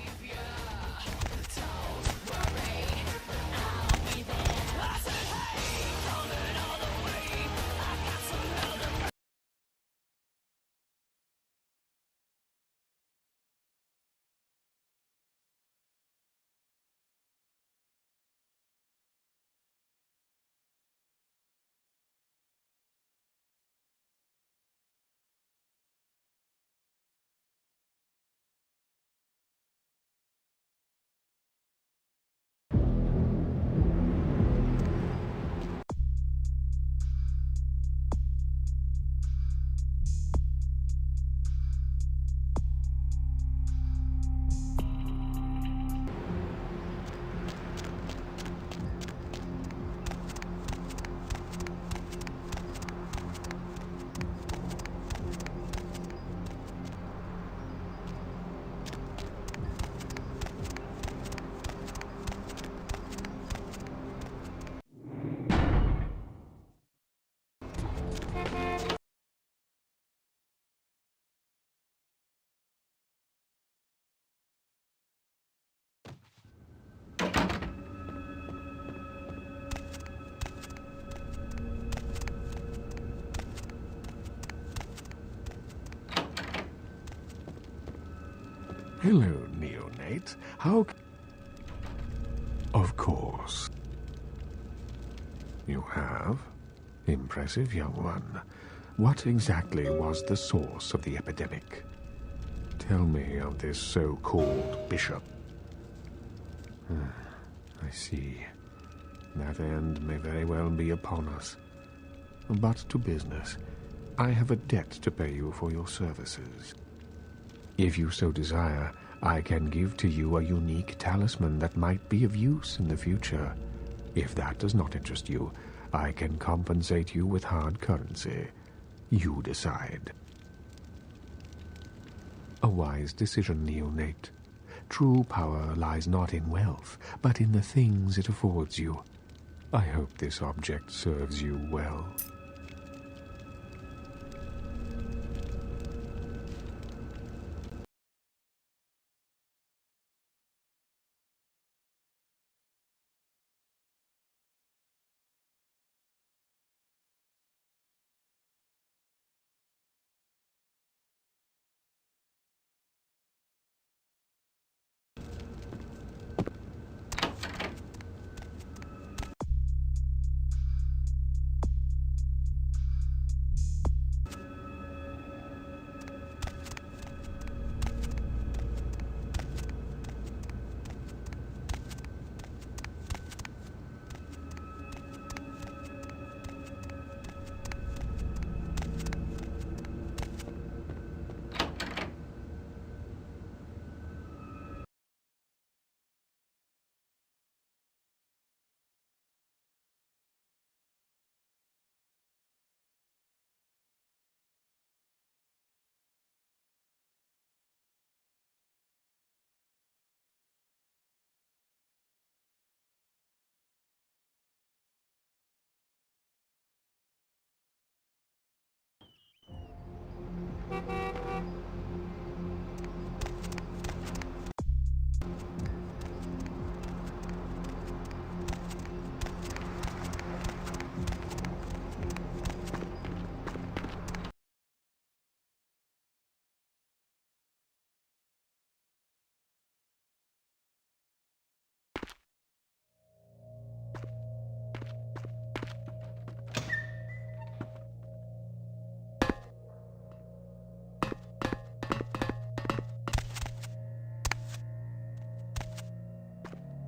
Hello, neonate. How... Of course. You have? Impressive, young one. What exactly was the source of the epidemic? Tell me of this so-called bishop. I see. That end may very well be upon us. But to business. I have a debt to pay you for your services. If you so desire, I can give to you a unique talisman that might be of use in the future. If that does not interest you, I can compensate you with hard currency. You decide. A wise decision, neonate. True power lies not in wealth, but in the things it affords you. I hope this object serves you well.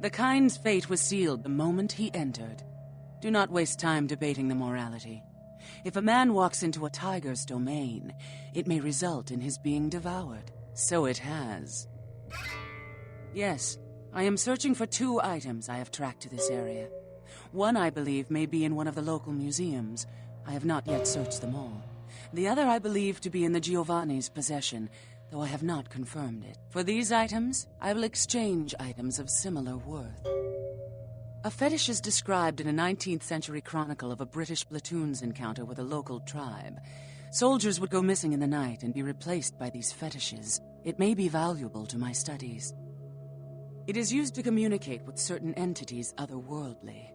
The kind's fate was sealed the moment he entered. Do not waste time debating the morality. If a man walks into a tiger's domain, it may result in his being devoured. So it has. Yes, I am searching for 2 items I have tracked to this area. One, I believe, may be in one of the local museums. I have not yet searched them all. The other I believe to be in the Giovanni's possession, though I have not confirmed it. For these items, I will exchange items of similar worth. A fetish is described in a 19th century chronicle of a British platoon's encounter with a local tribe. Soldiers would go missing in the night and be replaced by these fetishes. It may be valuable to my studies. It is used to communicate with certain entities otherworldly.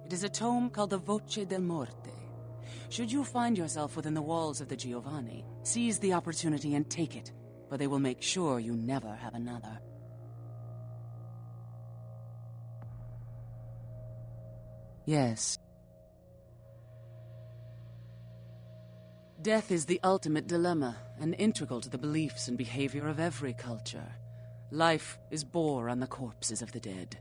It is a tome called the Voce del Morte. Should you find yourself within the walls of the Giovanni, seize the opportunity and take it, for they will make sure you never have another. Yes. Death is the ultimate dilemma, and integral to the beliefs and behavior of every culture. Life is bore on the corpses of the dead.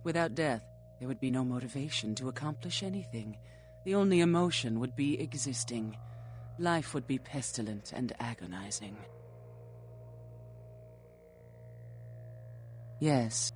Without death, there would be no motivation to accomplish anything. The only emotion would be existing. Life would be pestilent and agonizing. Yes.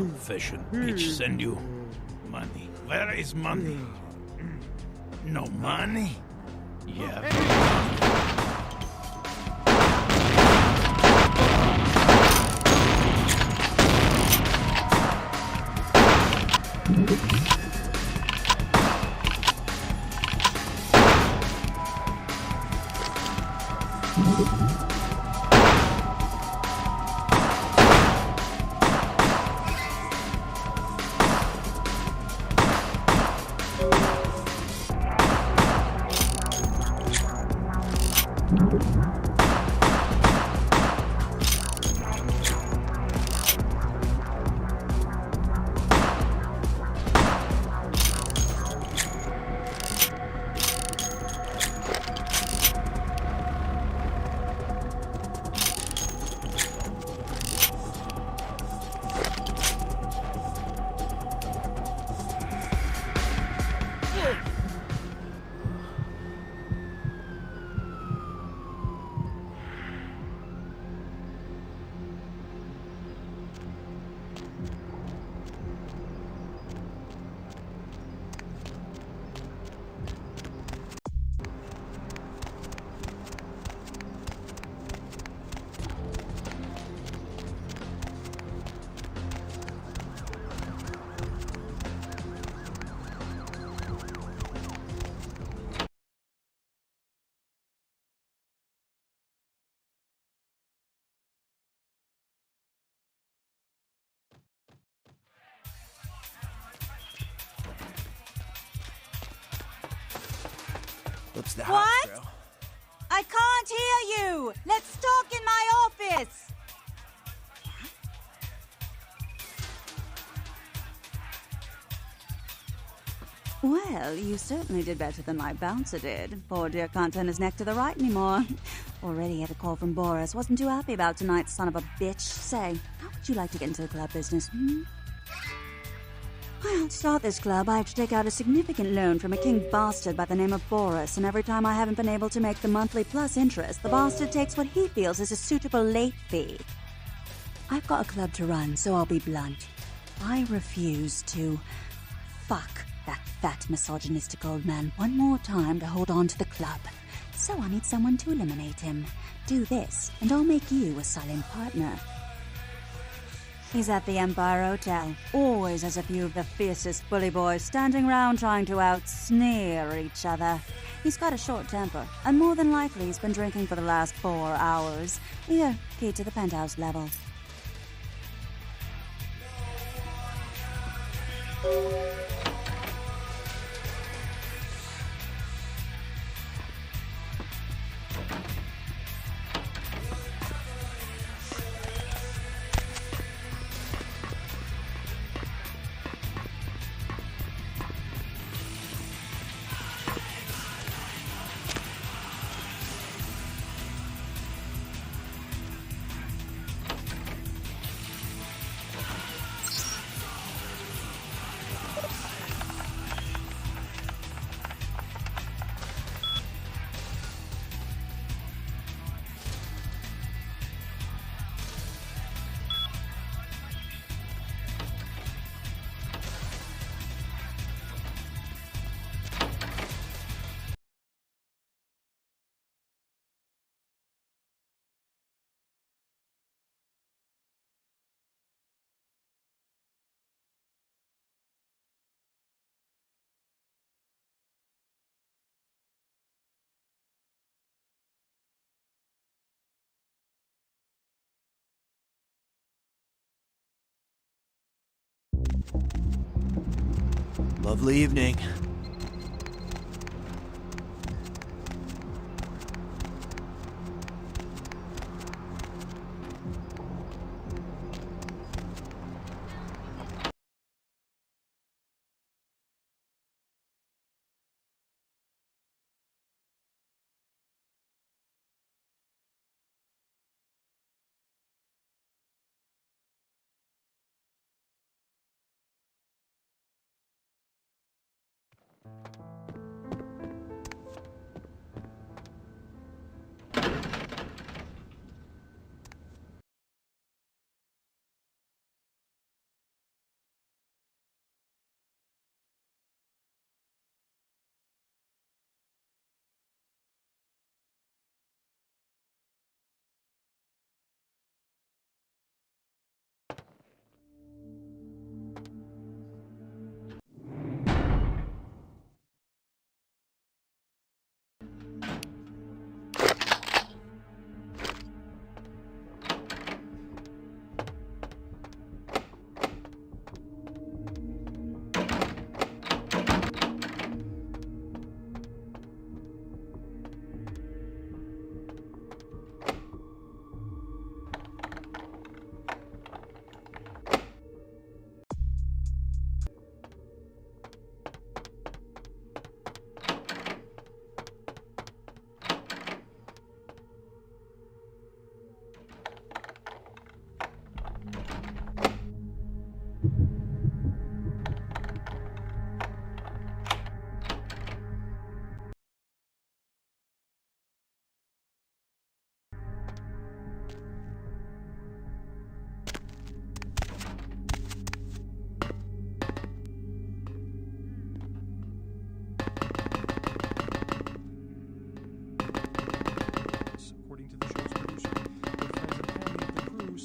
Fish and Peach send you money. Where is money? No money? Yeah. What's the What? house, girl? I can't hear you! Let's talk in my office! Well, you certainly did better than my bouncer did. Poor dear can't turn his neck to the right anymore. Already had a call from Boris. Wasn't too happy about tonight's son of a bitch. Say, how would you like to get into the club business, hmm? Well, to start this club, I have to take out a significant loan from a king bastard by the name of Boris, and every time I haven't been able to make the monthly plus interest, the bastard takes what he feels is a suitable late fee. I've got a club to run, so I'll be blunt. I refuse to fuck that fat misogynistic old man one more time to hold on to the club. So I need someone to eliminate him. Do this, and I'll make you a silent partner. He's at the Empire Hotel. Always has a few of the fiercest bully boys standing round trying to out-sneer each other. He's got a short temper, and more than likely he's been drinking for the last 4 hours. Here, key to the penthouse level. Lovely evening.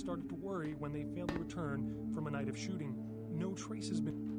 started to worry when they failed to return from a night of shooting. No trace has been...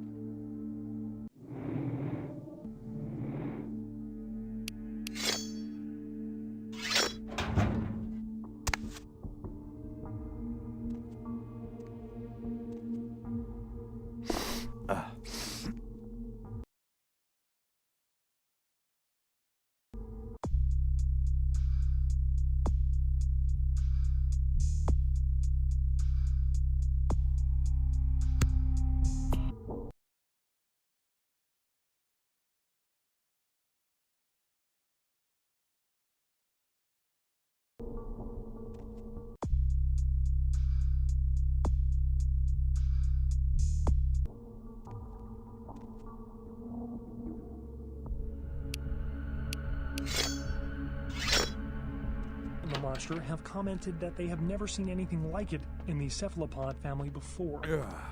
The monster have commented that they have never seen anything like it in the cephalopod family before.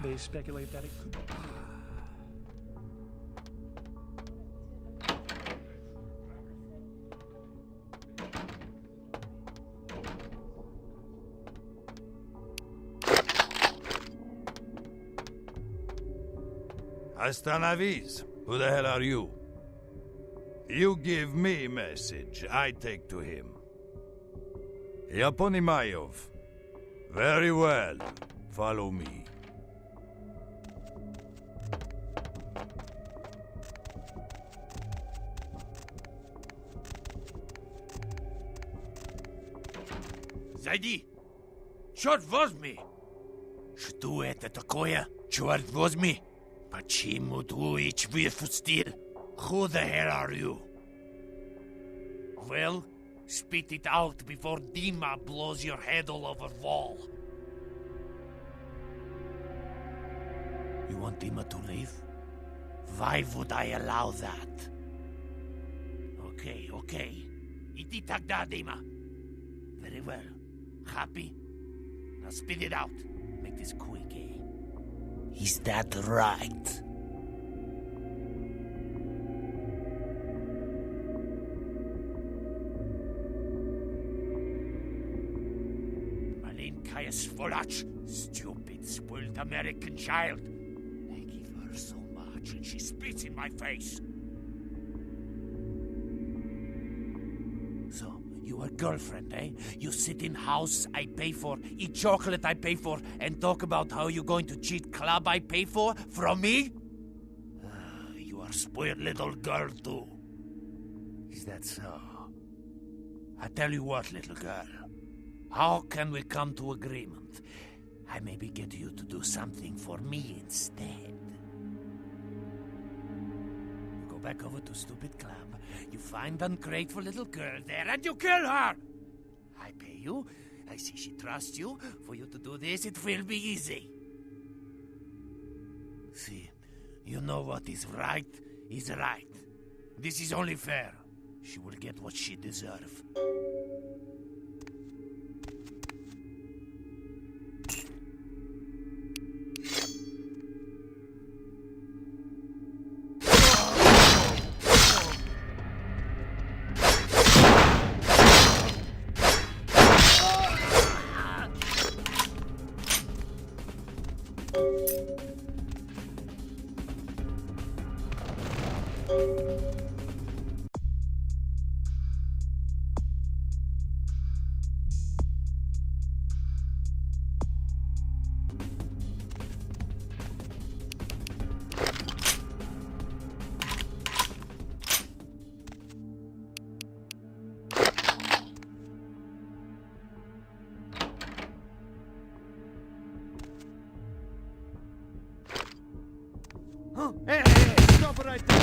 They speculate that it could... Astanavis, who the hell are you? You give me message, I take to him. Yaponimayov. Very well. Follow me. Зайди! Черт возьми! Что это такое? Черт возьми! Почему ты их выпустил? Who the hell are you? Well, spit it out before Dima blows your head all over wall. You want Dima to leave? Why would I allow that? Okay. Иди тогда, Dima. Very well. Happy? Now spit it out. Make this quick, eh? Is that right? Malenkaya Svolach, stupid, spoiled American child. I give her so much and she spits in my face. So, you a girlfriend, eh? You sit in house I pay for, eat chocolate I pay for, and talk about how you going to cheat club I pay for from me? You are spoiled little girl too. Is that so? I tell you what, little girl. How can we come to agreement? I maybe get you to do something for me instead. You go back over to stupid club. You find ungrateful little girl there and you kill her! I pay you. I see she trusts you. For you to do this, it will be easy. See, you know what is right. This is only fair. She will get what she deserves. Hey, stop right there!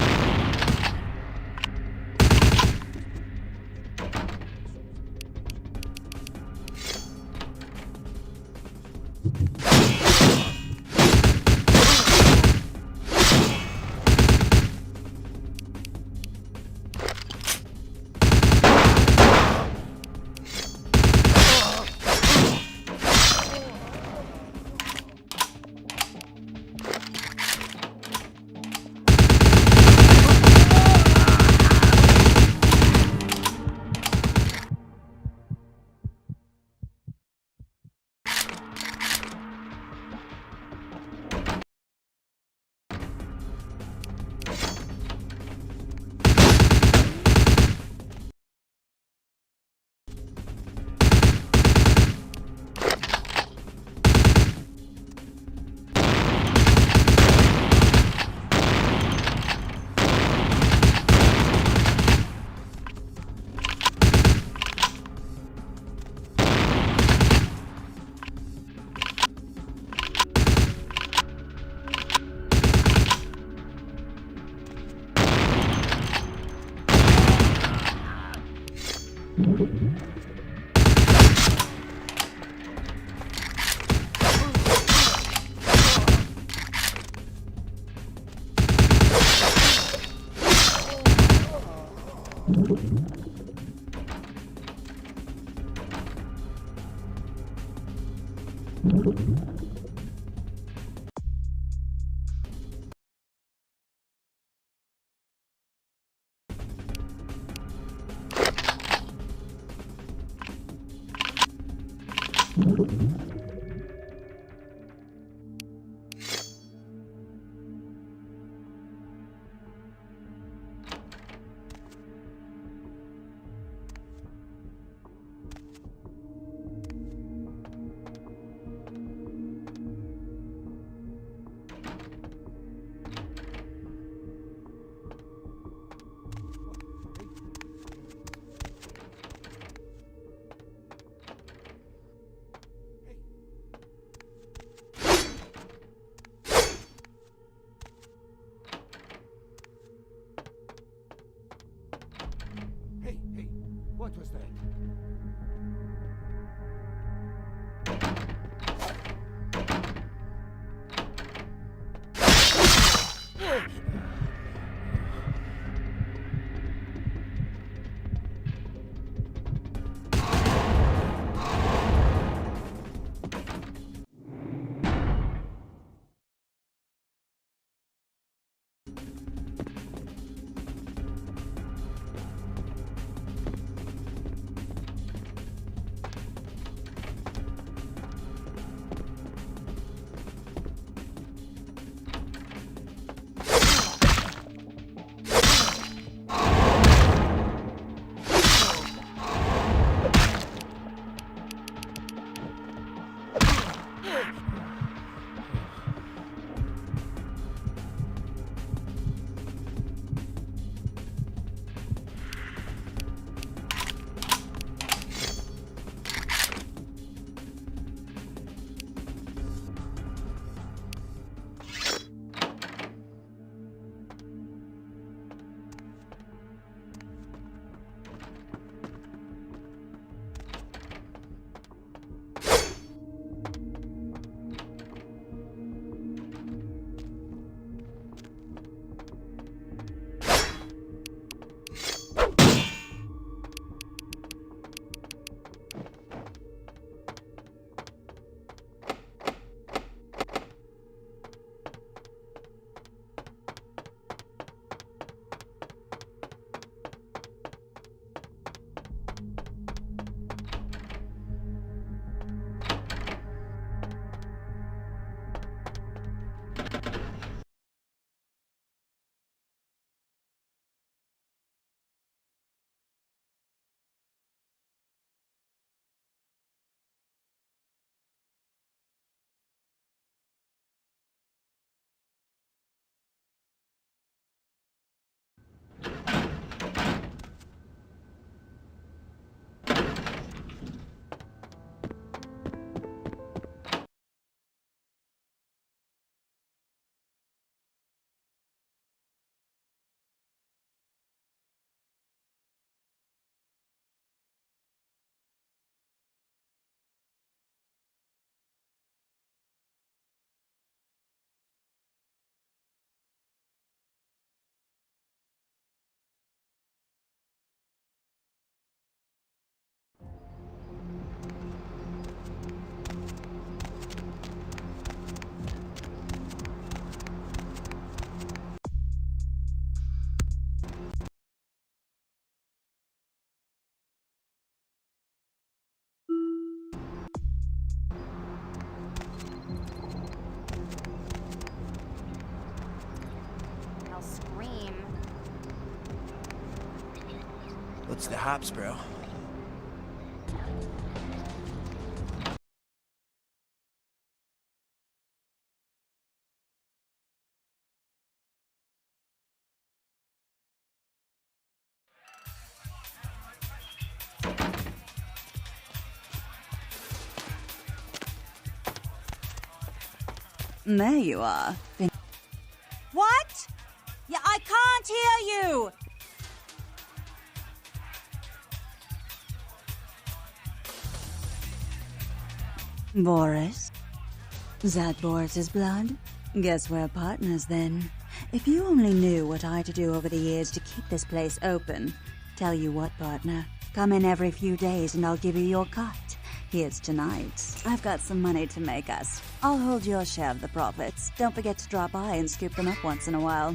What was that? What's the hops, bro? There you are. What? Yeah, I can't hear you! Boris? That Boris's blood? Guess we're partners then. If you only knew what I had to do over the years to keep this place open. Tell you what, partner. Come in every few days and I'll give you your cut. Here's tonight. I've got some money to make us. I'll hold your share of the profits. Don't forget to drop by and scoop them up once in a while,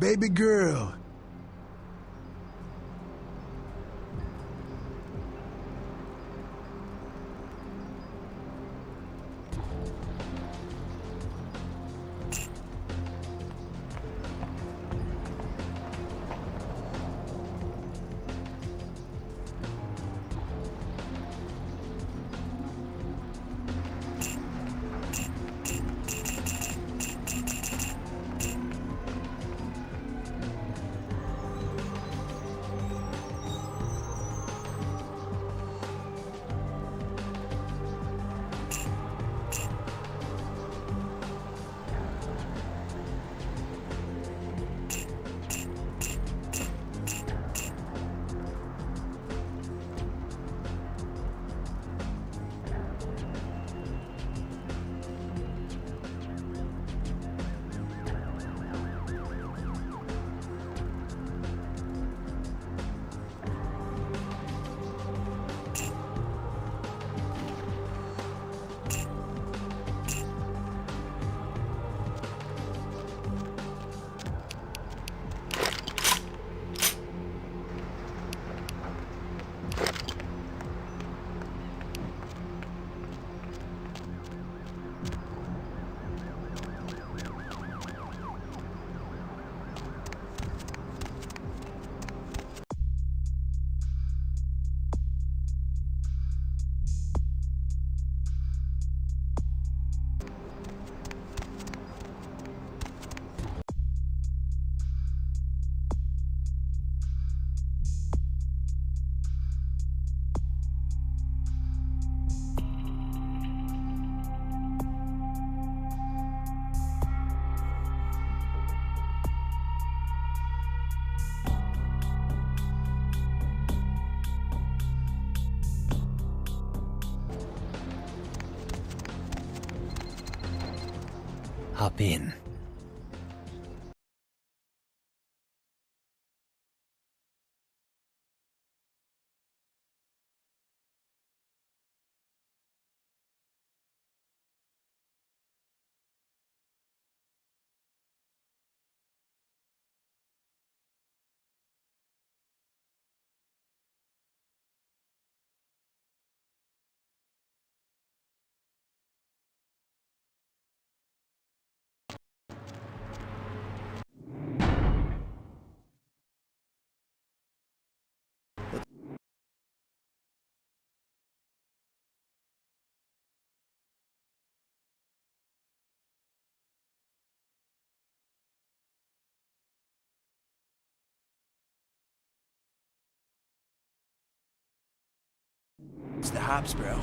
Baby girl. Hop in. It's the hops, bro.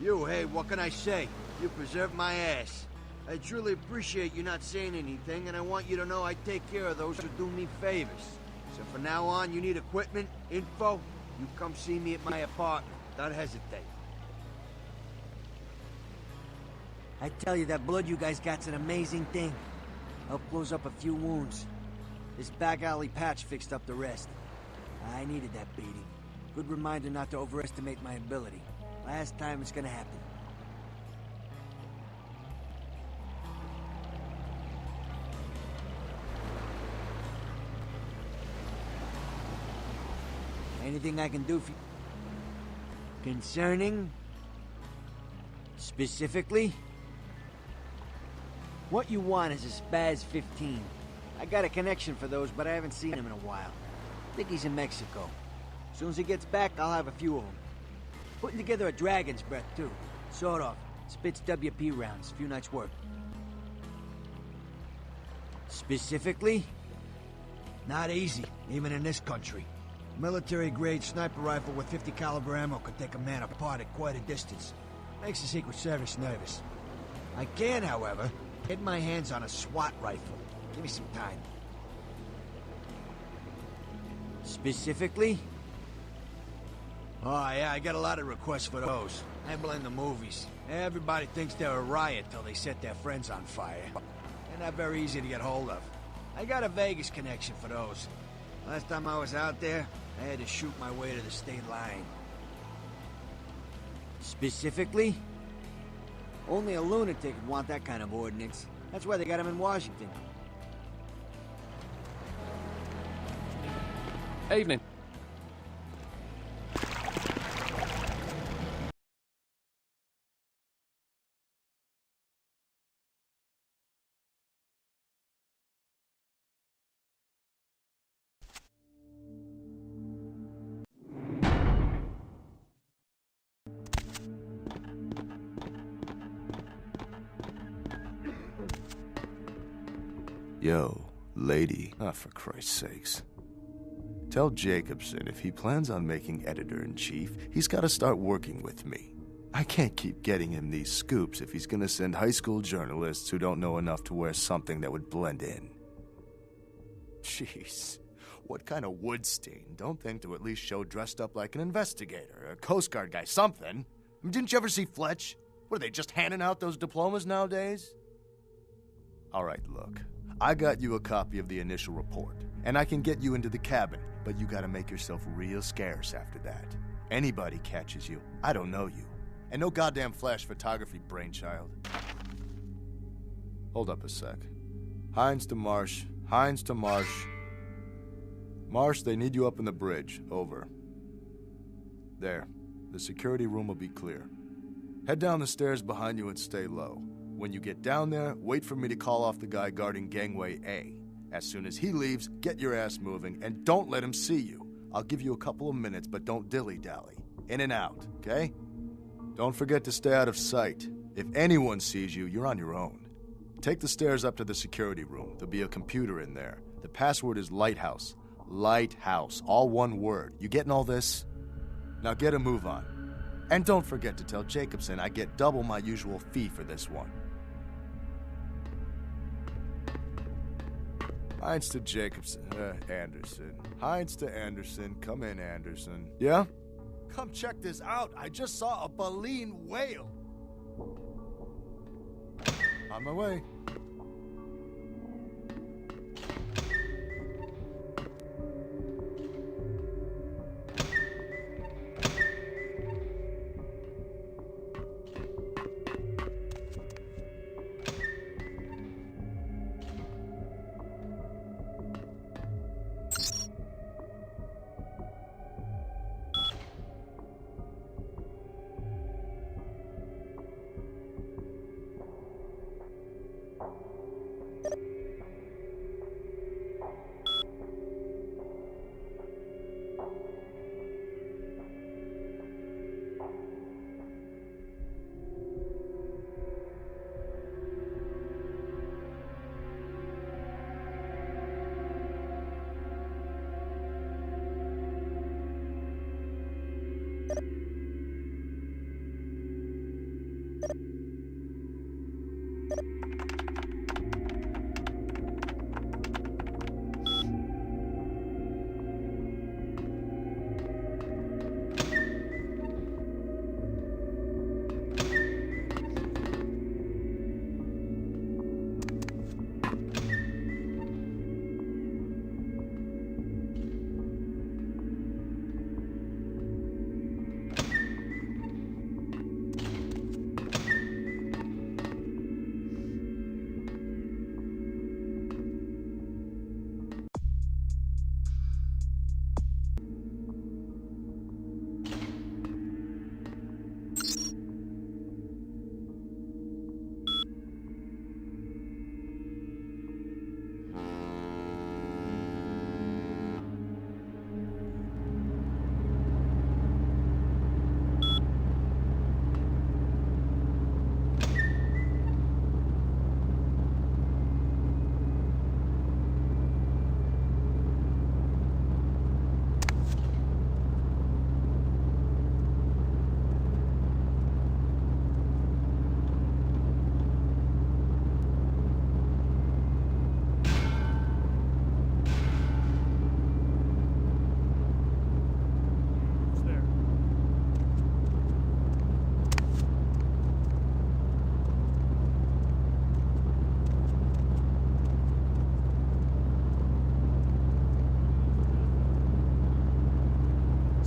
You, hey, what can I say? You preserved my ass. I truly appreciate you not saying anything, and I want you to know I take care of those who do me favors. So from now on, you need equipment, info, you come see me at my apartment. Don't hesitate. I tell you, that blood you guys got's an amazing thing. Helped close up a few wounds. This back alley patch fixed up the rest. I needed that beating. Good reminder not to overestimate my ability. Last time it's gonna happen. Anything I can do for you? Concerning? Specifically? What you want is a Spaz 15. I got a connection for those, but I haven't seen him in a while. I think he's in Mexico. As soon as he gets back, I'll have a few of them. Putting together a dragon's breath, too. Sort of. Spits WP rounds. Few nights' work. Specifically? Not easy, even in this country. Military-grade sniper rifle with 50 caliber ammo could take a man apart at quite a distance. Makes the Secret Service nervous. I can, however, get my hands on a SWAT rifle. Give me some time. Specifically? Oh, yeah, I get a lot of requests for those. I blame the movies. Everybody thinks they're a riot till they set their friends on fire. They're not very easy to get hold of. I got a Vegas connection for those. Last time I was out there, I had to shoot my way to the state line. Specifically? Only a lunatic would want that kind of ordnance. That's why they got him in Washington. Evening. Yo, lady. Ah, for Christ's sakes. Tell Jacobson if he plans on making editor-in-chief, he's got to start working with me. I can't keep getting him these scoops if he's gonna send high school journalists who don't know enough to wear something that would blend in. Jeez, what kind of wood stain don't think to at least show dressed up like an investigator, a Coast Guard guy, something? I mean, didn't you ever see Fletch? What, are they just handing out those diplomas nowadays? All right, look. I got you a copy of the initial report, and I can get you into the cabin, but you gotta make yourself real scarce after that. Anybody catches you, I don't know you. And no goddamn flash photography, brainchild. Hold up a sec. Hines to Marsh. Hines to Marsh. Marsh, they need you up in the bridge. Over. There. The security room will be clear. Head down the stairs behind you and stay low. When you get down there, wait for me to call off the guy guarding Gangway A. As soon as he leaves, get your ass moving, and don't let him see you. I'll give you a couple of minutes, but don't dilly-dally. In and out, okay? Don't forget to stay out of sight. If anyone sees you, you're on your own. Take the stairs up to the security room. There'll be a computer in there. The password is Lighthouse. Lighthouse, all one word. You getting all this? Now get a move on. And don't forget to tell Jacobson I get double my usual fee for this one. Hines to Jacobson. Anderson. Hines to Anderson. Come in, Anderson. Yeah? Come check this out. I just saw a baleen whale. On my way.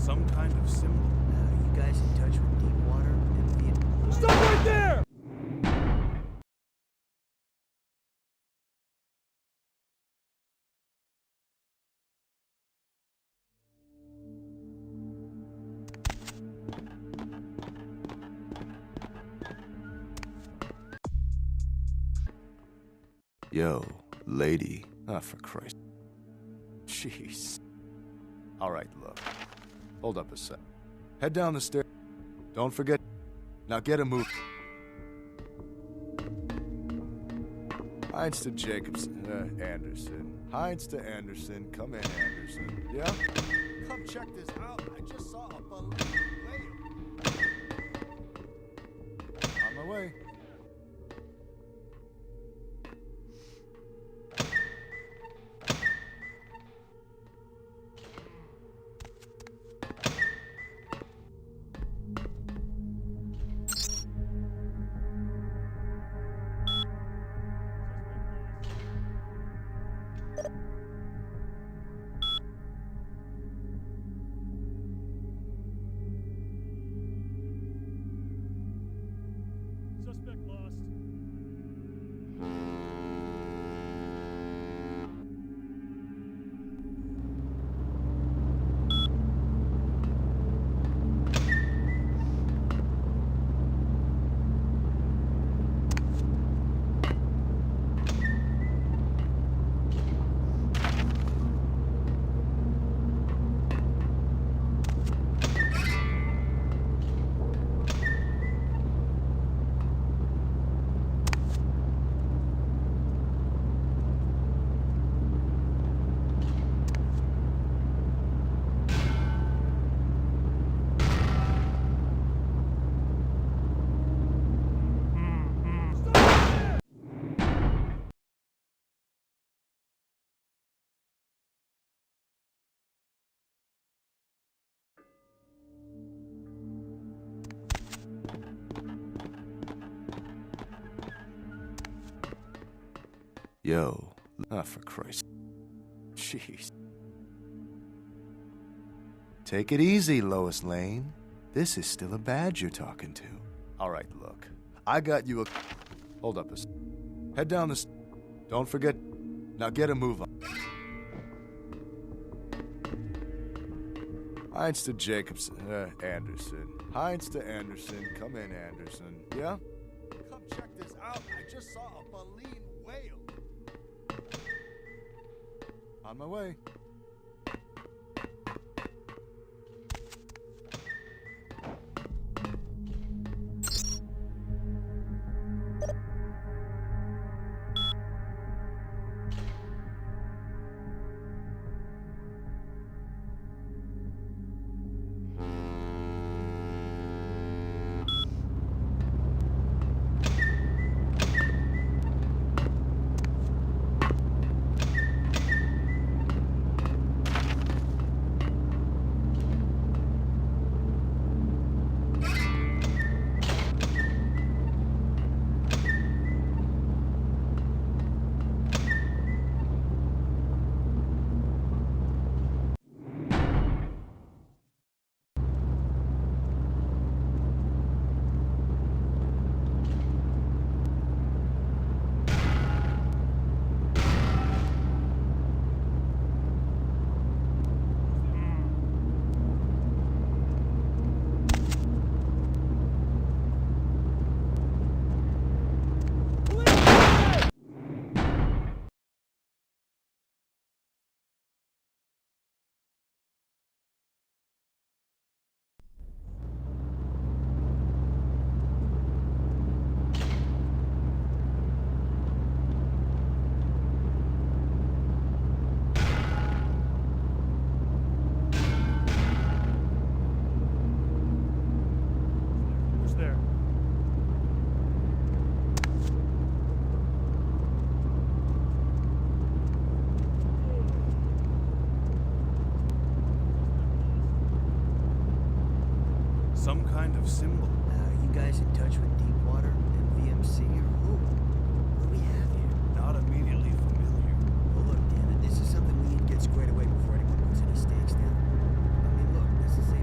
Some kind of symbol. Are you guys in touch with Deepwater and Vietnam? Stop right there! Yo, lady. Ah, for Christ. Jeez. Alright, look. Hold up a sec. Head down the stairs. Don't forget. Now get a move. Heinz to Jacobson. Anderson. Heinz to Anderson. Come in, Anderson. Yeah? Come check this out. I just saw a balloon whale. On my way. Suspect lost. Yo. Ah, for Christ. Jeez. Take it easy, Lois Lane. This is still a badge you're talking to. Alright, look. I got you a... Hold up a sec. Head down the... Don't forget... Now get a move on. Heinz to Jacobson. Anderson. Heinz to Anderson. Come in, Anderson. Yeah? Come check this out. I just saw a baleen whale. On my way. Some kind of symbol. Are you guys in touch with Deepwater and VMC or who? What do we have here? Not immediately familiar. Well, look, damn it, this is something we need to get squared away before anyone puts any stakes down. I mean, look, this is a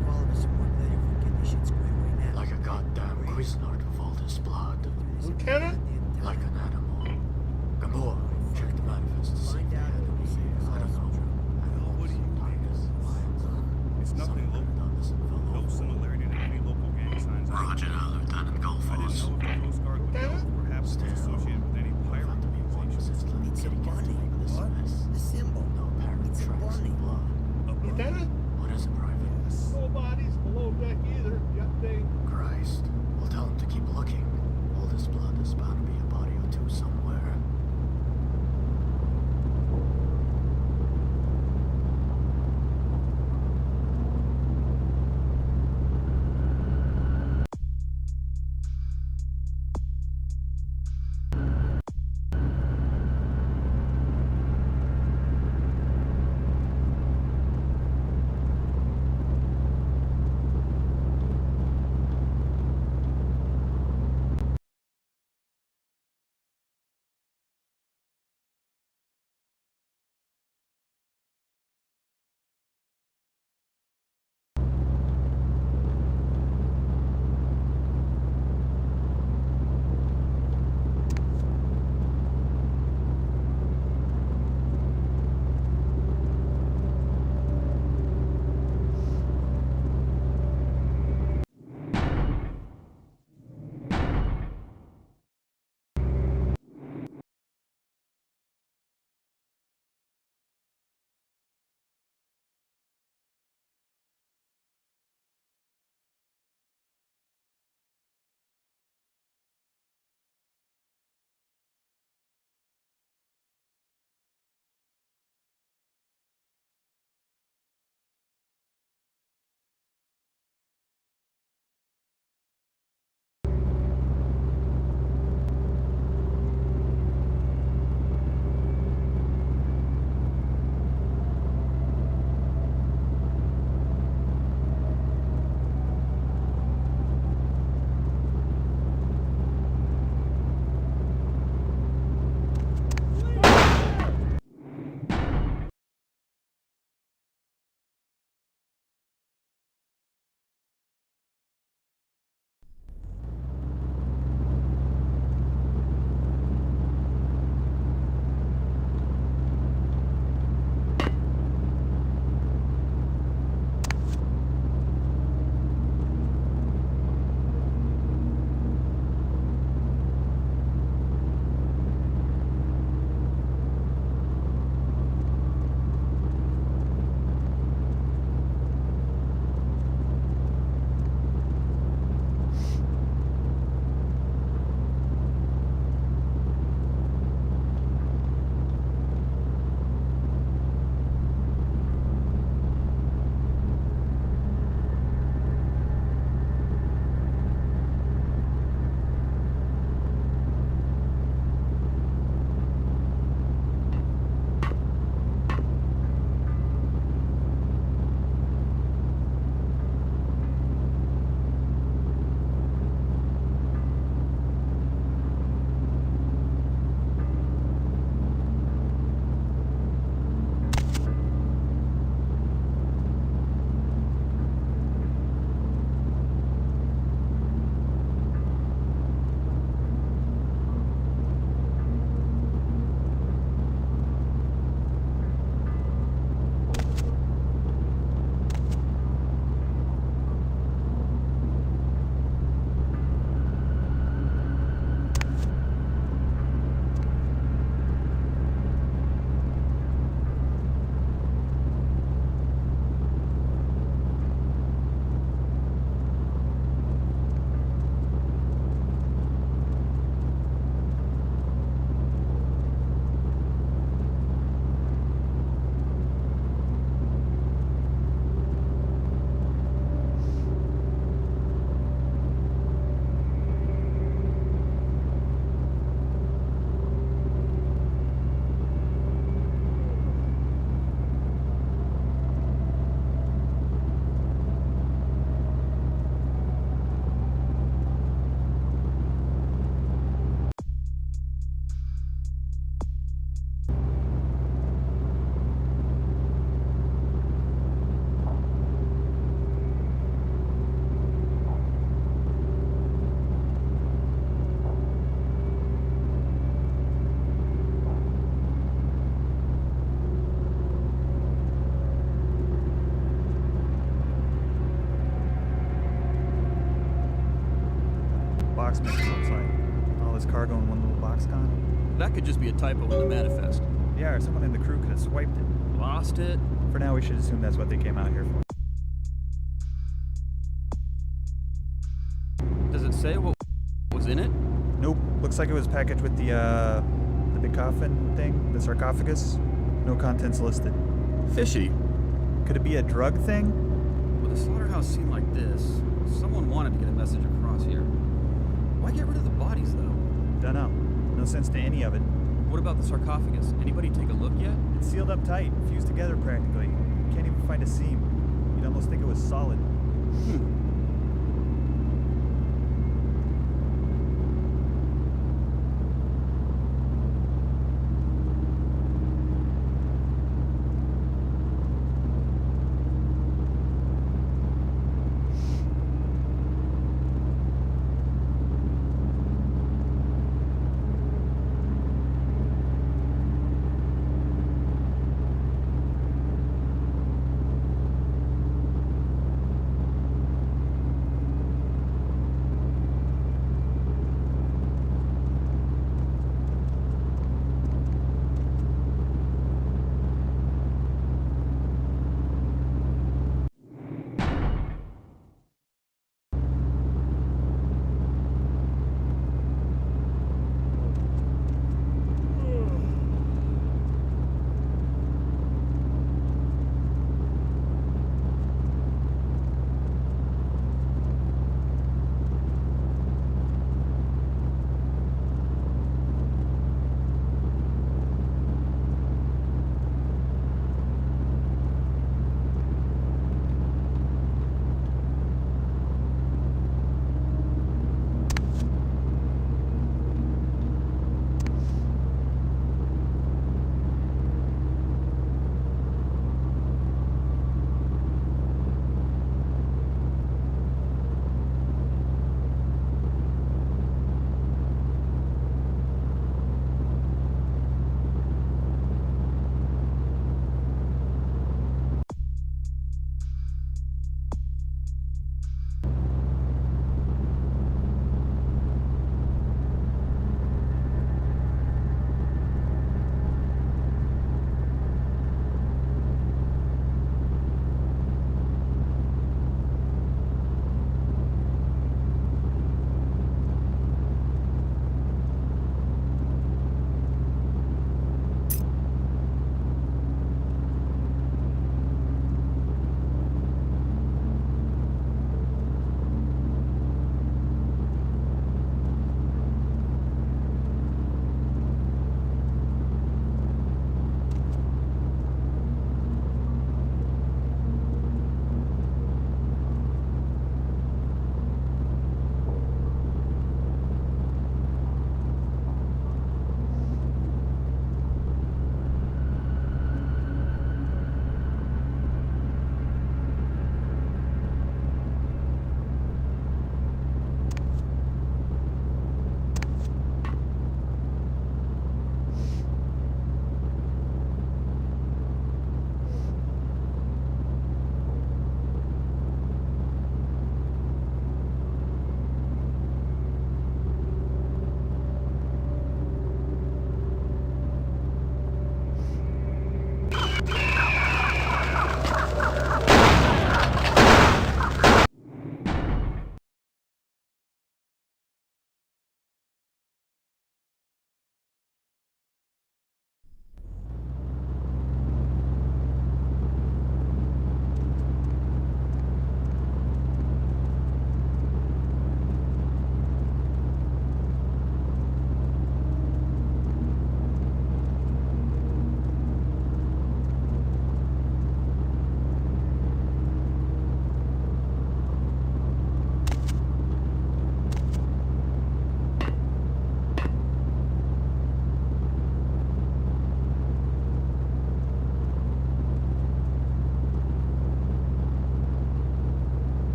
box missing, looks like. All this cargo in one little box con. That could just be a typo in the manifest. Yeah, or someone in the crew could have swiped it. Lost it? For now, we should assume that's what they came out here for. Does it say what was in it? Nope. Looks like it was packaged with the big coffin thing, the sarcophagus. No contents listed. Fishy. Could it be a drug thing? With a slaughterhouse scene like this, someone wanted to get a message across here. Why get rid of the bodies, though? Dunno. No sense to any of it. What about the sarcophagus? Anybody take a look yet? It's sealed up tight, fused together practically. Can't even find a seam. You'd almost think it was solid.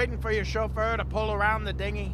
waiting for your chauffeur to pull around the dinghy?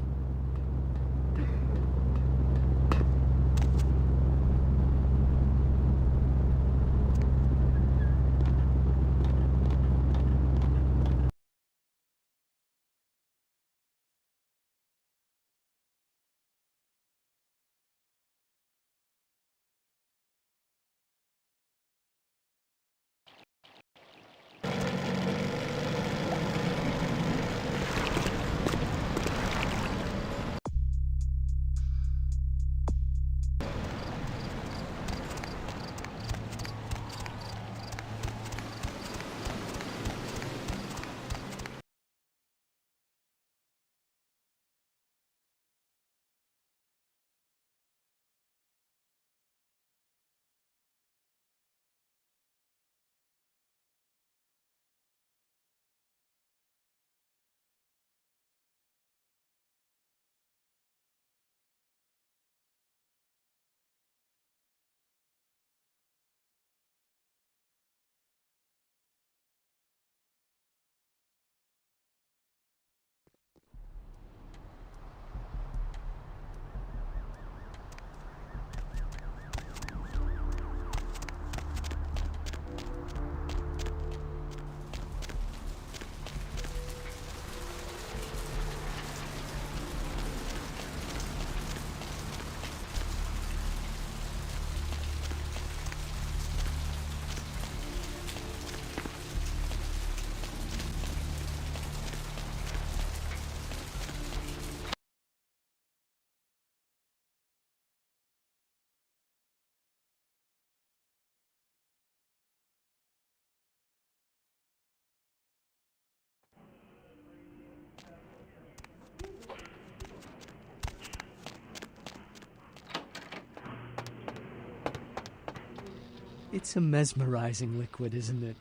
It's a mesmerizing liquid, isn't it?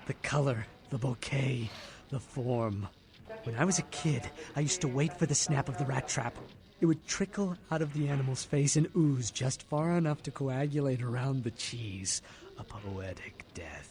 The color, the bouquet, the form. When I was a kid, I used to wait for the snap of the rat trap. It would trickle out of the animal's face and ooze just far enough to coagulate around the cheese. A poetic death.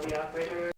The operator.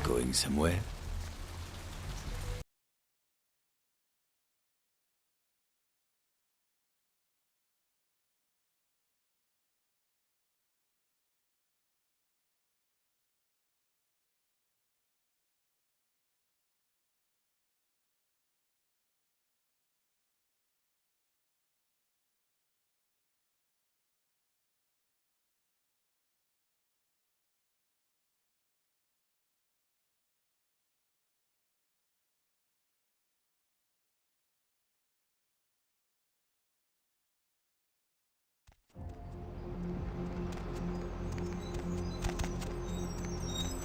Going somewhere?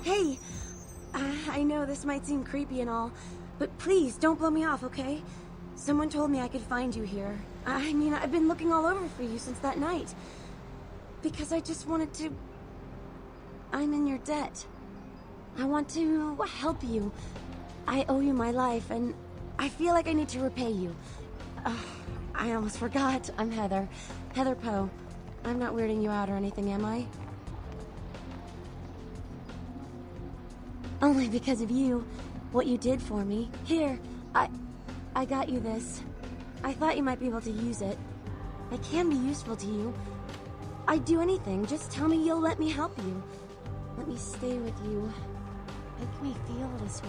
Hey! I know this might seem creepy and all, but please don't blow me off, okay? Someone told me I could find you here. I mean, I've been looking all over for you since that night. Because I just wanted to... I'm in your debt. I want to help you. I owe you my life, and I feel like I need to repay you. I almost forgot. I'm Heather. Heather Poe. I'm not weirding you out or anything, am I? Only because of you. What you did for me. Here, I got you this. I thought you might be able to use it. I can be useful to you. I'd do anything. Just tell me you'll let me help you. Let me stay with you. Make me feel this way.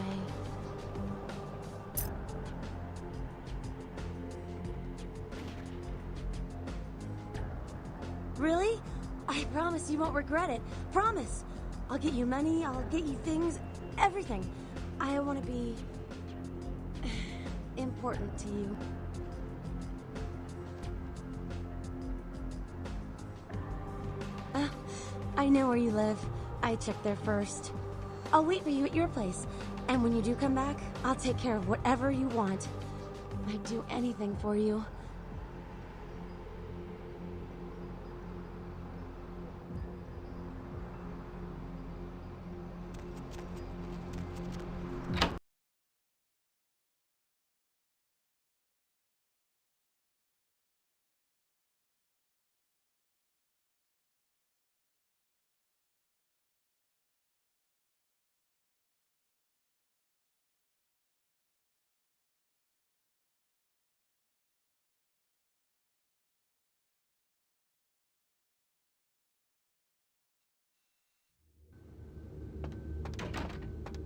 Really? I promise you won't regret it. Promise. I'll get you money, I'll get you things, everything. I want to be important to you. I know where you live. I checked there first. I'll wait for you at your place. And when you do come back, I'll take care of whatever you want. I'd do anything for you.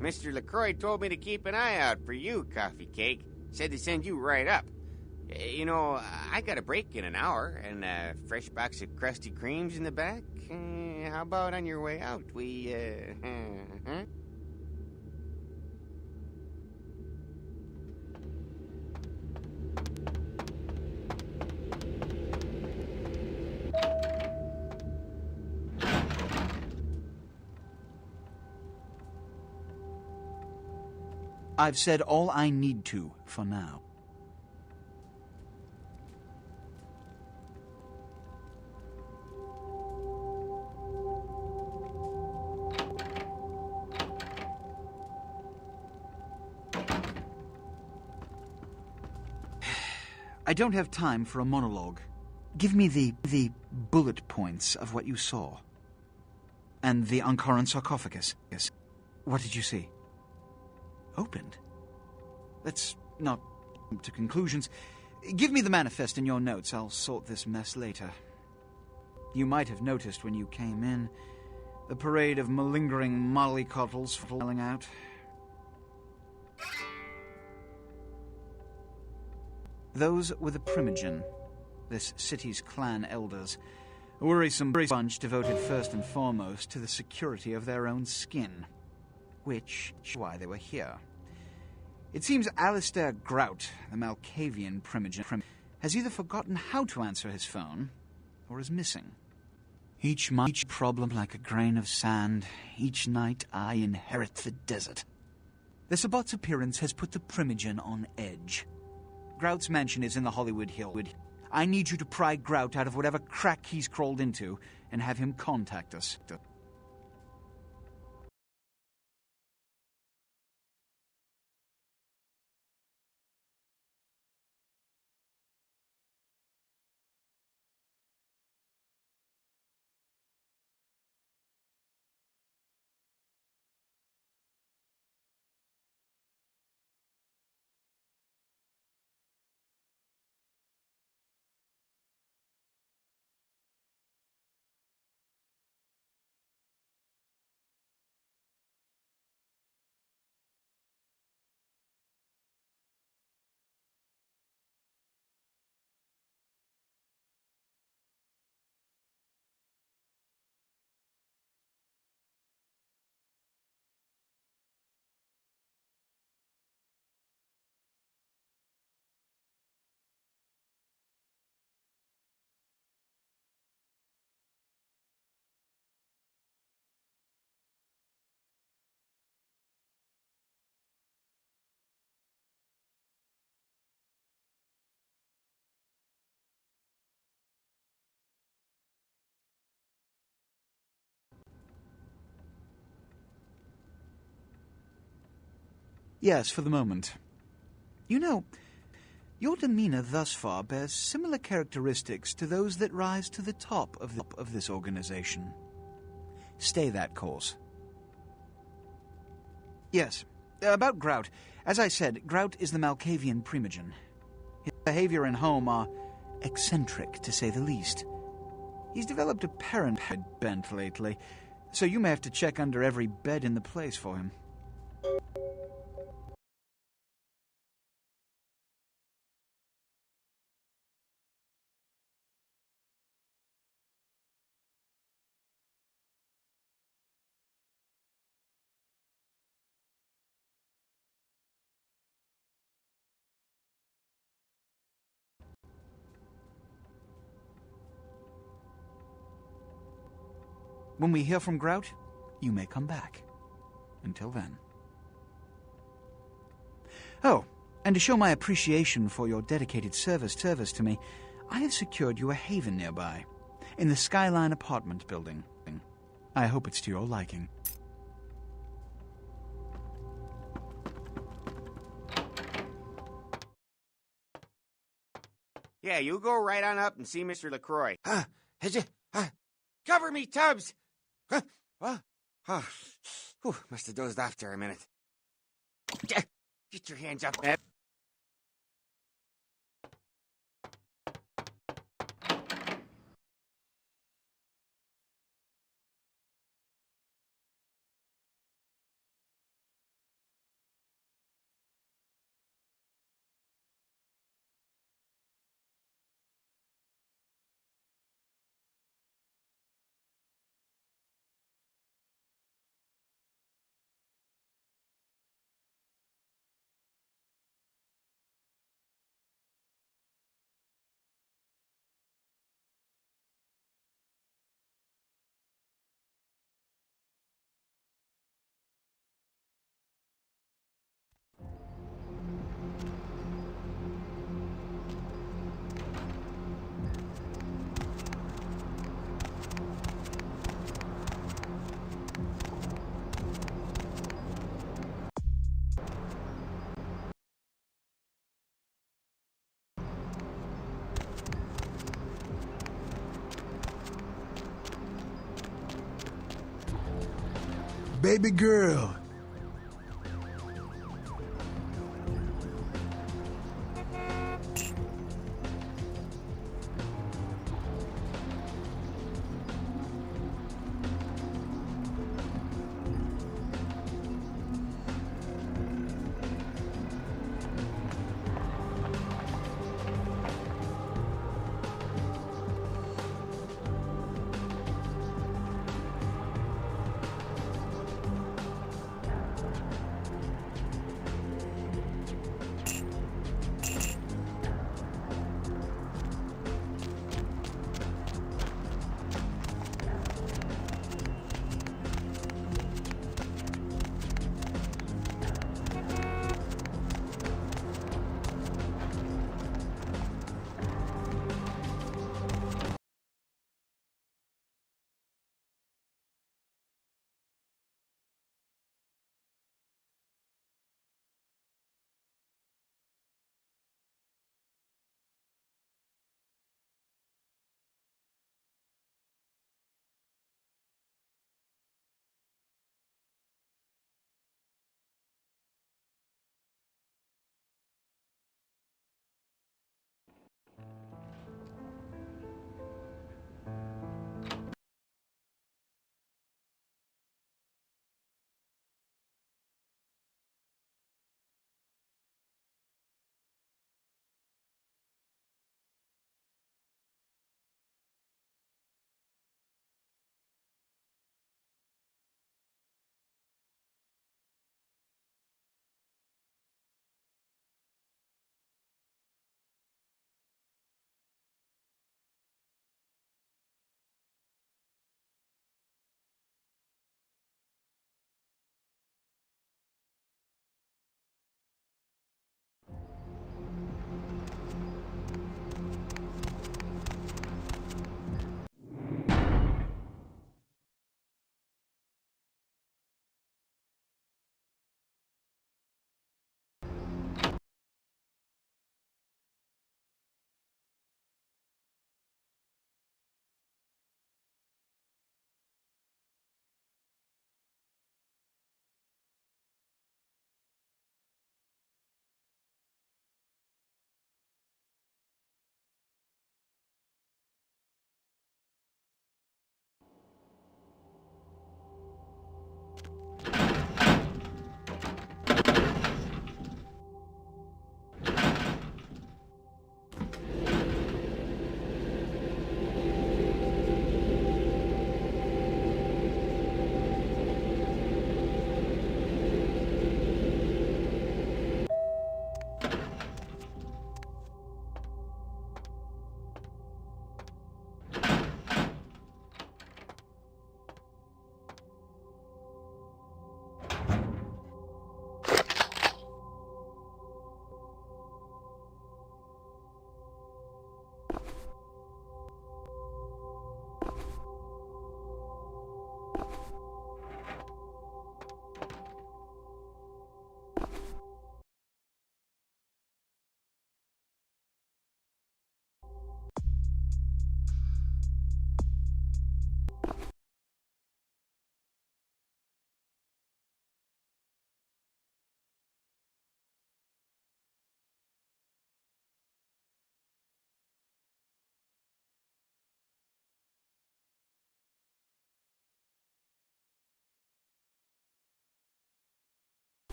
Mr. LaCroix told me to keep an eye out for you, Coffee Cake. Said to send you right up. You know, I got a break in an hour, and a fresh box of Krusty Kremes in the back. How about on your way out, we, huh? I've said all I need to for now. I don't have time for a monologue. Give me the bullet points of what you saw. And the Ankaran sarcophagus. Yes. What did you see? Opened? Let's not jump to conclusions. Give me the manifest in your notes. I'll sort this mess later. You might have noticed when you came in the parade of malingering mollycoddles falling out. Those were the Primogen, this city's clan elders, a worrisome bunch devoted first and foremost to the security of their own skin, which is why they were here. It seems Alistair Grout, the Malkavian Primogen, has either forgotten how to answer his phone, or is missing. Each problem like a grain of sand. Each night I inherit the desert. The Sabbat's appearance has put the Primogen on edge. Grout's mansion is in the Hollywood Hill. I need you to pry Grout out of whatever crack he's crawled into and have him contact us. Yes, for the moment. You know, your demeanor thus far bears similar characteristics to those that rise to the top of this organization. Stay that course. Yes. About Grout. As I said, Grout is the Malkavian primogen. His behavior and home are eccentric, to say the least. He's developed a parenthood bent lately, so you may have to check under every bed in the place for him. When we hear from Grout, you may come back. Until then. Oh, and to show my appreciation for your dedicated service to me, I have secured you a haven nearby, in the Skyline apartment building. I hope it's to your liking. Yeah, you go right on up and see Mr. LaCroix. Cover me, Tubbs! What? Must have dozed off there a minute. Get your hands up, man. Baby girl.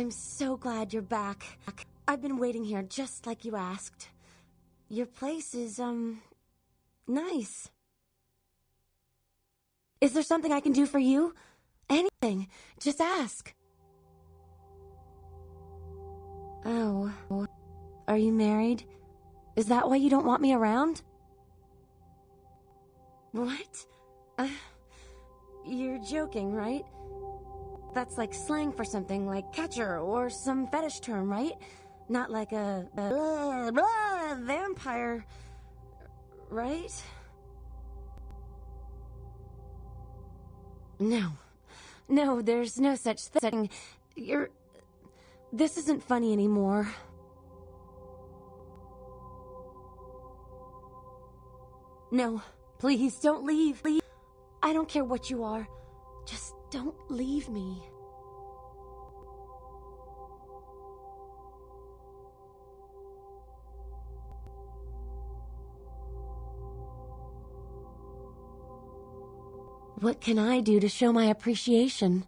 I'm so glad you're back. I've been waiting here just like you asked. Your place is, nice. Is there something I can do for you? Anything. Just ask. Oh. Are you married? Is that why you don't want me around? What? You're joking, right? That's like slang for something like catcher or some fetish term, right? Not like a blah, blah, vampire, right? No, there's no such thing. This isn't funny anymore. No, please don't leave. I don't care what you are. Just don't leave me. What can I do to show my appreciation?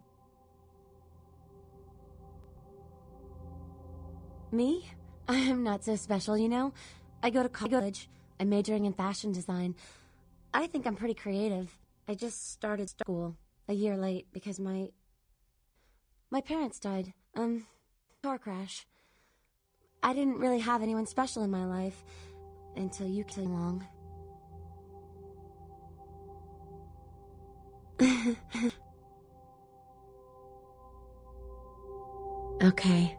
Me? I am not so special, you know? I go to college. I'm majoring in fashion design. I think I'm pretty creative. I just started school a year late because my parents died. Car crash. I didn't really have anyone special in my life until you came along. Okay.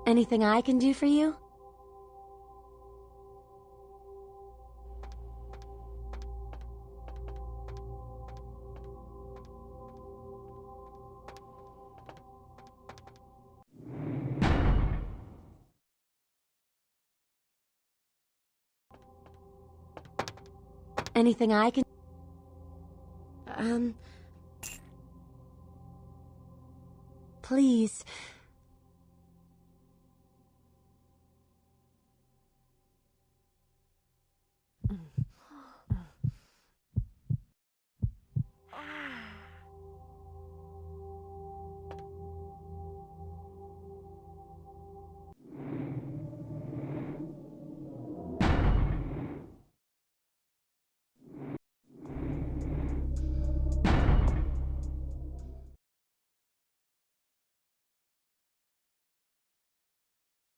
Anything I can do for you? Anything I can... please.